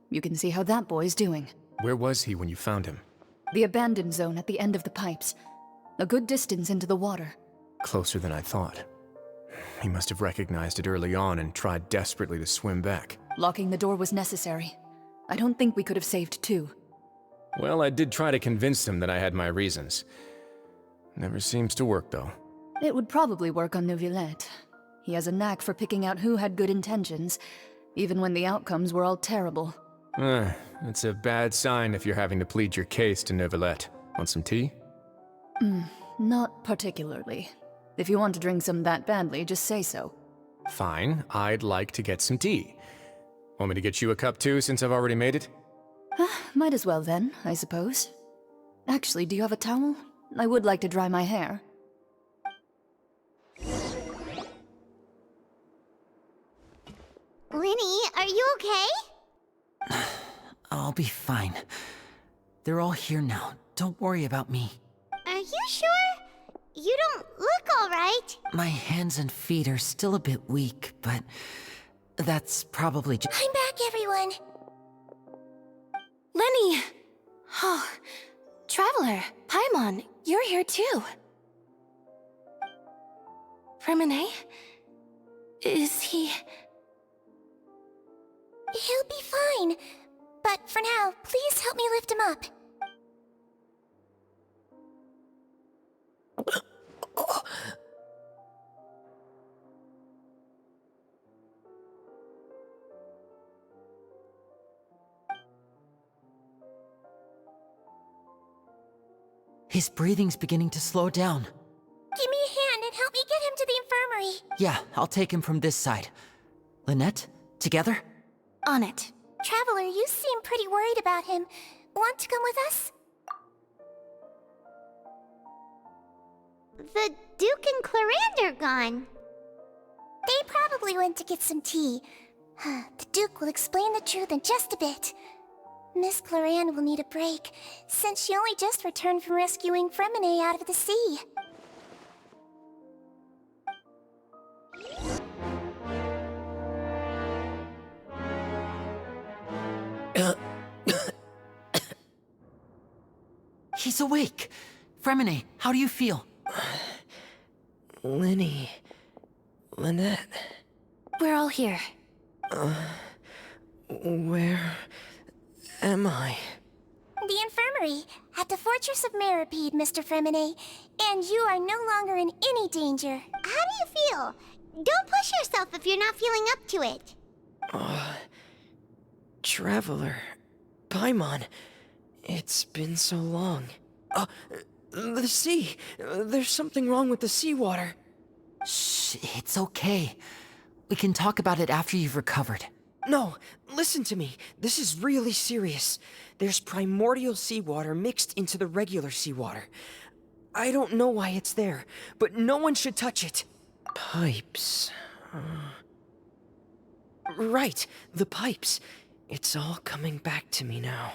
you can see how that boy's doing. Where was he when you found him? The abandoned zone at the end of the pipes. A good distance into the water. Closer than I thought. He must have recognized it early on and tried desperately to swim back. Locking the door was necessary. I don't think we could have saved two. Well, I did try to convince him that I had my reasons. Never seems to work, though. It would probably work on Neuvillette. He has a knack for picking out who had good intentions, even when the outcomes were all terrible. It's a bad sign if you're having to plead your case to Neuvillette. Want some tea? Not particularly. If you want to drink some that badly, just say so. Fine, I'd like to get some tea. Want me to get you a cup too, since I've already made it? Might as well then, I suppose. Actually, do you have a towel? I would like to dry my hair. Lenny, are you okay? I'll be fine. They're all here now. Don't worry about me. Are you sure? You don't look alright. My hands and feet are still a bit weak, but that's probably just... I'm back, everyone. Lenny! Oh, Traveler, Paimon, you're here too. Remine? Is he... He'll be fine. But for now, please help me lift him up. His breathing's beginning to slow down. Give me a hand and help me get him to the infirmary. Yeah, I'll take him from this side. Lynette, together? On it. Traveler, you seem pretty worried about him. Want to come with us? The Duke and Clarande are gone. They probably went to get some tea. The Duke will explain the truth in just a bit. Miss Clarande will need a break, since she only just returned from rescuing Fremine out of the sea. He's awake! Fremine, how do you feel? Lenny... Lynette... We're all here. Where... am I? The infirmary, at the Fortress of Meripede, Mr. Fremine. And you are no longer in any danger. How do you feel? Don't push yourself if you're not feeling up to it. Traveler... Paimon... It's been so long. The sea! There's something wrong with the seawater. Shh, it's okay. We can talk about it after you've recovered. No, listen to me. This is really serious. There's primordial seawater mixed into the regular seawater. I don't know why it's there, but no one should touch it. Pipes... Right, the pipes. It's all coming back to me now.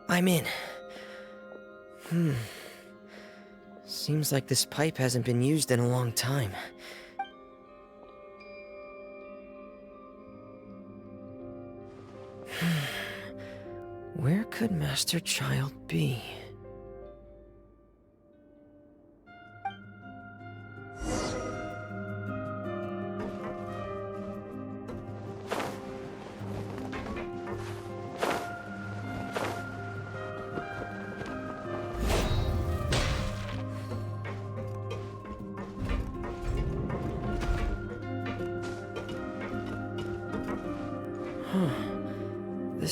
I'm in. Seems like this pipe hasn't been used in a long time. Where could Master Child be?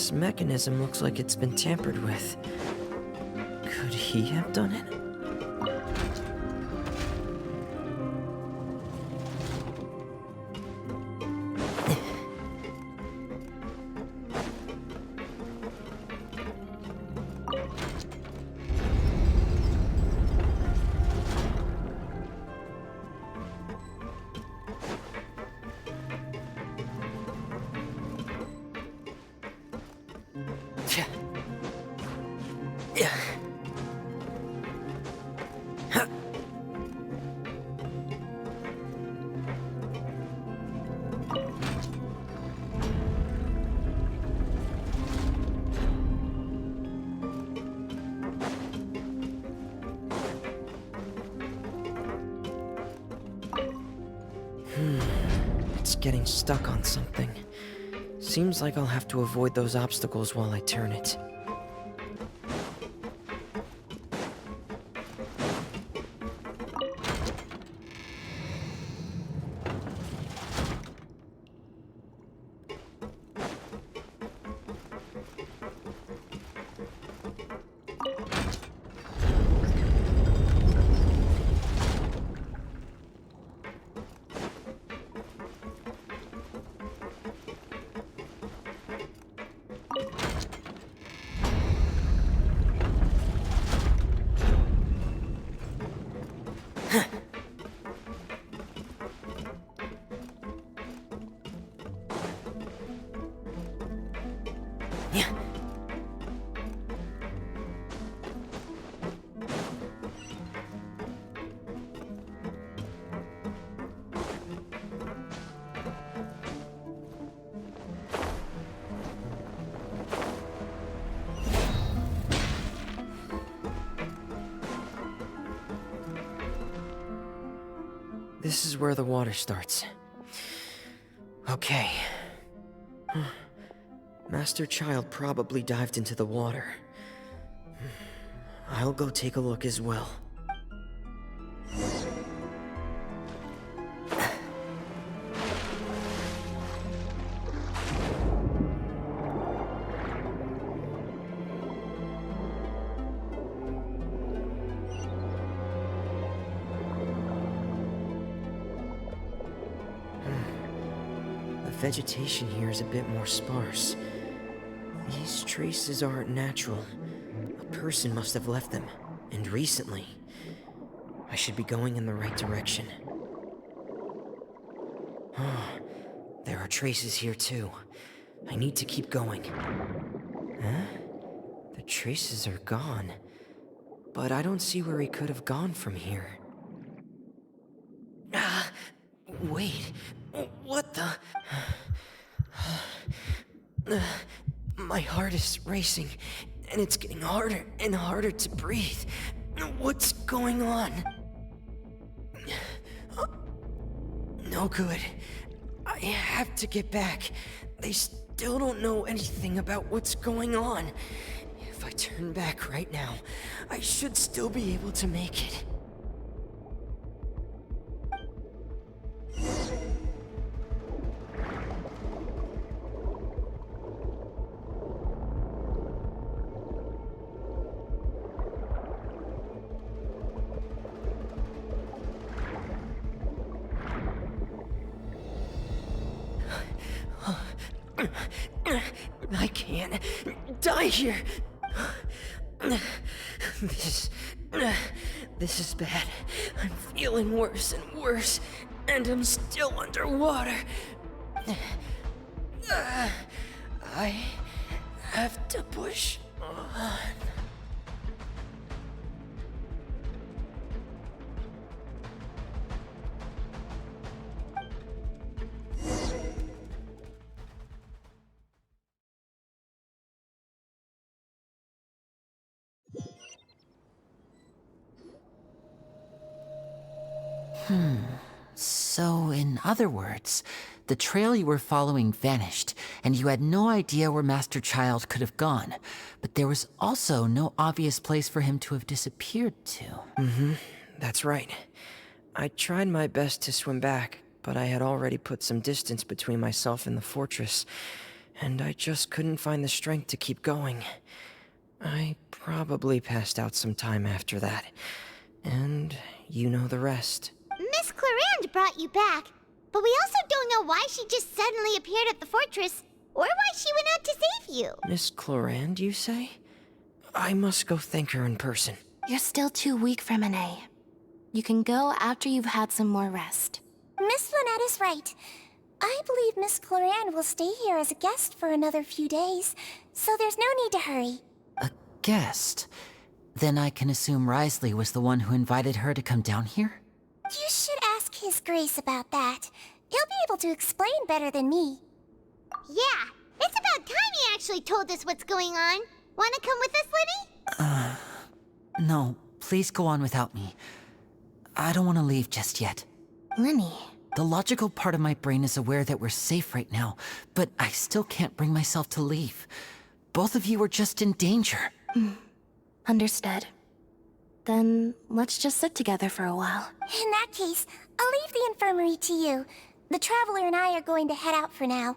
This mechanism looks like it's been tampered with. Could he have done it? It's getting stuck on something. Seems like I'll have to avoid those obstacles while I turn it. This is where the water starts. Okay. Master Child probably dived into the water. I'll go take a look as well. The vegetation here is a bit more sparse. These traces aren't natural. A person must have left them, and recently. I should be going in the right direction. Oh, there are traces here too. I need to keep going. Huh? The traces are gone. But I don't see where he could have gone from here. Wait, what the? My heart is racing, and it's getting harder and harder to breathe. What's going on? No good. I have to get back. They still don't know anything about what's going on. If I turn back right now, I should still be able to make it. I can't die here. This is bad. I'm feeling worse and worse, and I'm still underwater. I have to push on. So, in other words, the trail you were following vanished, and you had no idea where Master Child could have gone. But there was also no obvious place for him to have disappeared to. That's right. I tried my best to swim back, but I had already put some distance between myself and the fortress. and I just couldn't find the strength to keep going. I probably passed out some time after that, and you know the rest. Miss Clarande brought you back, but we also don't know why she just suddenly appeared at the fortress, or why she went out to save you. Miss Clarande, you say? I must go thank her in person. You're still too weak for Monet. You can go after you've had some more rest. Miss Lynette is right. I believe Miss Clarande will stay here as a guest for another few days, so there's no need to hurry. A guest? Then I can assume Wriothesley was the one who invited her to come down here? You should ask His Grace about that. He'll be able to explain better than me. Yeah, it's about time he actually told us what's going on. Wanna come with us, Lenny? No, please go on without me. I don't want to leave just yet. Lenny. The logical part of my brain is aware that we're safe right now, but I still can't bring myself to leave. Both of you are just in danger. Understood. Then let's just sit together for a while. In that case, I'll leave the infirmary to you. The Traveler and I are going to head out for now.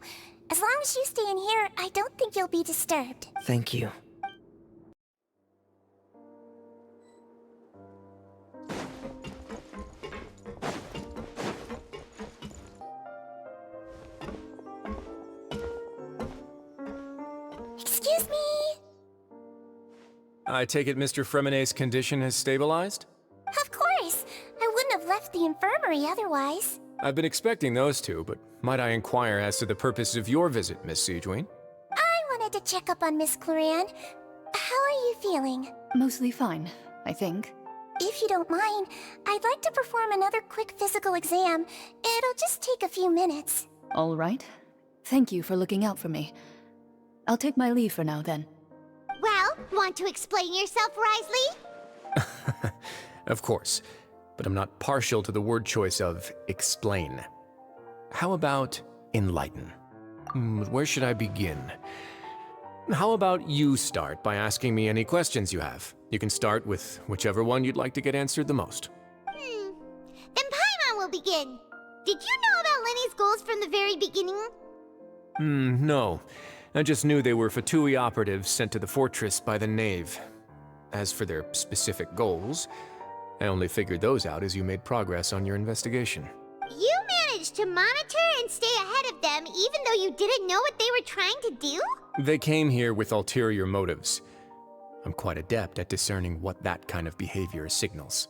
As long as you stay in here, I don't think you'll be disturbed. Thank you. Excuse me? I take it Mr. Fremonet's condition has stabilized? Of course. I wouldn't have left the infirmary otherwise. I've been expecting those two, but might I inquire as to the purpose of your visit, Miss Siegewien? I wanted to check up on Miss Clarande. How are you feeling? Mostly fine, I think. If you don't mind, I'd like to perform another quick physical exam. It'll just take a few minutes. All right. Thank you for looking out for me. I'll take my leave for now, then. Well, want to explain yourself, Wriothesley? Of course, but I'm not partial to the word choice of explain. How about enlighten? Where should I begin? How about you start by asking me any questions you have? You can start with whichever one you'd like to get answered the most. Then Paimon will begin. Did you know about Lenny's goals from the very beginning? No. I just knew they were Fatui operatives sent to the fortress by the Knave. As for their specific goals, I only figured those out as you made progress on your investigation. You managed to monitor and stay ahead of them even though you didn't know what they were trying to do? They came here with ulterior motives. I'm quite adept at discerning what that kind of behavior signals.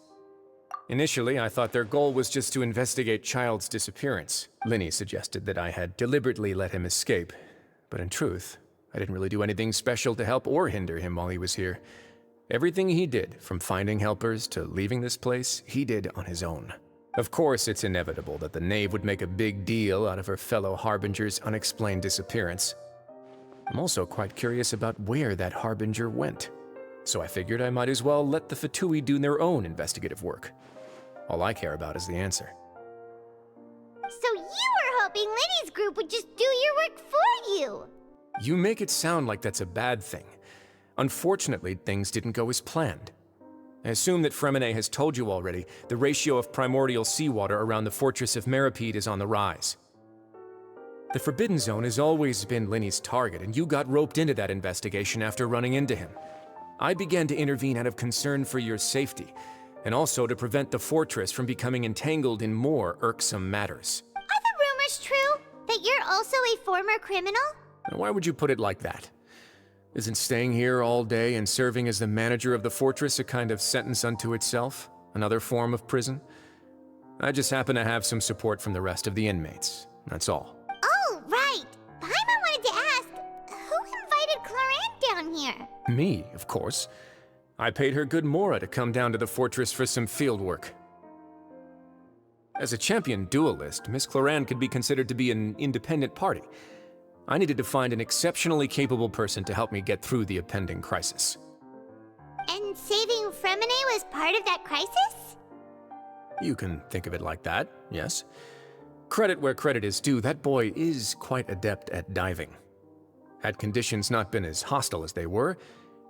Initially, I thought their goal was just to investigate Child's disappearance. Linny suggested that I had deliberately let him escape, but in truth, I didn't really do anything special to help or hinder him while he was here. Everything he did, from finding helpers to leaving this place, he did on his own. Of course, it's inevitable that the Knave would make a big deal out of her fellow Harbinger's unexplained disappearance. I'm also quite curious about where that Harbinger went, so I figured I might as well let the Fatui do their own investigative work. All I care about is the answer. So you were hoping Lenny's group would just do your work for you! You make it sound like that's a bad thing. Unfortunately, things didn't go as planned. I assume that Fremonet has told you already, the ratio of primordial seawater around the fortress of Meripede is on the rise. The Forbidden Zone has always been Lenny's target, and you got roped into that investigation after running into him. I began to intervene out of concern for your safety, and also to prevent the fortress from becoming entangled in more irksome matters. Are the rumors true? That you're also a former criminal? Now, why would you put it like that? Isn't staying here all day and serving as the manager of the fortress a kind of sentence unto itself? Another form of prison? I just happen to have some support from the rest of the inmates, that's all. Oh, right! Paimon wanted to ask, who invited Clarande down here? Me, of course. I paid her good mora to come down to the fortress for some field work. As a champion duelist, Miss Clarande could be considered to be an independent party. I needed to find an exceptionally capable person to help me get through the impending crisis. And saving Fremonet was part of that crisis? You can think of it like that, yes. Credit where credit is due, that boy is quite adept at diving. Had conditions not been as hostile as they were,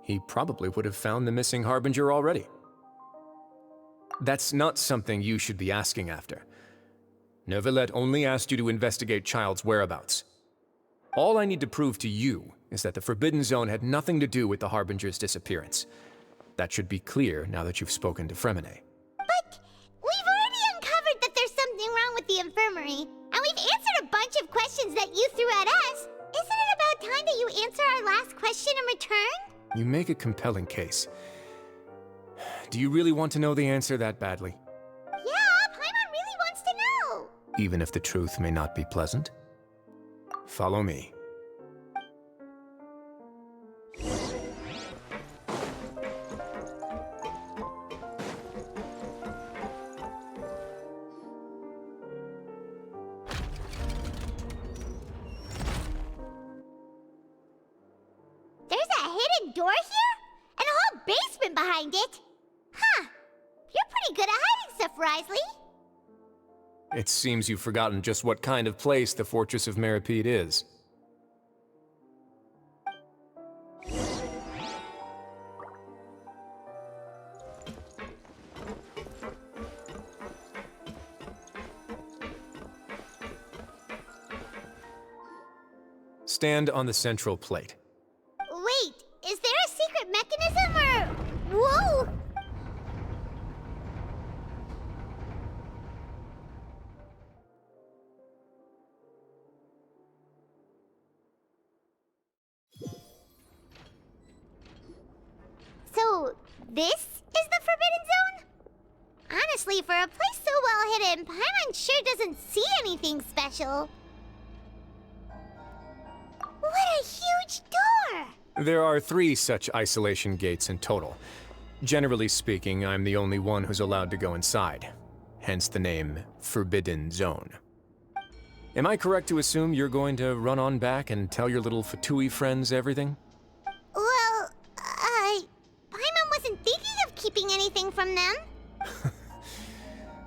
he probably would have found the missing Harbinger already. That's not something you should be asking after. Neuvillette only asked you to investigate Child's whereabouts. All I need to prove to you is that the Forbidden Zone had nothing to do with the Harbinger's disappearance. That should be clear now that you've spoken to Fremine. But we've already uncovered that there's something wrong with the infirmary, and we've answered a bunch of questions that you threw at us. Isn't it about time that you answer our last question in return? You make a compelling case. Do you really want to know the answer that badly? Yeah, Paimon really wants to know. Even if the truth may not be pleasant? Follow me. There's a hidden door here? And a whole basement behind it? Huh. You're pretty good at hiding stuff, Wriothesley. It seems you've forgotten just what kind of place the Fortress of Meropide is. Stand on the central plate. Wait, is there a secret mechanism or... Whoa! So, this is the Forbidden Zone? Honestly, for a place so well hidden, Paimon sure doesn't see anything special. What a huge door! There are 3 such isolation gates in total. Generally speaking, I'm the only one who's allowed to go inside. Hence the name Forbidden Zone. Am I correct to assume you're going to run on back and tell your little Fatui friends everything? Well, Paimon wasn't thinking of keeping anything from them.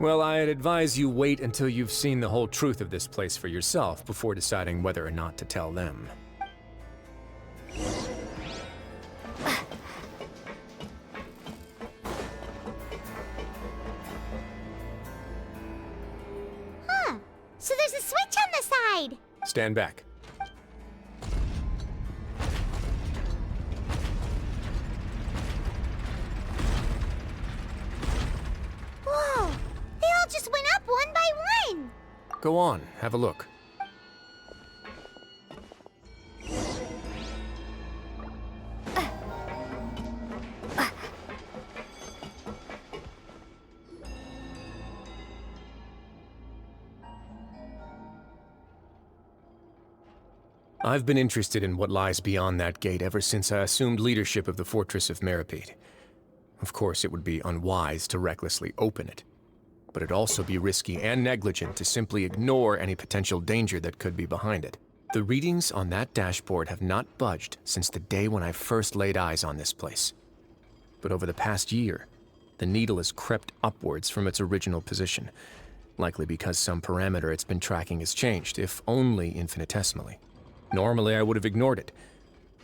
Well, I'd advise you wait until you've seen the whole truth of this place for yourself before deciding whether or not to tell them. Huh. So there's a switch on the side. Stand back. Whoa! They all just went up one by one. Go on, have a look. I've been interested in what lies beyond that gate ever since I assumed leadership of the Fortress of Meropide. Of course, it would be unwise to recklessly open it, but it'd also be risky and negligent to simply ignore any potential danger that could be behind it. The readings on that dashboard have not budged since the day when I first laid eyes on this place. But over the past year, the needle has crept upwards from its original position, likely because some parameter it's been tracking has changed, if only infinitesimally. Normally, I would have ignored it,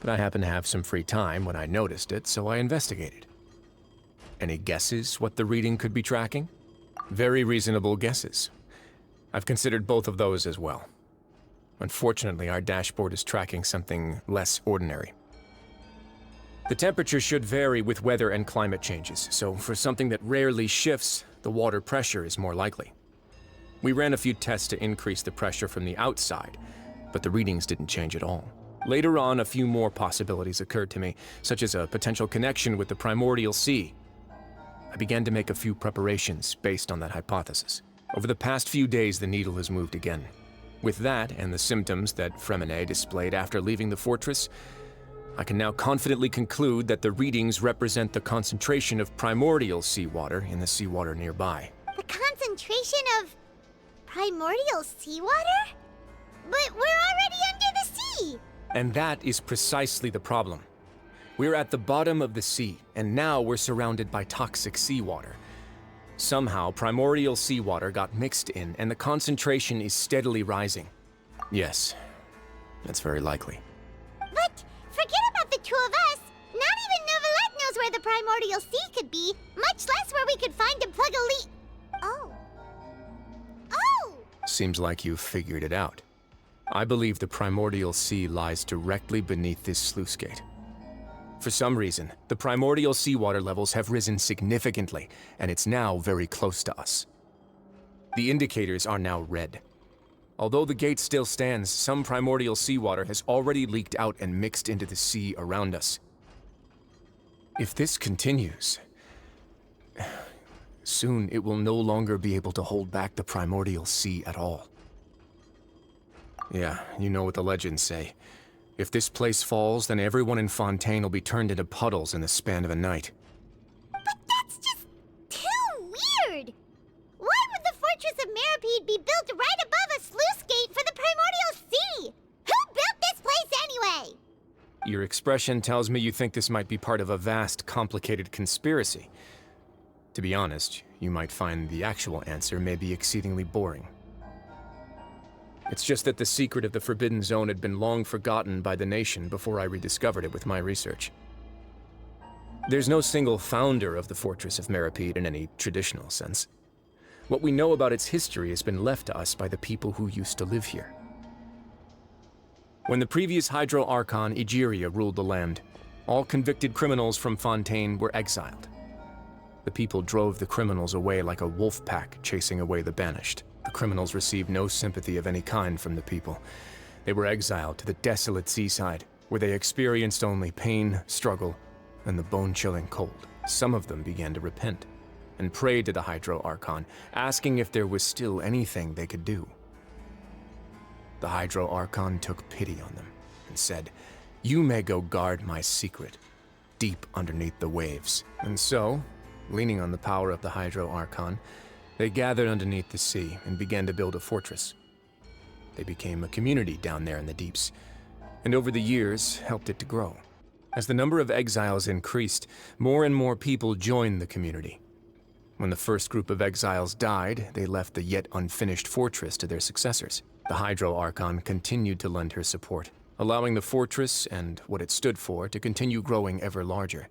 but I happened to have some free time when I noticed it, so I investigated. Any guesses what the reading could be tracking? Very reasonable guesses. I've considered both of those as well. Unfortunately, our dashboard is tracking something less ordinary. The temperature should vary with weather and climate changes, so for something that rarely shifts, the water pressure is more likely. We ran a few tests to increase the pressure from the outside, but the readings didn't change at all. Later on, a few more possibilities occurred to me, such as a potential connection with the primordial sea. I began to make a few preparations based on that hypothesis. Over the past few days, the needle has moved again. With that, and the symptoms that Fremine displayed after leaving the fortress, I can now confidently conclude that the readings represent the concentration of primordial seawater in the seawater nearby. The concentration of primordial seawater? But we're already under the sea! And that is precisely the problem. We're at the bottom of the sea, and now we're surrounded by toxic seawater. Somehow, primordial seawater got mixed in, and the concentration is steadily rising. Yes, that's very likely. But forget about the two of us! Not even Neuvillette knows where the primordial sea could be, much less where we could find and plug a leak. Oh. Oh! Seems like you've figured it out. I believe the primordial sea lies directly beneath this sluice gate. For some reason, the primordial seawater levels have risen significantly, and it's now very close to us. The indicators are now red. Although the gate still stands, some primordial seawater has already leaked out and mixed into the sea around us. If this continues, soon it will no longer be able to hold back the primordial sea at all. Yeah, you know what the legends say. If this place falls, then everyone in Fontaine will be turned into puddles in the span of a night. But that's just too weird! Why would the Fortress of Meropide be built right above a sluice gate for the Primordial Sea? Who built this place anyway? Your expression tells me you think this might be part of a vast, complicated conspiracy. To be honest, you might find the actual answer may be exceedingly boring. It's just that the secret of the Forbidden Zone had been long forgotten by the nation before I rediscovered it with my research. There's no single founder of the Fortress of Meropide in any traditional sense. What we know about its history has been left to us by the people who used to live here. When the previous Hydro Archon, Egeria, ruled the land, all convicted criminals from Fontaine were exiled. The people drove the criminals away like a wolf pack chasing away the banished. The criminals received no sympathy of any kind from the people. They were exiled to the desolate seaside, where they experienced only pain, struggle, and the bone-chilling cold. Some of them began to repent, and prayed to the Hydro Archon, asking if there was still anything they could do. The Hydro Archon took pity on them, and said, "You may go guard my secret, deep underneath the waves." And so, leaning on the power of the Hydro Archon, they gathered underneath the sea and began to build a fortress. They became a community down there in the deeps, and over the years helped it to grow. As the number of exiles increased, more and more people joined the community. When the first group of exiles died, they left the yet unfinished fortress to their successors. The Hydro Archon continued to lend her support, allowing the fortress and what it stood for to continue growing ever larger.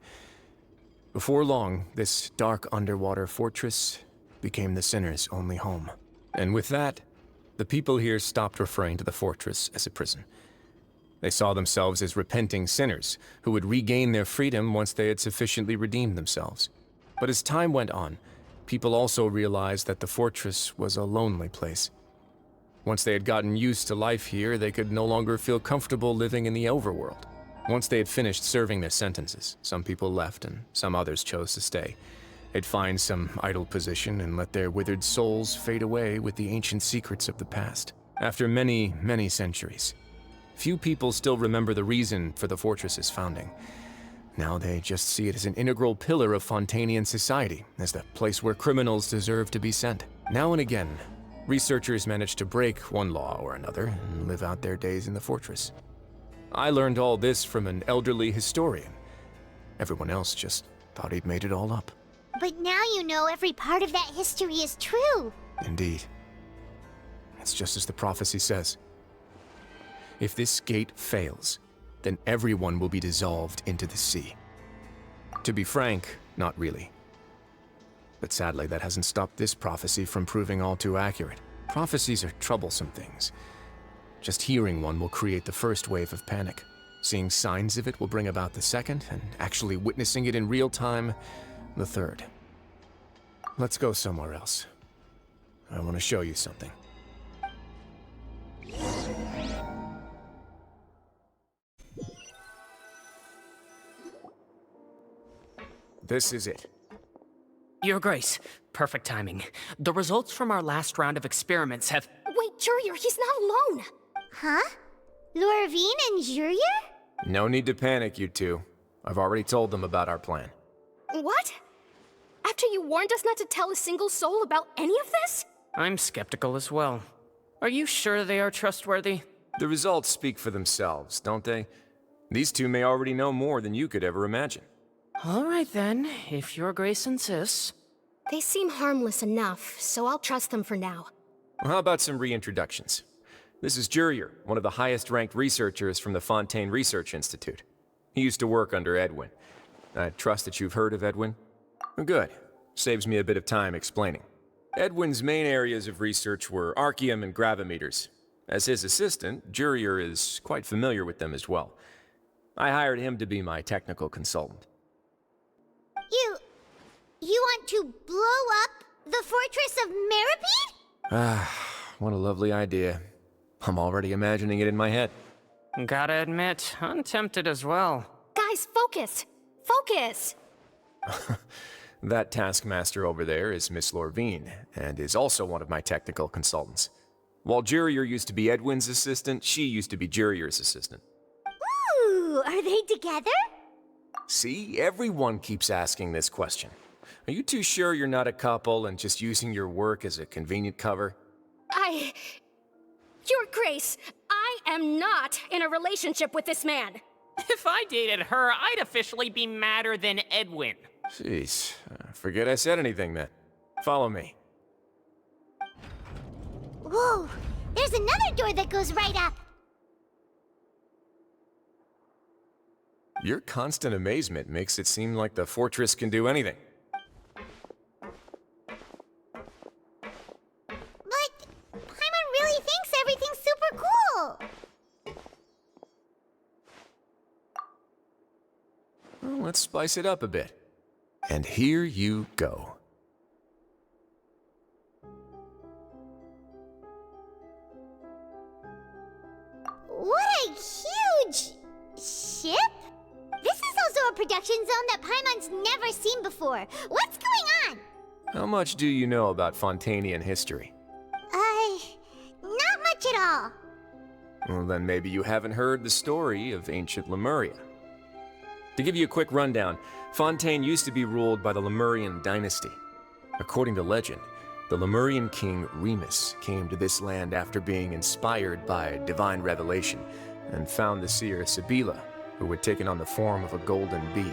Before long, this dark underwater fortress became the sinner's only home. And with that, the people here stopped referring to the fortress as a prison. They saw themselves as repenting sinners who would regain their freedom once they had sufficiently redeemed themselves. But as time went on, people also realized that the fortress was a lonely place. Once they had gotten used to life here, they could no longer feel comfortable living in the overworld. Once they had finished serving their sentences, some people left and some others chose to stay. They'd find some idle position and let their withered souls fade away with the ancient secrets of the past. After many, many centuries, few people still remember the reason for the fortress's founding. Now they just see it as an integral pillar of Fontainian society, as the place where criminals deserve to be sent. Now and again, researchers manage to break one law or another and live out their days in the fortress. I learned all this from an elderly historian. Everyone else just thought he'd made it all up. But now you know every part of that history is true. Indeed. It's just as the prophecy says. If this gate fails, then everyone will be dissolved into the sea. To be frank, not really. But sadly, that hasn't stopped this prophecy from proving all too accurate. Prophecies are troublesome things. Just hearing one will create the first wave of panic. Seeing signs of it will bring about the second, and actually witnessing it in real time, the third. Let's go somewhere else. I want to show you something. This is it. Your Grace, perfect timing. The results from our last round of experiments have... Wait, Jurier, he's not alone! Huh? Lorvine and Jurier? No need to panic, you two. I've already told them about our plan. What? After you warned us not to tell a single soul about any of this? I'm skeptical as well. Are you sure they are trustworthy? The results speak for themselves, don't they? These two may already know more than you could ever imagine. All right then, if Your Grace insists. They seem harmless enough, so I'll trust them for now. Well, how about some reintroductions? This is Jurier, one of the highest-ranked researchers from the Fontaine Research Institute. He used to work under Edwin. I trust that you've heard of Edwin? Good. Saves me a bit of time explaining. Edwin's main areas of research were archaeum and gravimeters. As his assistant, Jurier is quite familiar with them as well. I hired him to be my technical consultant. You want to blow up the fortress of Meripede? Ah, what a lovely idea. I'm already imagining it in my head. Gotta admit, I'm tempted as well. Guys, focus! Focus! That taskmaster over there is Miss Lorvine, and is also one of my technical consultants. While Jurier used to be Edwin's assistant, she used to be Jurier's assistant. Ooh, are they together? See, everyone keeps asking this question. Are you too sure you're not a couple and just using your work as a convenient cover? Your Grace, I am not in a relationship with this man. If I dated her, I'd officially be madder than Edwin. Jeez, forget I said anything then. Follow me. Whoa, there's another door that goes right up. Your constant amazement makes it seem like the fortress can do anything. But Paimon really thinks everything's super cool. Well, let's spice it up a bit. And here you go. What a huge ship! This is also a production zone that Paimon's never seen before. What's going on? How much do you know about Fontanian history? Not much at all. Well, then maybe you haven't heard the story of ancient Lemuria. To give you a quick rundown, Fontaine used to be ruled by the Lemurian dynasty. According to legend, the Lemurian king Remus came to this land after being inspired by divine revelation and found the seer Sibila, who had taken on the form of a golden bee.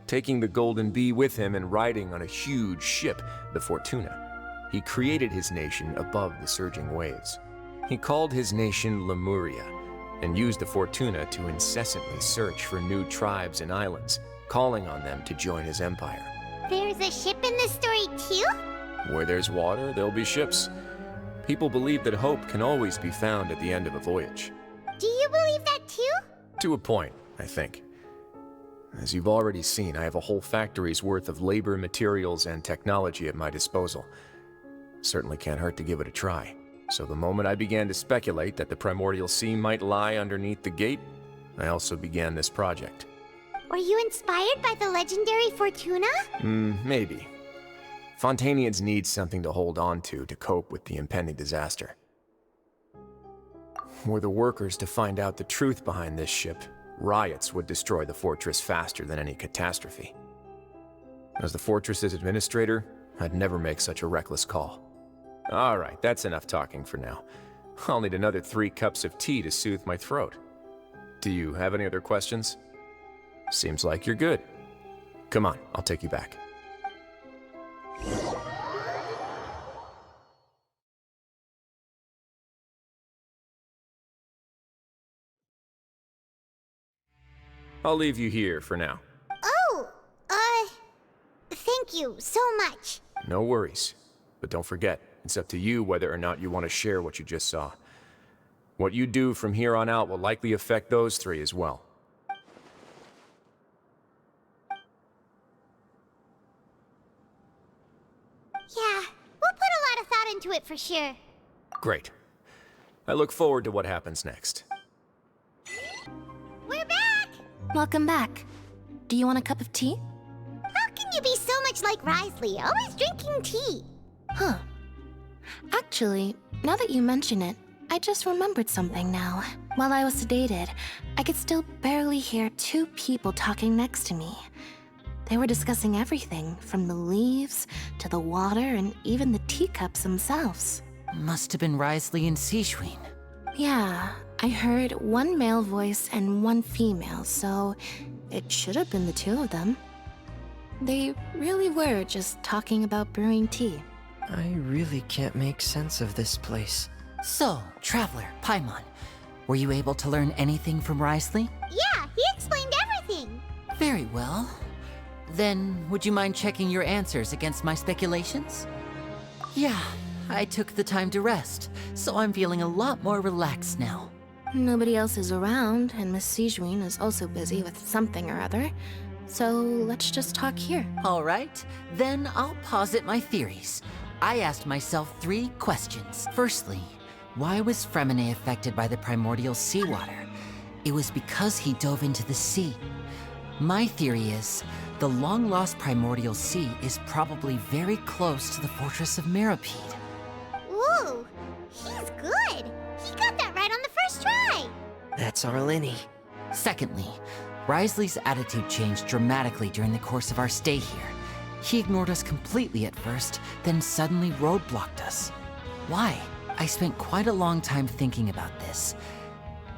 Taking the golden bee with him and riding on a huge ship, the Fortuna, he created his nation above the surging waves. He called his nation Lemuria, and used the Fortuna to incessantly search for new tribes and islands, calling on them to join his empire. There's a ship in this story too? Where there's water, there'll be ships. People believe that hope can always be found at the end of a voyage. Do you believe that too? To a point, I think. As you've already seen, I have a whole factory's worth of labor, materials, and technology at my disposal. Certainly can't hurt to give it a try. So the moment I began to speculate that the Primordial Sea might lie underneath the gate, I also began this project. Were you inspired by the legendary Fortuna? Maybe. Fontanians need something to hold on to cope with the impending disaster. Were the workers to find out the truth behind this ship, riots would destroy the fortress faster than any catastrophe. As the fortress's administrator, I'd never make such a reckless call. Alright, that's enough talking for now. I'll need another 3 cups of tea to soothe my throat. Do you have any other questions? Seems like you're good. Come on, I'll take you back. I'll leave you here for now. Oh, thank you so much. No worries. But don't forget, it's up to you whether or not you want to share what you just saw. What you do from here on out will likely affect those 3 as well. Yeah, we'll put a lot of thought into it for sure. Great. I look forward to what happens next. We're back! Welcome back. Do you want a cup of tea? How can you be so much like Risley, always drinking tea? Huh. Actually, now that you mention it, I just remembered something now. While I was sedated, I could still barely hear 2 people talking next to me. They were discussing everything, from the leaves to the water and even the teacups themselves. Must have been Risley and Sejuin. Yeah, I heard 1 male voice and 1 female, so it should have been the 2 of them. They really were just talking about brewing tea. I really can't make sense of this place. So, Traveler, Paimon, were you able to learn anything from Risley? Yeah, he explained everything. Very well. Then, would you mind checking your answers against my speculations? Yeah, I took the time to rest, so I'm feeling a lot more relaxed now. Nobody else is around, and Miss Sijuin is also busy with something or other. So let's just talk here. All right, then I'll posit my theories. I asked myself 3 questions. Firstly, why was Fremine affected by the primordial seawater? It was because he dove into the sea. My theory is, the long-lost primordial sea is probably very close to the fortress of Meripede. Ooh, he's good. He got that right on the first try. That's our Lenny. Secondly, Wriothesley's attitude changed dramatically during the course of our stay here. He ignored us completely at first, then suddenly roadblocked us. Why? I spent quite a long time thinking about this.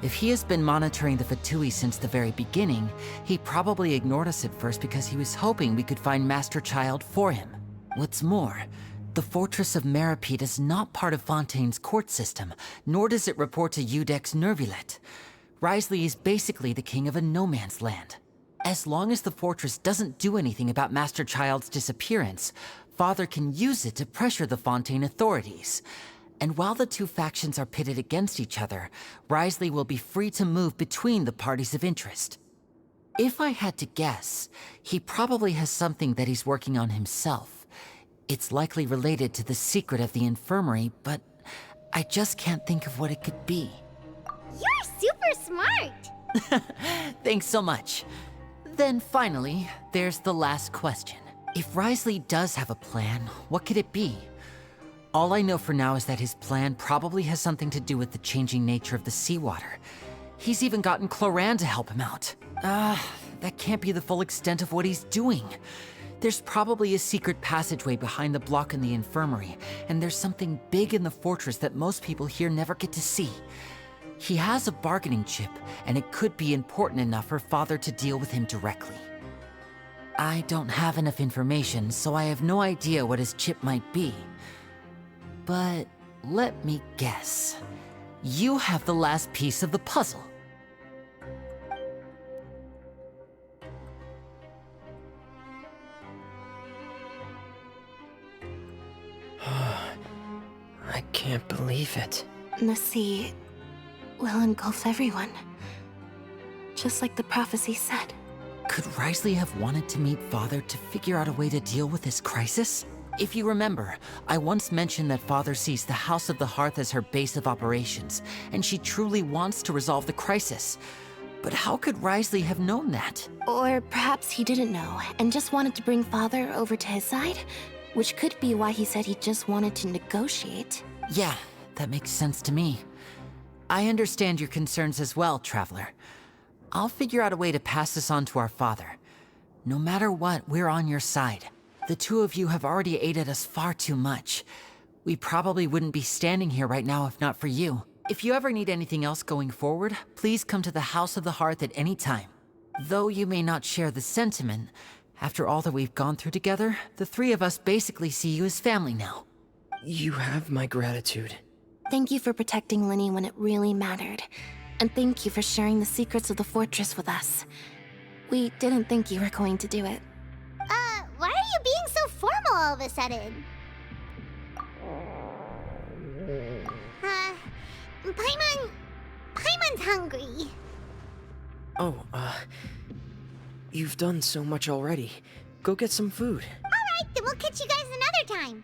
If he has been monitoring the Fatui since the very beginning, he probably ignored us at first because he was hoping we could find Master Child for him. What's more, the Fortress of Meripede is not part of Fontaine's court system, nor does it report to Udex Nervulet. Wriothesley is basically the king of a no-man's land. As long as the fortress doesn't do anything about Master Child's disappearance, Father can use it to pressure the Fontaine authorities. And while the 2 factions are pitted against each other, Wriothesley will be free to move between the parties of interest. If I had to guess, he probably has something that he's working on himself. It's likely related to the secret of the infirmary, but I just can't think of what it could be. You're super smart. Thanks so much. Then finally, there's the last question. If Wriothesley does have a plan, what could it be? All I know for now is that his plan probably has something to do with the changing nature of the seawater. He's even gotten Cloran to help him out. That can't be the full extent of what he's doing. There's probably a secret passageway behind the block in the infirmary, and there's something big in the fortress that most people here never get to see. He has a bargaining chip, and it could be important enough for Father to deal with him directly. I don't have enough information, so I have no idea what his chip might be. But let me guess. You have the last piece of the puzzle. I can't believe it. The sea will engulf everyone. Just like the prophecy said. Could Wriothesley have wanted to meet Father to figure out a way to deal with this crisis? If you remember, I once mentioned that Father sees the House of the Hearth as her base of operations, and she truly wants to resolve the crisis. But how could Wriothesley have known that? Or perhaps he didn't know, and just wanted to bring Father over to his side? Which could be why he said he just wanted to negotiate. Yeah, that makes sense to me. I understand your concerns as well, Traveler. I'll figure out a way to pass this on to our father. No matter what, we're on your side. The 2 of you have already aided us far too much. We probably wouldn't be standing here right now if not for you. If you ever need anything else going forward, please come to the House of the Hearth at any time. Though you may not share the sentiment, after all that we've gone through together, the 3 of us basically see you as family now. You have my gratitude. Thank you for protecting Lenny when it really mattered. And thank you for sharing the secrets of the fortress with us. We didn't think you were going to do it. Why are you being so formal all of a sudden? Paimon's hungry. Oh, you've done so much already. Go get some food. Alright, then we'll catch you guys another time.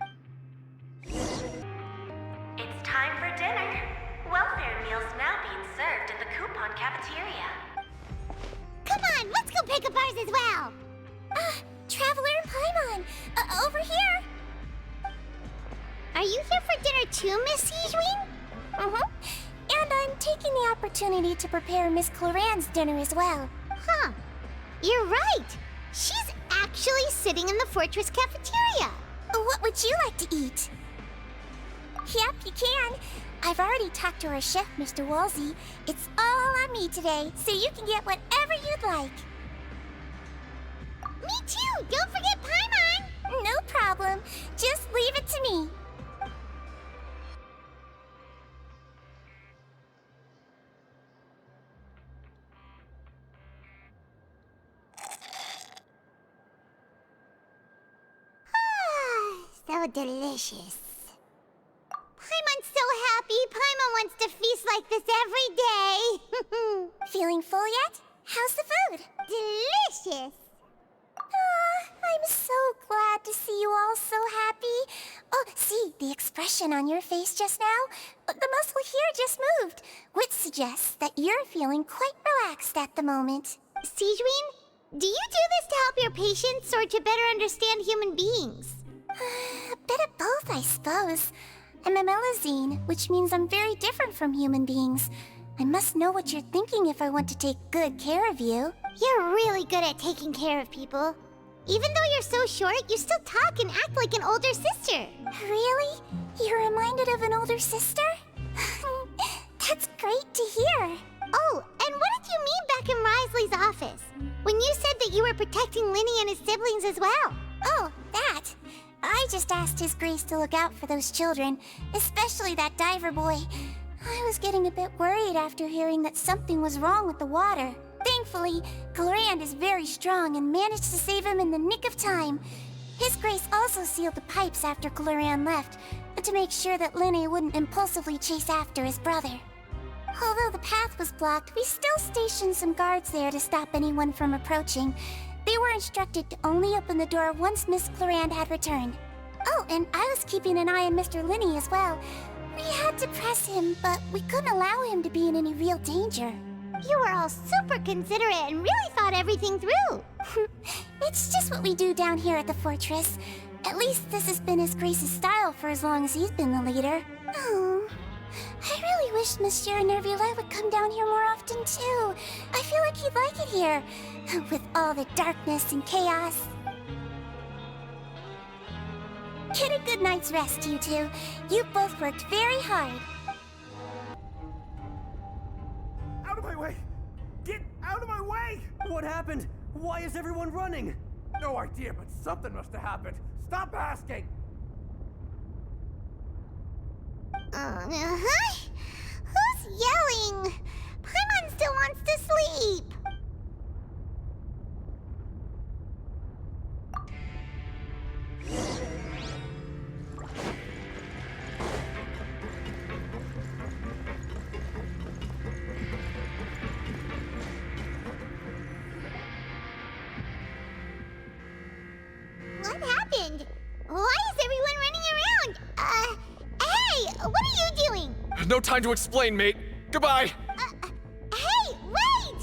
It's time for dinner. Welfare meals now being served in the coupon cafeteria. Come on, let's go pick up ours as well. Traveler and Paimon, over here. Are you here for dinner too, Miss Sijuin? And I'm taking the opportunity to prepare Miss Cloran's dinner as well. Huh. You're right. She's actually sitting in the fortress cafeteria. What would you like to eat? Yep, you can. I've already talked to our chef, Mr. Wolsey. It's all on me today, so you can get whatever you'd like. Me too! Don't forget Paimon! No problem. Just leave it to me. So delicious. happy. Paimon wants to feast like this every day. Feeling full yet? How's the food? Delicious. I'm so glad to see you all so happy. Oh, see, the expression on your face just now? The muscle here just moved, which suggests that you're feeling quite relaxed at the moment. Sijuin, do you do this to help your patients or to better understand human beings? A bit of both, I suppose. I'm a Melazine, which means I'm very different from human beings. I must know what you're thinking if I want to take good care of you. You're really good at taking care of people. Even though you're so short, you still talk and act like an older sister. Really? You're reminded of an older sister? That's great to hear. Oh, and what did you mean back in Risley's office? When you said that you were protecting Linny and his siblings as well? Oh, that. I just asked His Grace to look out for those children, especially that diver boy. I was getting a bit worried after hearing that something was wrong with the water. Thankfully, Glorand is very strong and managed to save him in the nick of time. His Grace also sealed the pipes after Glorand left, to make sure that Linny wouldn't impulsively chase after his brother. Although the path was blocked, we still stationed some guards there to stop anyone from approaching. They were instructed to only open the door once Miss Glorand had returned. Oh, and I was keeping an eye on Mr. Linny as well. We had to press him, but we couldn't allow him to be in any real danger. You were all super considerate and really thought everything through. It's just what we do down here at the fortress. At least this has been His Grace's style for as long as he's been the leader. Oh, I really wish Monsieur Nervula would come down here more often too. I feel like he'd like it here, with all the darkness and chaos. Get a good night's rest, you two. You both worked very hard. Out of my way! Get out of my way! What happened? Why is everyone running? No idea, but something must have happened. Stop asking! Who's yelling? Paimon still wants to sleep. What happened? Why is everyone running around? Hey, what are you doing? No time to explain, mate. Goodbye. Hey, wait!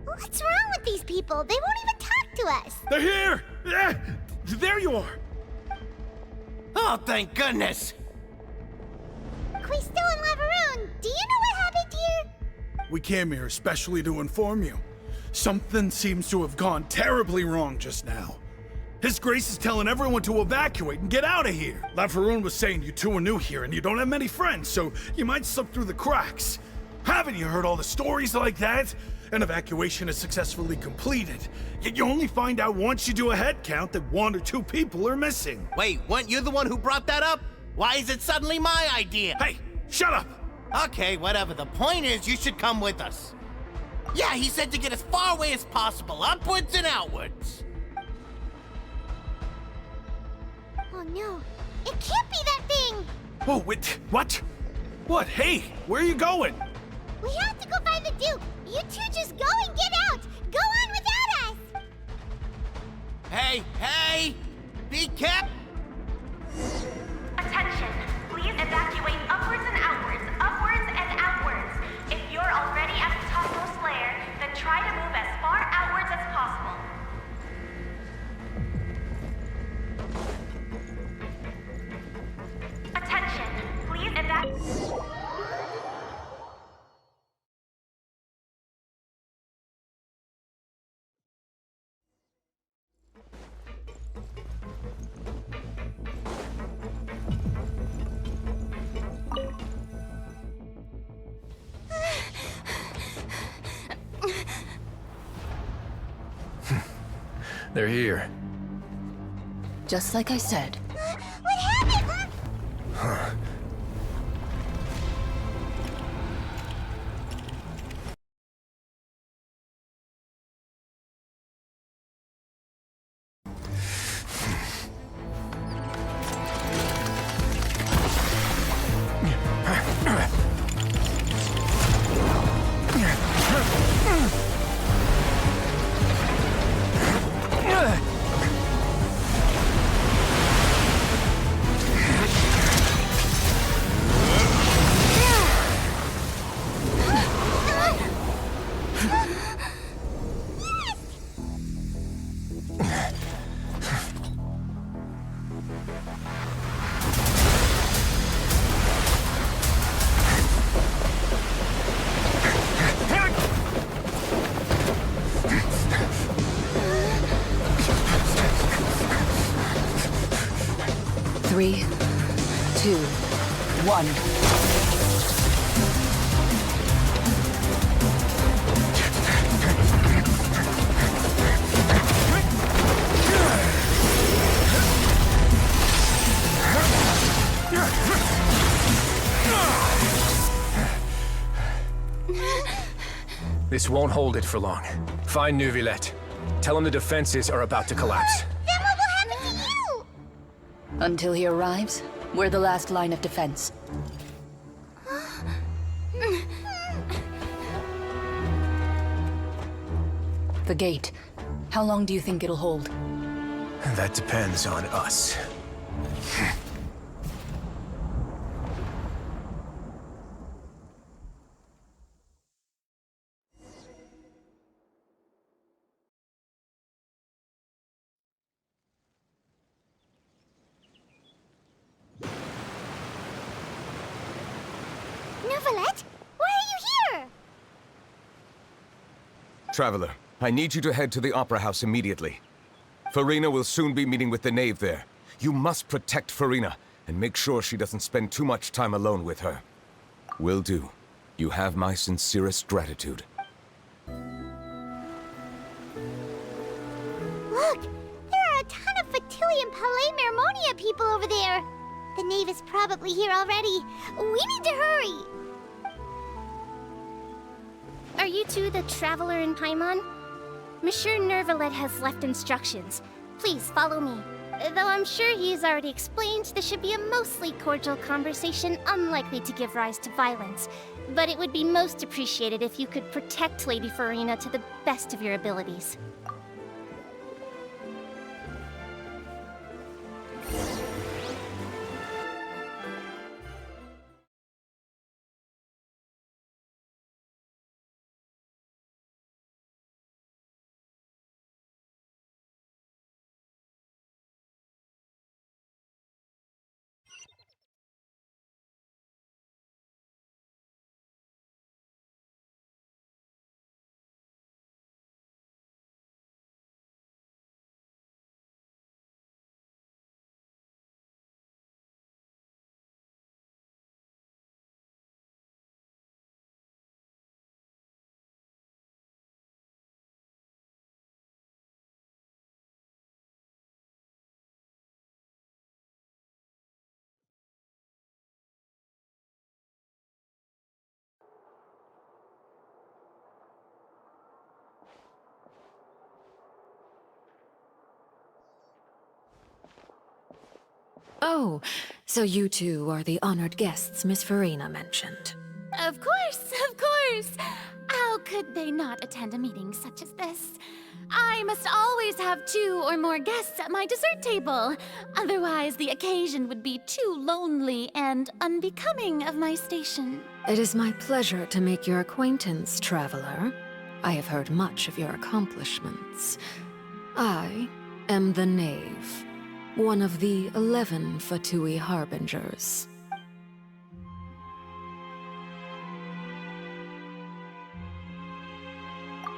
What's wrong with these people? They won't even talk to us. They're here! There you are! Oh, thank goodness! Quisto and Lavaroon, do you know what happened here? We came here especially to inform you. Something seems to have gone terribly wrong just now. His Grace is telling everyone to evacuate and get out of here. Lavaroon was saying you two are new here and you don't have many friends, so you might slip through the cracks. Haven't you heard all the stories like that? An evacuation is successfully completed, yet you only find out once you do a head count that 1 or 2 people are missing. Wait, weren't you the one who brought that up? Why is it suddenly my idea? Hey, shut up! Okay, whatever. The point is, you should come with us. Yeah, he said to get as far away as possible, upwards and outwards. Oh no, it can't be that thing! Oh, wait, what? What? Hey, where are you going? We have to go find the Duke! You two just go and get out! Go on without us! Hey! Be careful! Attention! Please evacuate upwards and outwards, upwards and outwards. If you're already at the topmost layer, then try to move as far outwards as possible. Attention! Please evacuate... They're here. Just like I said. What happened? Huh. 3, 2, 1. This won't hold it for long. Find Neuvillette. Tell him the defenses are about to collapse. Then what will happen to you? Until he arrives, we're the last line of defense. The gate. How long do you think it'll hold? That depends on us. Neuvillette, why are you here? Traveler, I need you to head to the Opera House immediately. Farina will soon be meeting with the knave there. You must protect Farina, and make sure she doesn't spend too much time alone with her. Will do. You have my sincerest gratitude. Look, there are a ton of Fatui and Palais Mermonia people over there. The knave is probably here already. We need to hurry. Are you two the Traveler in Paimon? Monsieur Neuvillette has left instructions. Please follow me. Though I'm sure he's already explained, this should be a mostly cordial conversation, unlikely to give rise to violence. But it would be most appreciated if you could protect Lady Farina to the best of your abilities. Oh, so you two are the honored guests Miss Farina mentioned. Of course, of course! How could they not attend a meeting such as this? I must always have 2 or more guests at my dessert table. Otherwise, the occasion would be too lonely and unbecoming of my station. It is my pleasure to make your acquaintance, Traveler. I have heard much of your accomplishments. I am the Knave, one of the 11 Fatui Harbingers.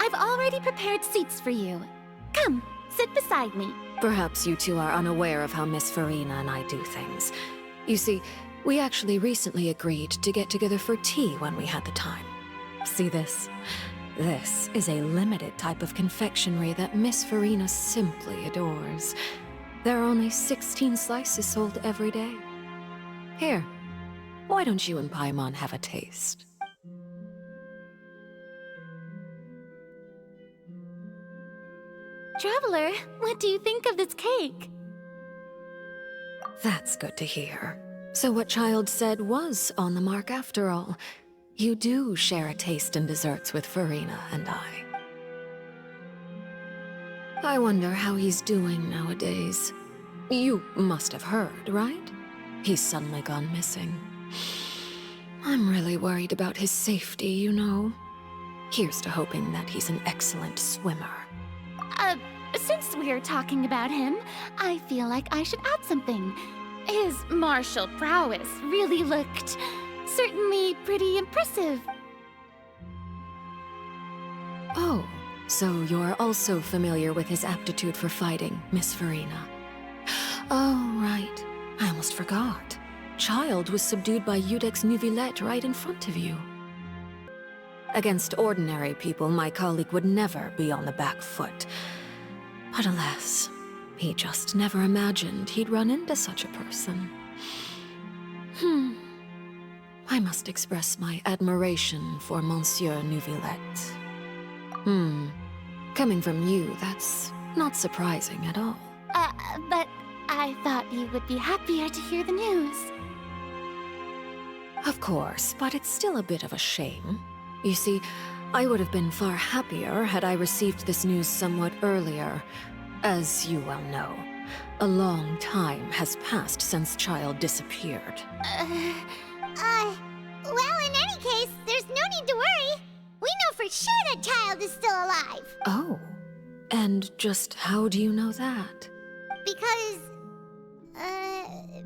I've already prepared seats for you. Come, sit beside me. Perhaps you two are unaware of how Miss Farina and I do things. You see, we actually recently agreed to get together for tea when we had the time. See this? This is a limited type of confectionery that Miss Farina simply adores. There are only 16 slices sold every day. Here, why don't you and Paimon have a taste? Traveler, what do you think of this cake? That's good to hear. So what Child said was on the mark after all. You do share a taste in desserts with Farina and I. I wonder how he's doing nowadays. You must have heard, right? He's suddenly gone missing. I'm really worried about his safety, you know. Here's to hoping that he's an excellent swimmer. Since we're talking about him, I feel like I should add something. His martial prowess really looked certainly pretty impressive. Oh, so you're also familiar with his aptitude for fighting, Miss Farina. Oh, right. I almost forgot. Child was subdued by Iudex Nuvillette right in front of you. Against ordinary people, my colleague would never be on the back foot. But alas, he just never imagined he'd run into such a person. I must express my admiration for Monsieur Nuvillette. Coming from you, that's not surprising at all. But I thought you would be happier to hear the news. Of course, but it's still a bit of a shame. You see, I would have been far happier had I received this news somewhat earlier. As you well know, a long time has passed since Child disappeared. Well, in any case, there's no need to worry. We know for sure that Child is still alive. Oh, and just how do you know that?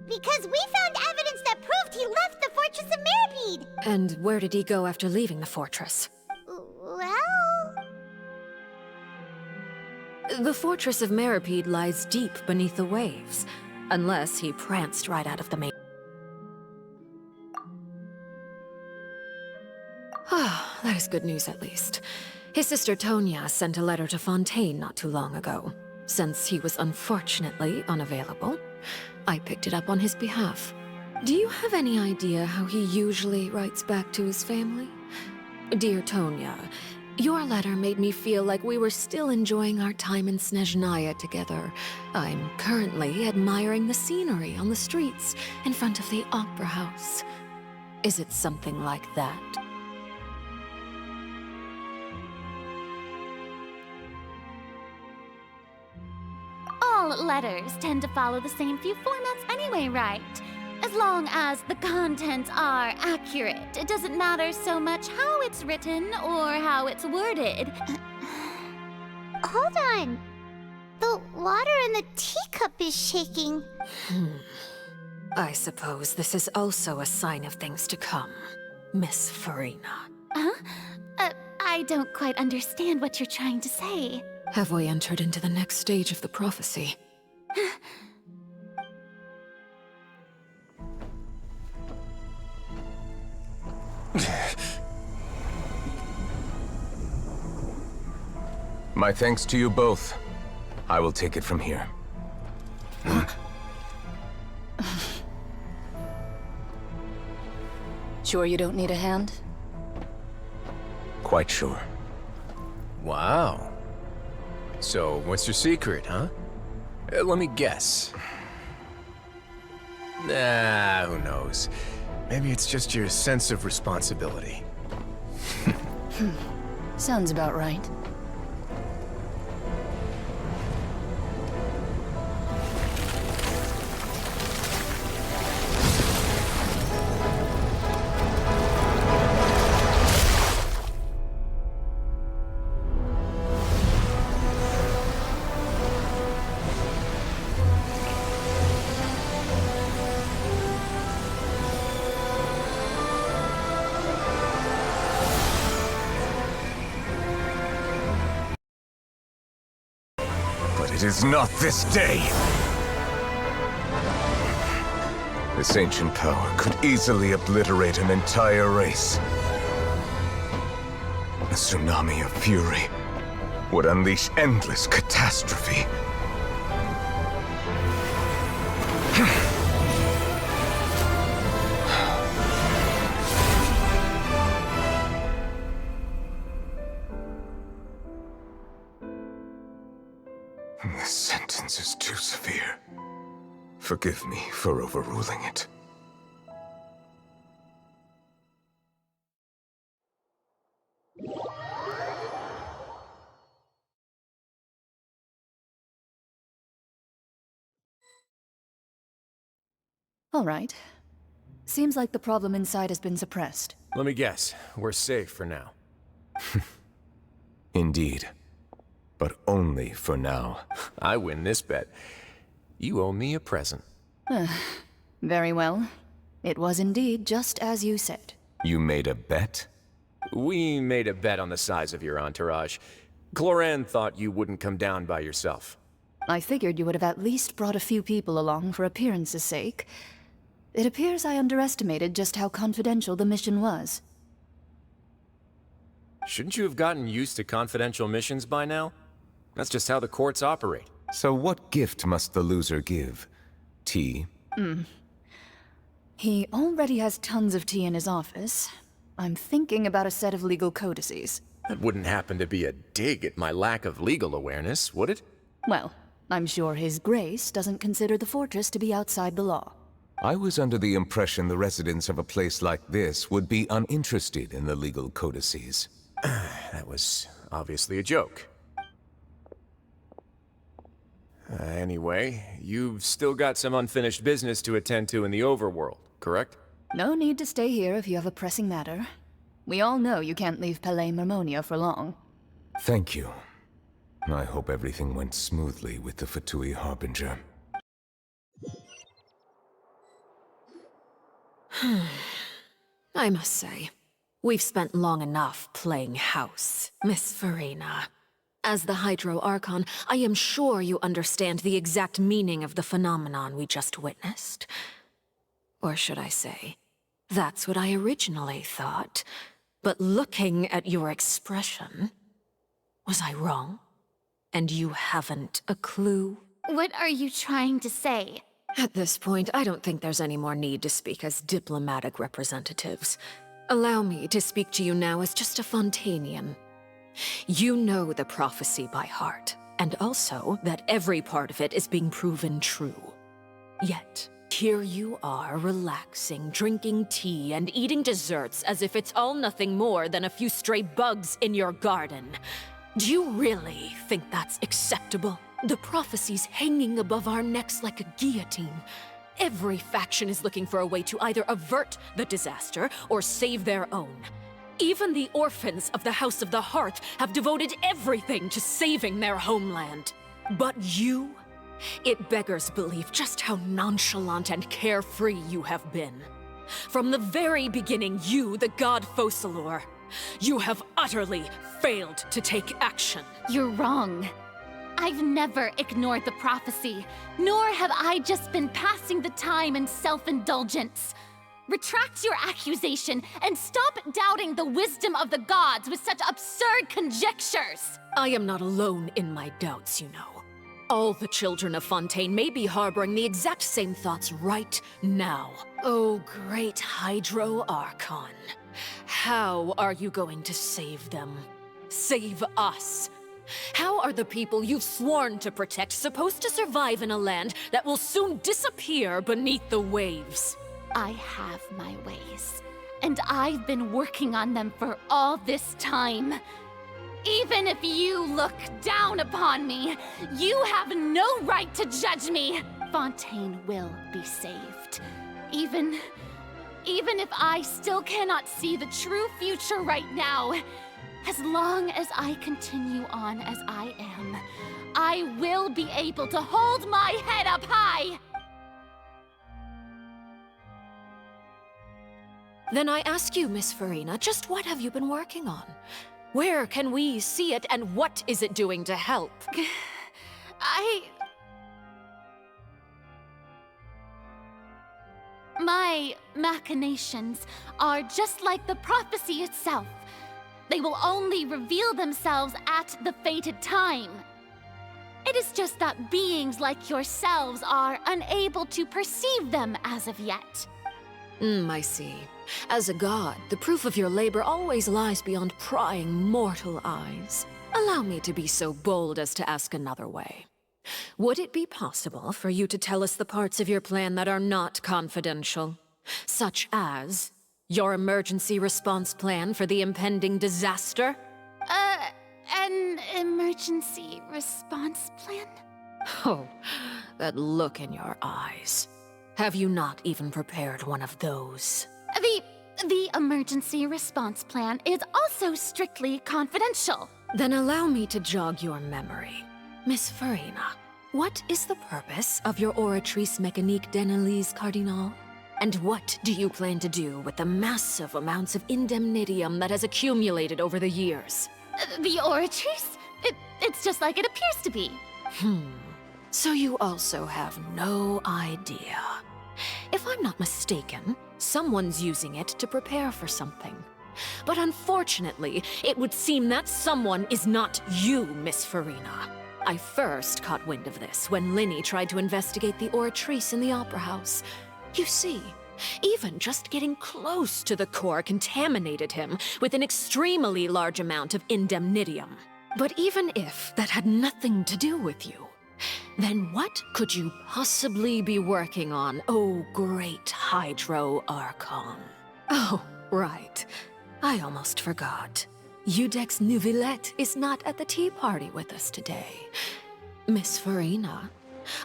Because we found evidence that proved he left the Fortress of Mirapede. And where did he go after leaving the fortress? Well... The Fortress of Mirapede lies deep beneath the waves, unless he pranced right out of the main... Ah, that is good news at least. His sister Tonya sent a letter to Fontaine not too long ago. Since he was unfortunately unavailable, I picked it up on his behalf. Do you have any idea how he usually writes back to his family? Dear Tonya, your letter made me feel like we were still enjoying our time in Snezhnaya together. I'm currently admiring the scenery on the streets in front of the Opera House. Is it something like that? All letters tend to follow the same few formats anyway, right? As long as the contents are accurate, it doesn't matter so much how it's written or how it's worded. Hold on. The water in the teacup is shaking. I suppose this is also a sign of things to come, Miss Farina. Huh? I don't quite understand what you're trying to say. Have we entered into the next stage of the prophecy? My thanks to you both. I will take it from here. Sure you don't need a hand? Quite sure. Wow. So, what's your secret, huh? Let me guess. Nah, who knows? Maybe it's just your sense of responsibility. Sounds about right. It is not this day! This ancient power could easily obliterate an entire race. A tsunami of fury would unleash endless catastrophe. This sentence is too severe. Forgive me for overruling it. All right. Seems like the problem inside has been suppressed. Let me guess, we're safe for now. Indeed. But only for now. I win this bet. You owe me a present. Very well. It was indeed just as you said. You made a bet? We made a bet on the size of your entourage. Cloran thought you wouldn't come down by yourself. I figured you would have at least brought a few people along for appearance's sake. It appears I underestimated just how confidential the mission was. Shouldn't you have gotten used to confidential missions by now? That's just how the courts operate. So what gift must the loser give? Tea? He already has tons of tea in his office. I'm thinking about a set of legal codices. That wouldn't happen to be a dig at my lack of legal awareness, would it? Well, I'm sure His Grace doesn't consider the fortress to be outside the law. I was under the impression the residents of a place like this would be uninterested in the legal codices. That was obviously a joke. Anyway, you've still got some unfinished business to attend to in the overworld, correct? No need to stay here if you have a pressing matter. We all know you can't leave Palais Mermonia for long. Thank you. I hope everything went smoothly with the Fatui Harbinger. I must say, we've spent long enough playing house, Miss Farina. As the Hydro Archon, I am sure you understand the exact meaning of the phenomenon we just witnessed. Or should I say, that's what I originally thought. But looking at your expression, was I wrong? And you haven't a clue? What are you trying to say? At this point, I don't think there's any more need to speak as diplomatic representatives. Allow me to speak to you now as just a Fontanian. You know the prophecy by heart, and also that every part of it is being proven true. Yet, here you are relaxing, drinking tea, and eating desserts as if it's all nothing more than a few stray bugs in your garden. Do you really think that's acceptable? The prophecy's hanging above our necks like a guillotine. Every faction is looking for a way to either avert the disaster or save their own. Even the orphans of the House of the Hearth have devoted everything to saving their homeland. But you? It beggars belief just how nonchalant and carefree you have been. From the very beginning, you, the god Focalor, you have utterly failed to take action. You're wrong. I've never ignored the prophecy, nor have I just been passing the time in self-indulgence. Retract your accusation and stop doubting the wisdom of the gods with such absurd conjectures! I am not alone in my doubts, you know. All the children of Fontaine may be harboring the exact same thoughts right now. Oh, great Hydro Archon. How are you going to save them? Save us? How are the people you've sworn to protect supposed to survive in a land that will soon disappear beneath the waves? I have my ways, and I've been working on them for all this time. Even if you look down upon me, you have no right to judge me. Fontaine will be saved. Even if I still cannot see the true future right now, as long as I continue on as I am, I will be able to hold my head up high! Then I ask you, Miss Farina, just what have you been working on? Where can we see it, and what is it doing to help? My machinations are just like the prophecy itself. They will only reveal themselves at the fated time. It is just that beings like yourselves are unable to perceive them as of yet. I see. As a god, the proof of your labor always lies beyond prying mortal eyes. Allow me to be so bold as to ask another way. Would it be possible for you to tell us the parts of your plan that are not confidential? Such as your emergency response plan for the impending disaster? An emergency response plan? Oh, that look in your eyes. Have you not even prepared one of those? The emergency response plan is also strictly confidential. Then allow me to jog your memory. Miss Farina, what is the purpose of your Oratrice Mécanique d'Analyse Cardinal? And what do you plan to do with the massive amounts of indemnitium that has accumulated over the years? The Oratrice? It's just like it appears to be. So you also have no idea. If I'm not mistaken, someone's using it to prepare for something. But unfortunately, it would seem that someone is not you, Miss Farina. I first caught wind of this when Linny tried to investigate the Oratrice in the Opera House. You see, even just getting close to the core contaminated him with an extremely large amount of indemnitium. But even if that had nothing to do with you, then what could you possibly be working on, oh great Hydro Archon? Oh, right. I almost forgot. Udex Neuvillette is not at the tea party with us today. Miss Farina,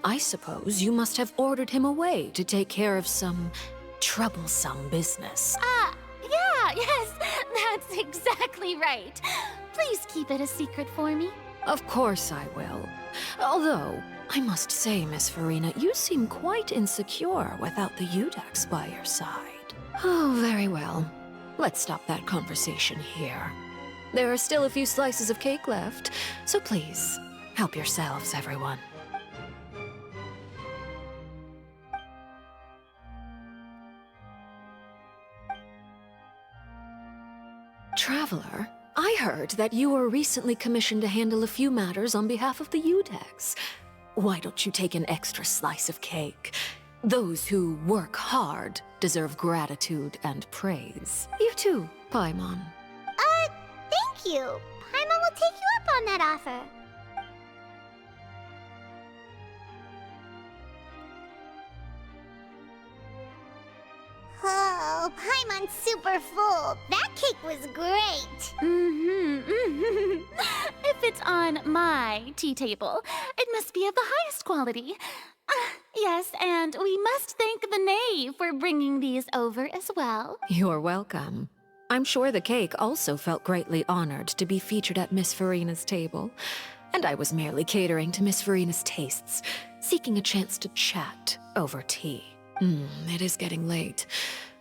I suppose you must have ordered him away to take care of some troublesome business. Yes, that's exactly right. Please keep it a secret for me. Of course I will. Although, I must say, Miss Farina, you seem quite insecure without the Udex by your side. Oh, very well. Let's stop that conversation here. There are still a few slices of cake left, so please, help yourselves, everyone. Traveler, I heard that you were recently commissioned to handle a few matters on behalf of the Udex. Why don't you take an extra slice of cake? Those who work hard deserve gratitude and praise. You too, Paimon. Thank you. Paimon will take you up on that offer. Oh, Paimon's super full. That cake was great. If it's on my tea table, it must be of the highest quality. Yes, and we must thank the knave for bringing these over as well. You're welcome. I'm sure the cake also felt greatly honored to be featured at Miss Farina's table. And I was merely catering to Miss Farina's tastes, seeking a chance to chat over tea. It is getting late.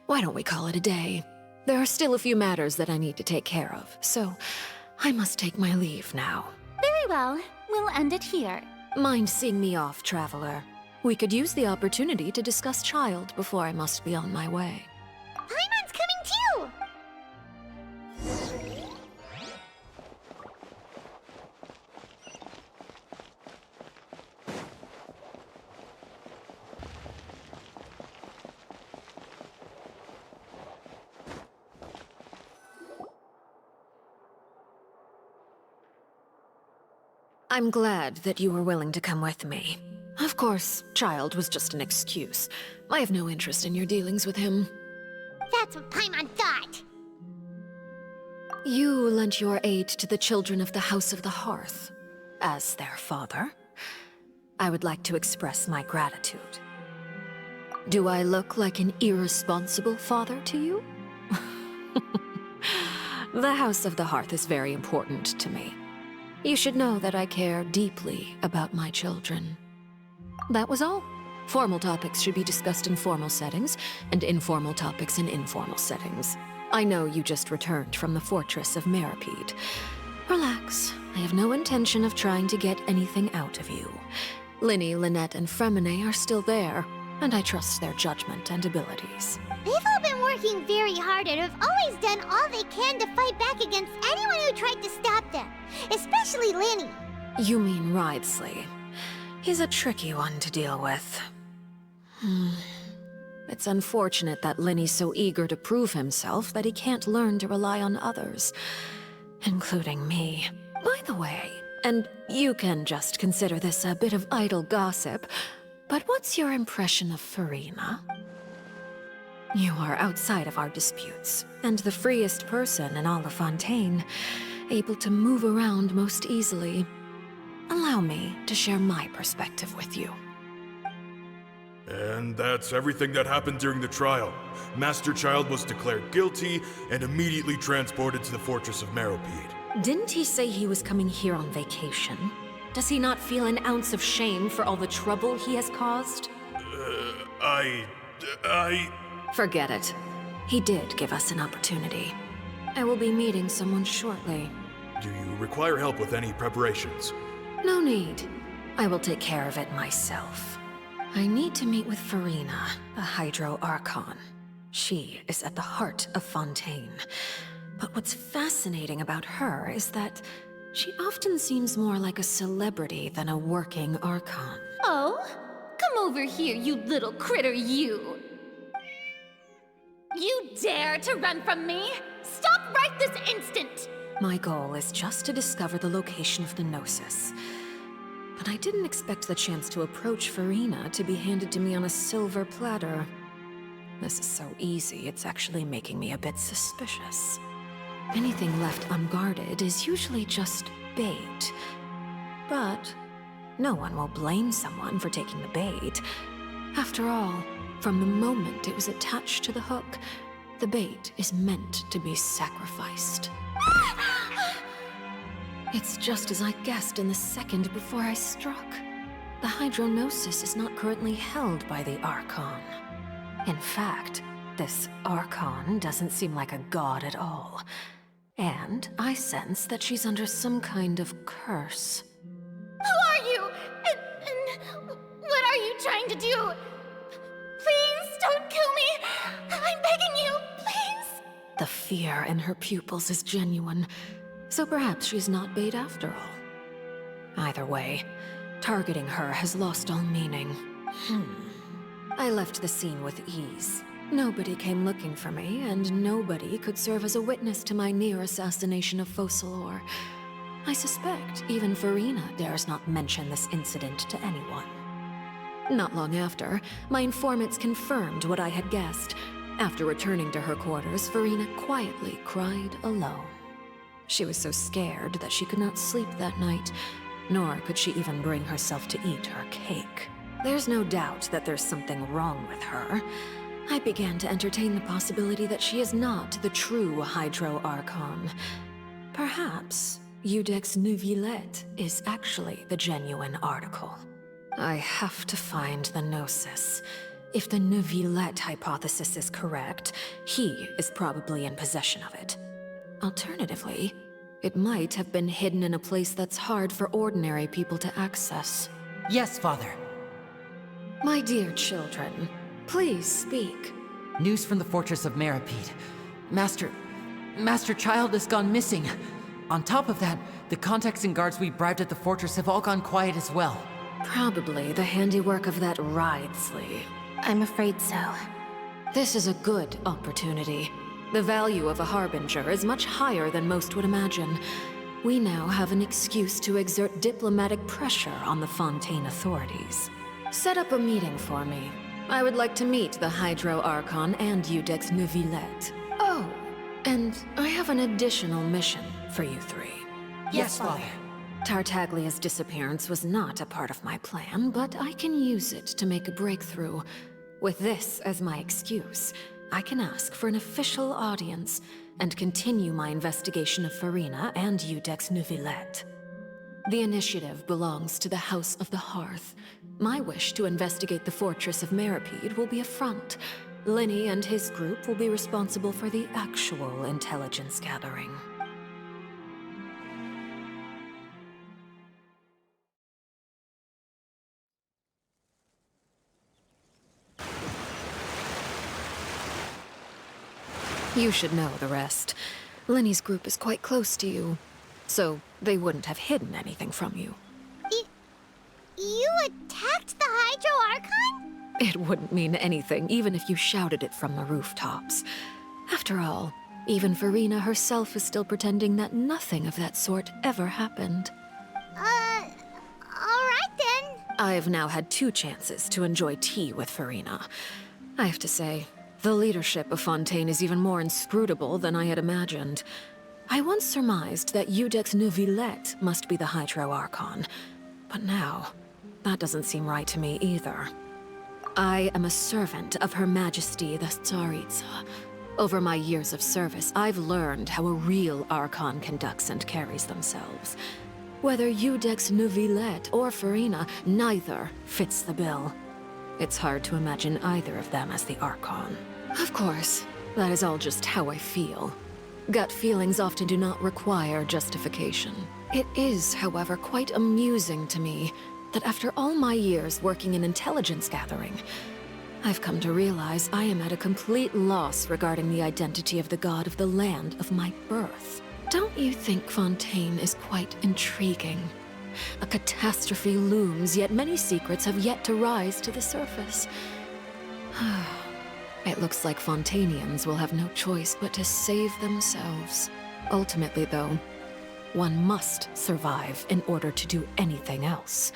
Why don't we call it a day? There are still a few matters that I need to take care of, so I must take my leave now. Very well. We'll end it here. Mind seeing me off, Traveler? We could use the opportunity to discuss Child before I must be on my way. Paimon's coming too! I'm glad that you were willing to come with me. Of course, Child was just an excuse. I have no interest in your dealings with him. That's what Paimon thought. You lent your aid to the children of the House of the Hearth. As their father, I would like to express my gratitude. Do I look like an irresponsible father to you? The House of the Hearth is very important to me. You should know that I care deeply about my children. That was all. Formal topics should be discussed in formal settings, and informal topics in informal settings. I know you just returned from the fortress of Meripede. Relax. I have no intention of trying to get anything out of you. Linny, Lynette, and Fremine are still there, and I trust their judgment and abilities. They've all been working very hard and have always done all they can to fight back against anyone who tried to stop them, especially Linny. You mean Writhsley. He's a tricky one to deal with. It's unfortunate that Linny's so eager to prove himself that he can't learn to rely on others, including me. By the way, and you can just consider this a bit of idle gossip, but what's your impression of Farina? You are outside of our disputes, and the freest person in all of Fontaine, able to move around most easily. Allow me to share my perspective with you. And that's everything that happened during the trial. Master Child was declared guilty and immediately transported to the Fortress of Meripede. Didn't he say he was coming here on vacation? Does he not feel an ounce of shame for all the trouble he has caused? Forget it. He did give us an opportunity. I will be meeting someone shortly. Do you require help with any preparations? No need. I will take care of it myself. I need to meet with Farina, the Hydro Archon. She is at the heart of Fontaine. But what's fascinating about her is that she often seems more like a celebrity than a working Archon. Oh? Come over here, you little critter, you! You dare to run from me? Stop right this instant! My goal is just to discover the location of the Gnosis. But I didn't expect the chance to approach Farina to be handed to me on a silver platter. This is so easy, it's actually making me a bit suspicious. Anything left unguarded is usually just bait. But no one will blame someone for taking the bait. After all, from the moment it was attached to the hook, the bait is meant to be sacrificed. It's just as I guessed in the second before I struck. The Hydronosis is not currently held by the Archon. In fact, this Archon doesn't seem like a god at all. And I sense that she's under some kind of curse. Who are you? And what are you trying to do? Please don't kill me! I'm begging you, please! The fear in her pupils is genuine, so perhaps she's not bait after all. Either way, targeting her has lost all meaning. I left the scene with ease. Nobody came looking for me, and nobody could serve as a witness to my near assassination of Focalor. I suspect even Farina dares not mention this incident to anyone. Not long after, my informants confirmed what I had guessed. After returning to her quarters, Farina quietly cried alone. She was so scared that she could not sleep that night, nor could she even bring herself to eat her cake. There's no doubt that there's something wrong with her. I began to entertain the possibility that she is not the true Hydro Archon. Perhaps Iudex Neuvillette is actually the genuine article. I have to find the Gnosis. If the Neuvillette hypothesis is correct, he is probably in possession of it. Alternatively, it might have been hidden in a place that's hard for ordinary people to access. Yes, Father. My dear children, please speak. News from the Fortress of Meripede. Master Child has gone missing. On top of that, the contacts and guards we bribed at the fortress have all gone quiet as well. Probably the handiwork of that Ridesley. I'm afraid so. This is a good opportunity. The value of a Harbinger is much higher than most would imagine. We now have an excuse to exert diplomatic pressure on the Fontaine authorities. Set up a meeting for me. I would like to meet the Hydro Archon and Iudex Neuvillette. Oh, and I have an additional mission for you three. Yes, Father. Tartaglia's disappearance was not a part of my plan, but I can use it to make a breakthrough. With this as my excuse, I can ask for an official audience and continue my investigation of Farina and Iudex Neuvillette. The initiative belongs to the House of the Hearth. My wish to investigate the Fortress of Meripede will be a front. Linny and his group will be responsible for the actual intelligence gathering. You should know the rest. Linny's group is quite close to you, so they wouldn't have hidden anything from you. You attacked the Hydro Archon? It wouldn't mean anything, even if you shouted it from the rooftops. After all, even Farina herself is still pretending that nothing of that sort ever happened. Alright then. I've now had 2 chances to enjoy tea with Farina. I have to say, the leadership of Fontaine is even more inscrutable than I had imagined. I once surmised that Iudex Neuvillette must be the Hydro Archon, but now, that doesn't seem right to me either. I am a servant of Her Majesty the Tsaritsa. Over my years of service, I've learned how a real Archon conducts and carries themselves. Whether Iudex Neuvillette or Farina, neither fits the bill. It's hard to imagine either of them as the Archon. Of course, that is all just how I feel. Gut feelings often do not require justification. It is, however, quite amusing to me that after all my years working in intelligence gathering, I've come to realize I am at a complete loss regarding the identity of the god of the land of my birth. Don't you think Fontaine is quite intriguing? A catastrophe looms, yet many secrets have yet to rise to the surface. It looks like Fontainians will have no choice but to save themselves. Ultimately, though, one must survive in order to do anything else.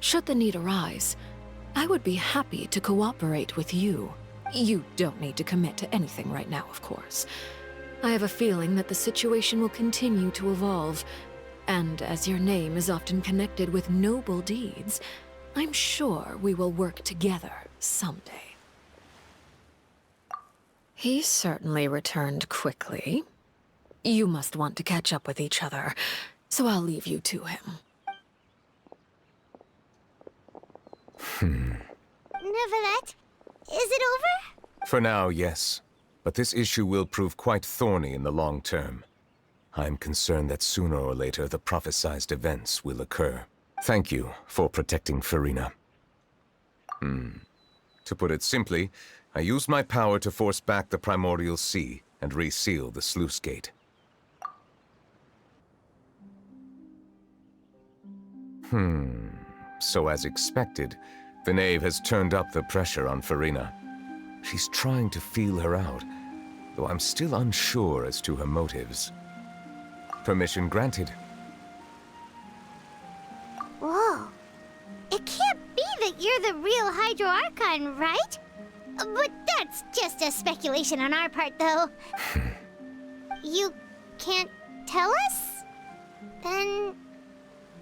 Should the need arise, I would be happy to cooperate with you. You don't need to commit to anything right now, of course. I have a feeling that the situation will continue to evolve, and as your name is often connected with noble deeds, I'm sure we will work together someday. He certainly returned quickly. You must want to catch up with each other, so I'll leave you to him. Neuvillette, is it over? For now, yes. But this issue will prove quite thorny in the long term. I'm concerned that sooner or later the prophesized events will occur. Thank you for protecting Furina. To put it simply, I used my power to force back the Primordial Sea and reseal the sluice gate. So as expected, the Knave has turned up the pressure on Furina. She's trying to feel her out, though I'm still unsure as to her motives. Permission granted. Whoa. It can't be that you're the real Hydro Archon, right? But that's just a speculation on our part, though. You can't tell us? Then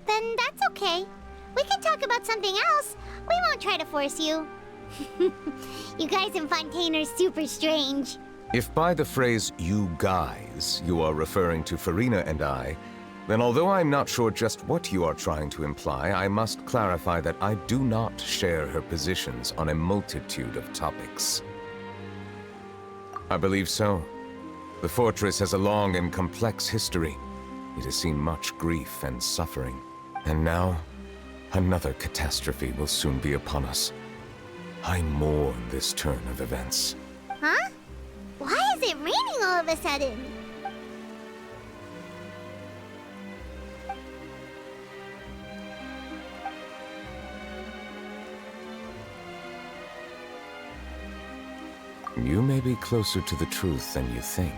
that's okay. We can talk about something else. We won't try to force you. You guys in Fontaine are super strange. If by the phrase, you guys, you are referring to Furina and I, then although I'm not sure just what you are trying to imply, I must clarify that I do not share her positions on a multitude of topics. I believe so. The fortress has a long and complex history. It has seen much grief and suffering. And now, another catastrophe will soon be upon us. I mourn this turn of events. Huh? Why is it raining all of a sudden? You may be closer to the truth than you think.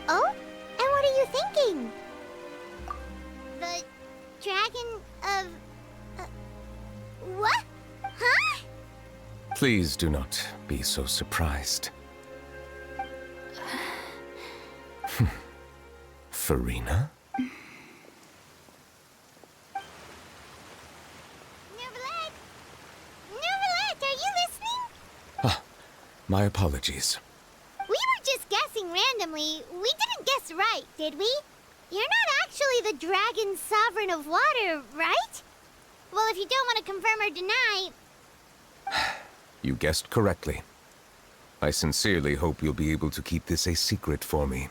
Oh? And what are you thinking? The dragon of... what? Huh? Please do not be so surprised. Furina? Neuvillette! Neuvillette, are you listening? My apologies. We were just guessing randomly. We didn't guess right, did we? You're not actually the Dragon Sovereign of Water, right? Well, if you don't want to confirm or deny... You guessed correctly. I sincerely hope you'll be able to keep this a secret for me.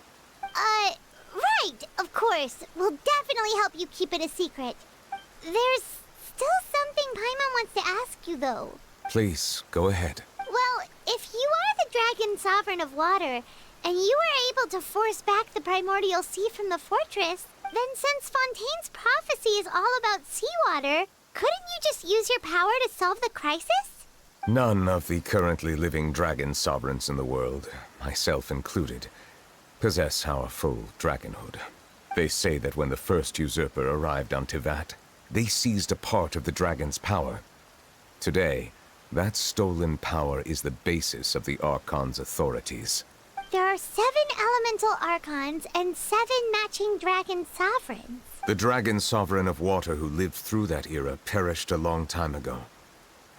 Right, of course. We'll definitely help you keep it a secret. There's still something Paimon wants to ask you, though. Please, go ahead. Well, if you are the Dragon Sovereign of Water, and you were able to force back the Primordial Sea from the fortress, then since Fontaine's prophecy is all about seawater, couldn't you just use your power to solve the crisis? None of the currently living dragon sovereigns in the world, myself included, possess our full dragonhood. They say that when the first usurper arrived on Tivat, they seized a part of the dragon's power. Today, that stolen power is the basis of the Archon's authorities. There are 7 elemental Archons and 7 matching dragon sovereigns. The dragon sovereign of water who lived through that era perished a long time ago.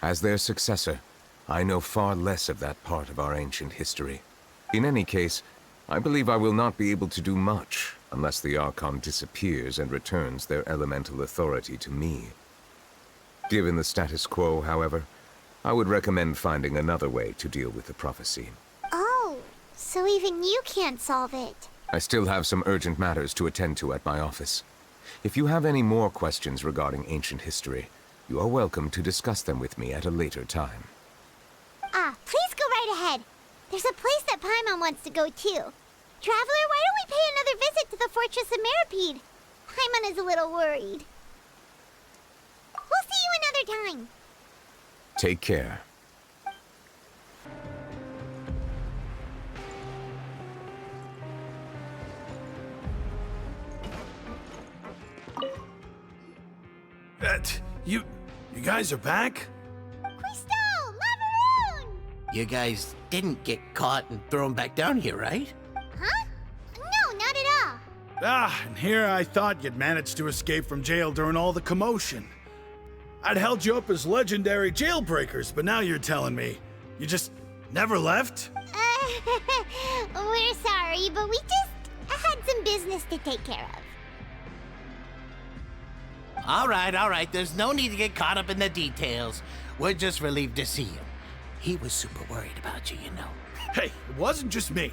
As their successor, I know far less of that part of our ancient history. In any case, I believe I will not be able to do much unless the Archon disappears and returns their elemental authority to me. Given the status quo, however, I would recommend finding another way to deal with the prophecy. Oh, so even you can't solve it. I still have some urgent matters to attend to at my office. If you have any more questions regarding ancient history, You are welcome to discuss them with me at a later time. Please go right ahead. There's a place that Paimon wants to go too. Traveler, why don't we pay another visit to the Fortress of Meropide? Paimon is a little worried. We'll see you another time. Take care. You guys are back? You guys didn't get caught and thrown back down here, right? Huh? No, not at all. And here I thought you'd managed to escape from jail during all the commotion. I'd held you up as legendary jailbreakers, but now you're telling me you just never left? We're sorry, but we just had some business to take care of. All right. There's no need to get caught up in the details. We're just relieved to see you. He was super worried about you, you know. Hey, it wasn't just me.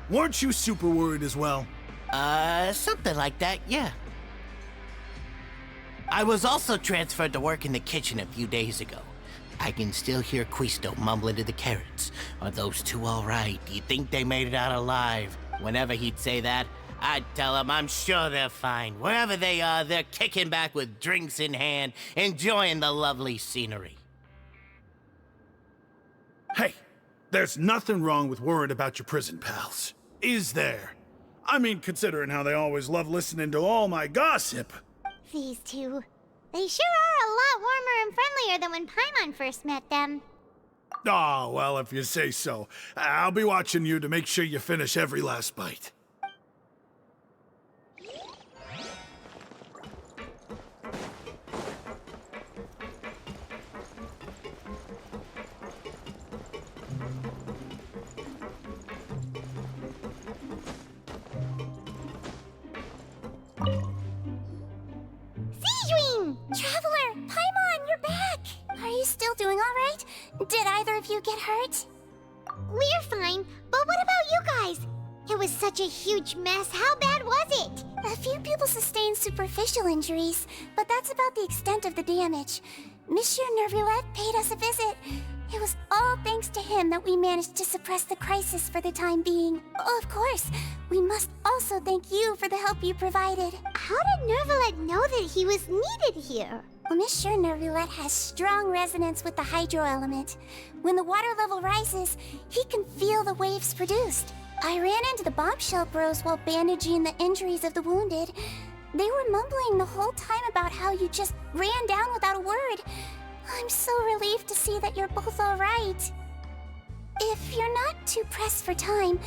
Weren't you super worried as well? Something like that, yeah. I was also transferred to work in the kitchen a few days ago. I can still hear Quisto mumbling to the carrots. Are those two all right? Do you think they made it out alive? Whenever he'd say that, I'd tell him I'm sure they're fine. Wherever they are, they're kicking back with drinks in hand, enjoying the lovely scenery. Hey, there's nothing wrong with worrying about your prison pals, is there? I mean, considering how they always love listening to all my gossip. These two, they sure are a lot warmer and friendlier than when Paimon first met them. Oh, well, if you say so. I'll be watching you to make sure you finish every last bite. Traveler, Paimon, you're back! Are you still doing alright? Did either of you get hurt? We're fine, but what about you guys? It was such a huge mess. How bad was it? A few people sustained superficial injuries, but that's about the extent of the damage. Monsieur Nervoulet paid us a visit. It was all thanks to him that we managed to suppress the crisis for the time being. Of course, we must also thank you for the help you provided. How did Nervoulet know that he was needed here? Well, Monsieur Nervoulet has strong resonance with the hydro element. When the water level rises, he can feel the waves produced. I ran into the bombshell bros while bandaging the injuries of the wounded. They were mumbling the whole time about how you just ran down without a word. I'm so relieved to see that you're both all right. If you're not too pressed for time,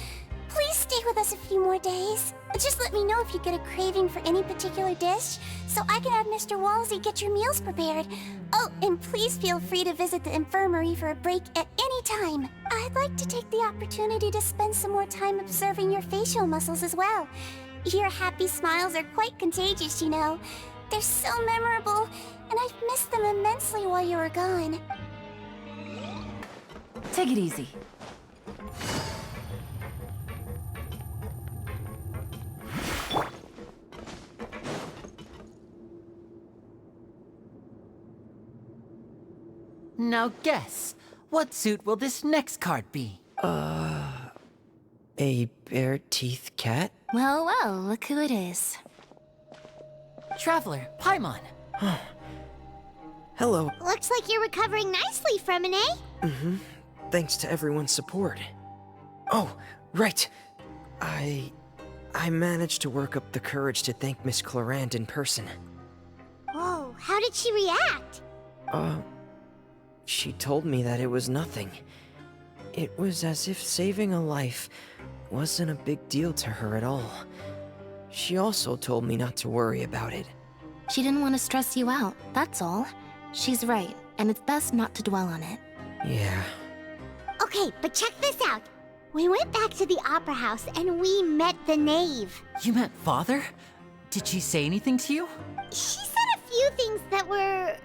please stay with us a few more days. Just let me know if you get a craving for any particular dish, so I can have Mr. Walsey get your meals prepared. Oh, and please feel free to visit the infirmary for a break at any time. I'd like to take the opportunity to spend some more time observing your facial muscles as well. Your happy smiles are quite contagious, you know. They're so memorable, and I've missed them immensely while you were gone. Take it easy. Now guess, what suit will this next card be? A bare-teeth cat? Well, look who it is. Traveler, Paimon. Hello. Looks like you're recovering nicely from it, eh? Mm-hmm. Thanks to everyone's support. Oh, right. I managed to work up the courage to thank Miss Clarant in person. Whoa, how did she react? She told me that it was nothing. It was as if saving a life wasn't a big deal to her at all. She also told me not to worry about it. She didn't want to stress you out, that's all. She's right, and it's best not to dwell on it. Yeah. Okay, but check this out. We went back to the Opera House and we met the knave. You met Father? Did she say anything to you? She said a few things that were,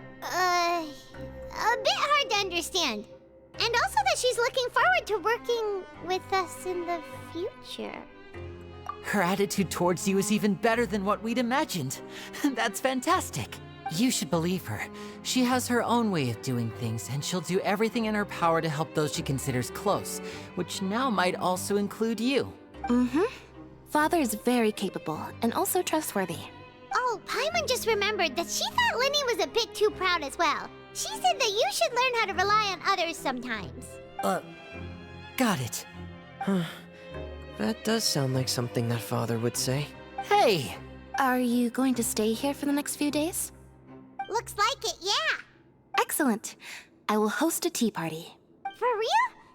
a bit hard to understand. And also that she's looking forward to working with us in the future. Her attitude towards you is even better than what we'd imagined. That's fantastic. You should believe her. She has her own way of doing things, and she'll do everything in her power to help those she considers close, which now might also include you. Mm-hmm. Father is very capable, and also trustworthy. Oh, Paimon just remembered that she thought Linny was a bit too proud as well. She said that you should learn how to rely on others sometimes. Got it. That does sound like something that father would say. Hey! Are you going to stay here for the next few days? Looks like it, yeah. Excellent. I will host a tea party. For real?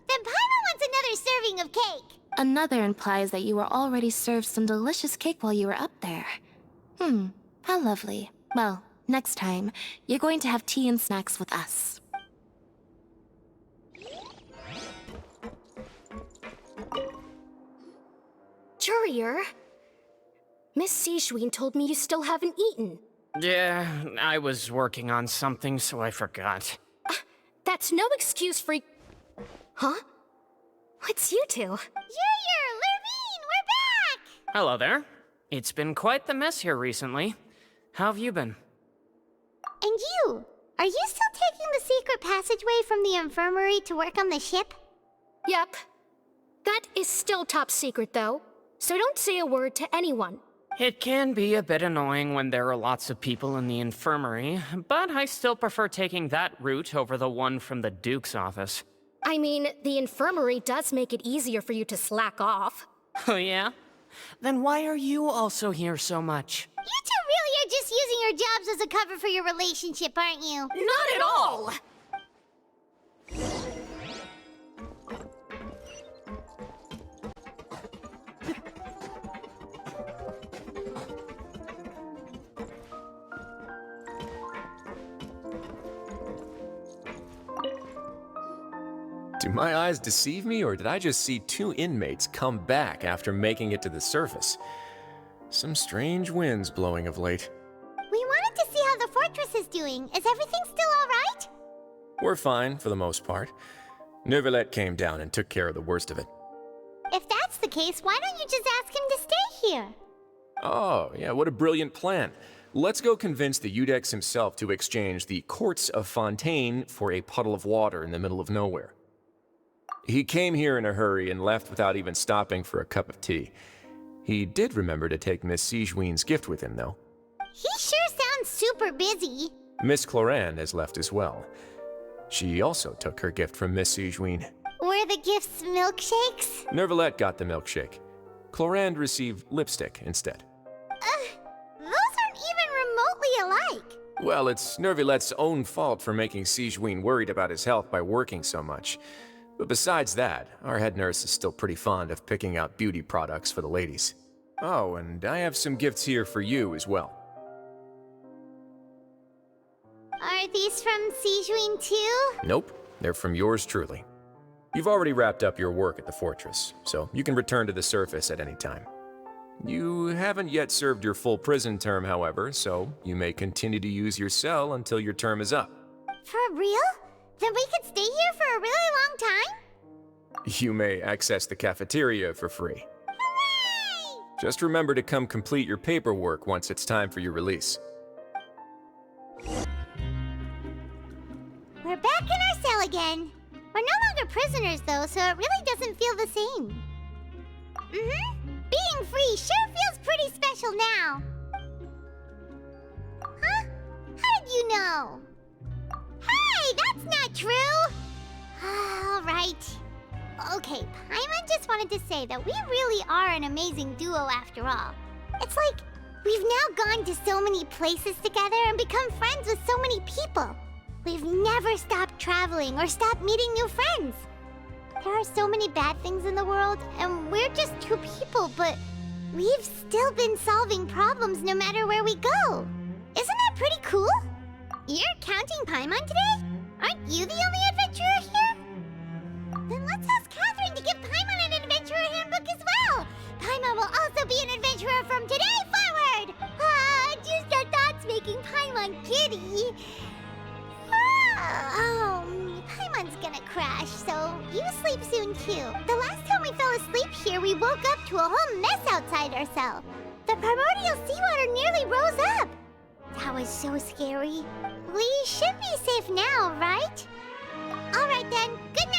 Then Paimon wants another serving of cake. Another implies that you were already served some delicious cake while you were up there. How lovely. Well, next time, you're going to have tea and snacks with us. Jurier, Miss Sijween told me you still haven't eaten. Yeah, I was working on something, so I forgot. That's no excuse for... Huh? What's you two? Jurier, Lurvine, we're back! Hello there. It's been quite the mess here recently. How have you been? And you? Are you still taking the secret passageway from the infirmary to work on the ship? Yep. That is still top secret, though. So don't say a word to anyone. It can be a bit annoying when there are lots of people in the infirmary, but I still prefer taking that route over the one from the Duke's office. I mean, the infirmary does make it easier for you to slack off. Oh yeah? Then why are you also here so much? You two really are just using your jobs as a cover for your relationship, aren't you? Not at all! Do my eyes deceive me, or did I just see two inmates come back after making it to the surface? Some strange winds blowing of late. We wanted to see how the fortress is doing. Is everything still all right? We're fine, for the most part. Neuvillette came down and took care of the worst of it. If that's the case, why don't you just ask him to stay here? Oh, yeah, what a brilliant plan. Let's go convince the Udex himself to exchange the Courts of Fontaine for a puddle of water in the middle of nowhere. He came here in a hurry and left without even stopping for a cup of tea. He did remember to take Miss Sijween's gift with him, though. He sure sounds super busy. Miss Cloran has left as well. She also took her gift from Miss Sijween. Were the gifts milkshakes? Neuvillette got the milkshake. Cloran received lipstick instead. Those aren't even remotely alike. Well, it's Neuvillette's own fault for making Sijween worried about his health by working so much. But besides that, our head nurse is still pretty fond of picking out beauty products for the ladies. Oh, and I have some gifts here for you as well. Are these from Sijween too? Nope, they're from yours truly. You've already wrapped up your work at the fortress, so you can return to the surface at any time. You haven't yet served your full prison term, however, so you may continue to use your cell until your term is up. For real? Then we could stay here for a really long time? You may access the cafeteria for free. Hooray! Just remember to come complete your paperwork once it's time for your release. We're back in our cell again. We're no longer prisoners though, so it really doesn't feel the same. Being free sure feels pretty special now. Huh? How did you know? Hey, that's not true! All right. Okay, Paimon just wanted to say that we really are an amazing duo after all. It's like we've now gone to so many places together and become friends with so many people. We've never stopped traveling or stopped meeting new friends. There are so many bad things in the world, and we're just two people, but we've still been solving problems no matter where we go. Isn't that pretty cool? You're counting Paimon today? Aren't you the only adventurer here? Then let's ask Catherine to give Paimon an adventurer handbook as well. Paimon will also be an adventurer from today forward. Just the thoughts making Paimon giddy. Paimon's gonna crash, so you sleep soon too. The last time we fell asleep here, we woke up to a whole mess outside our cell. The primordial seawater nearly rose up. That was so scary. We should be safe now, right? Alright then, good night!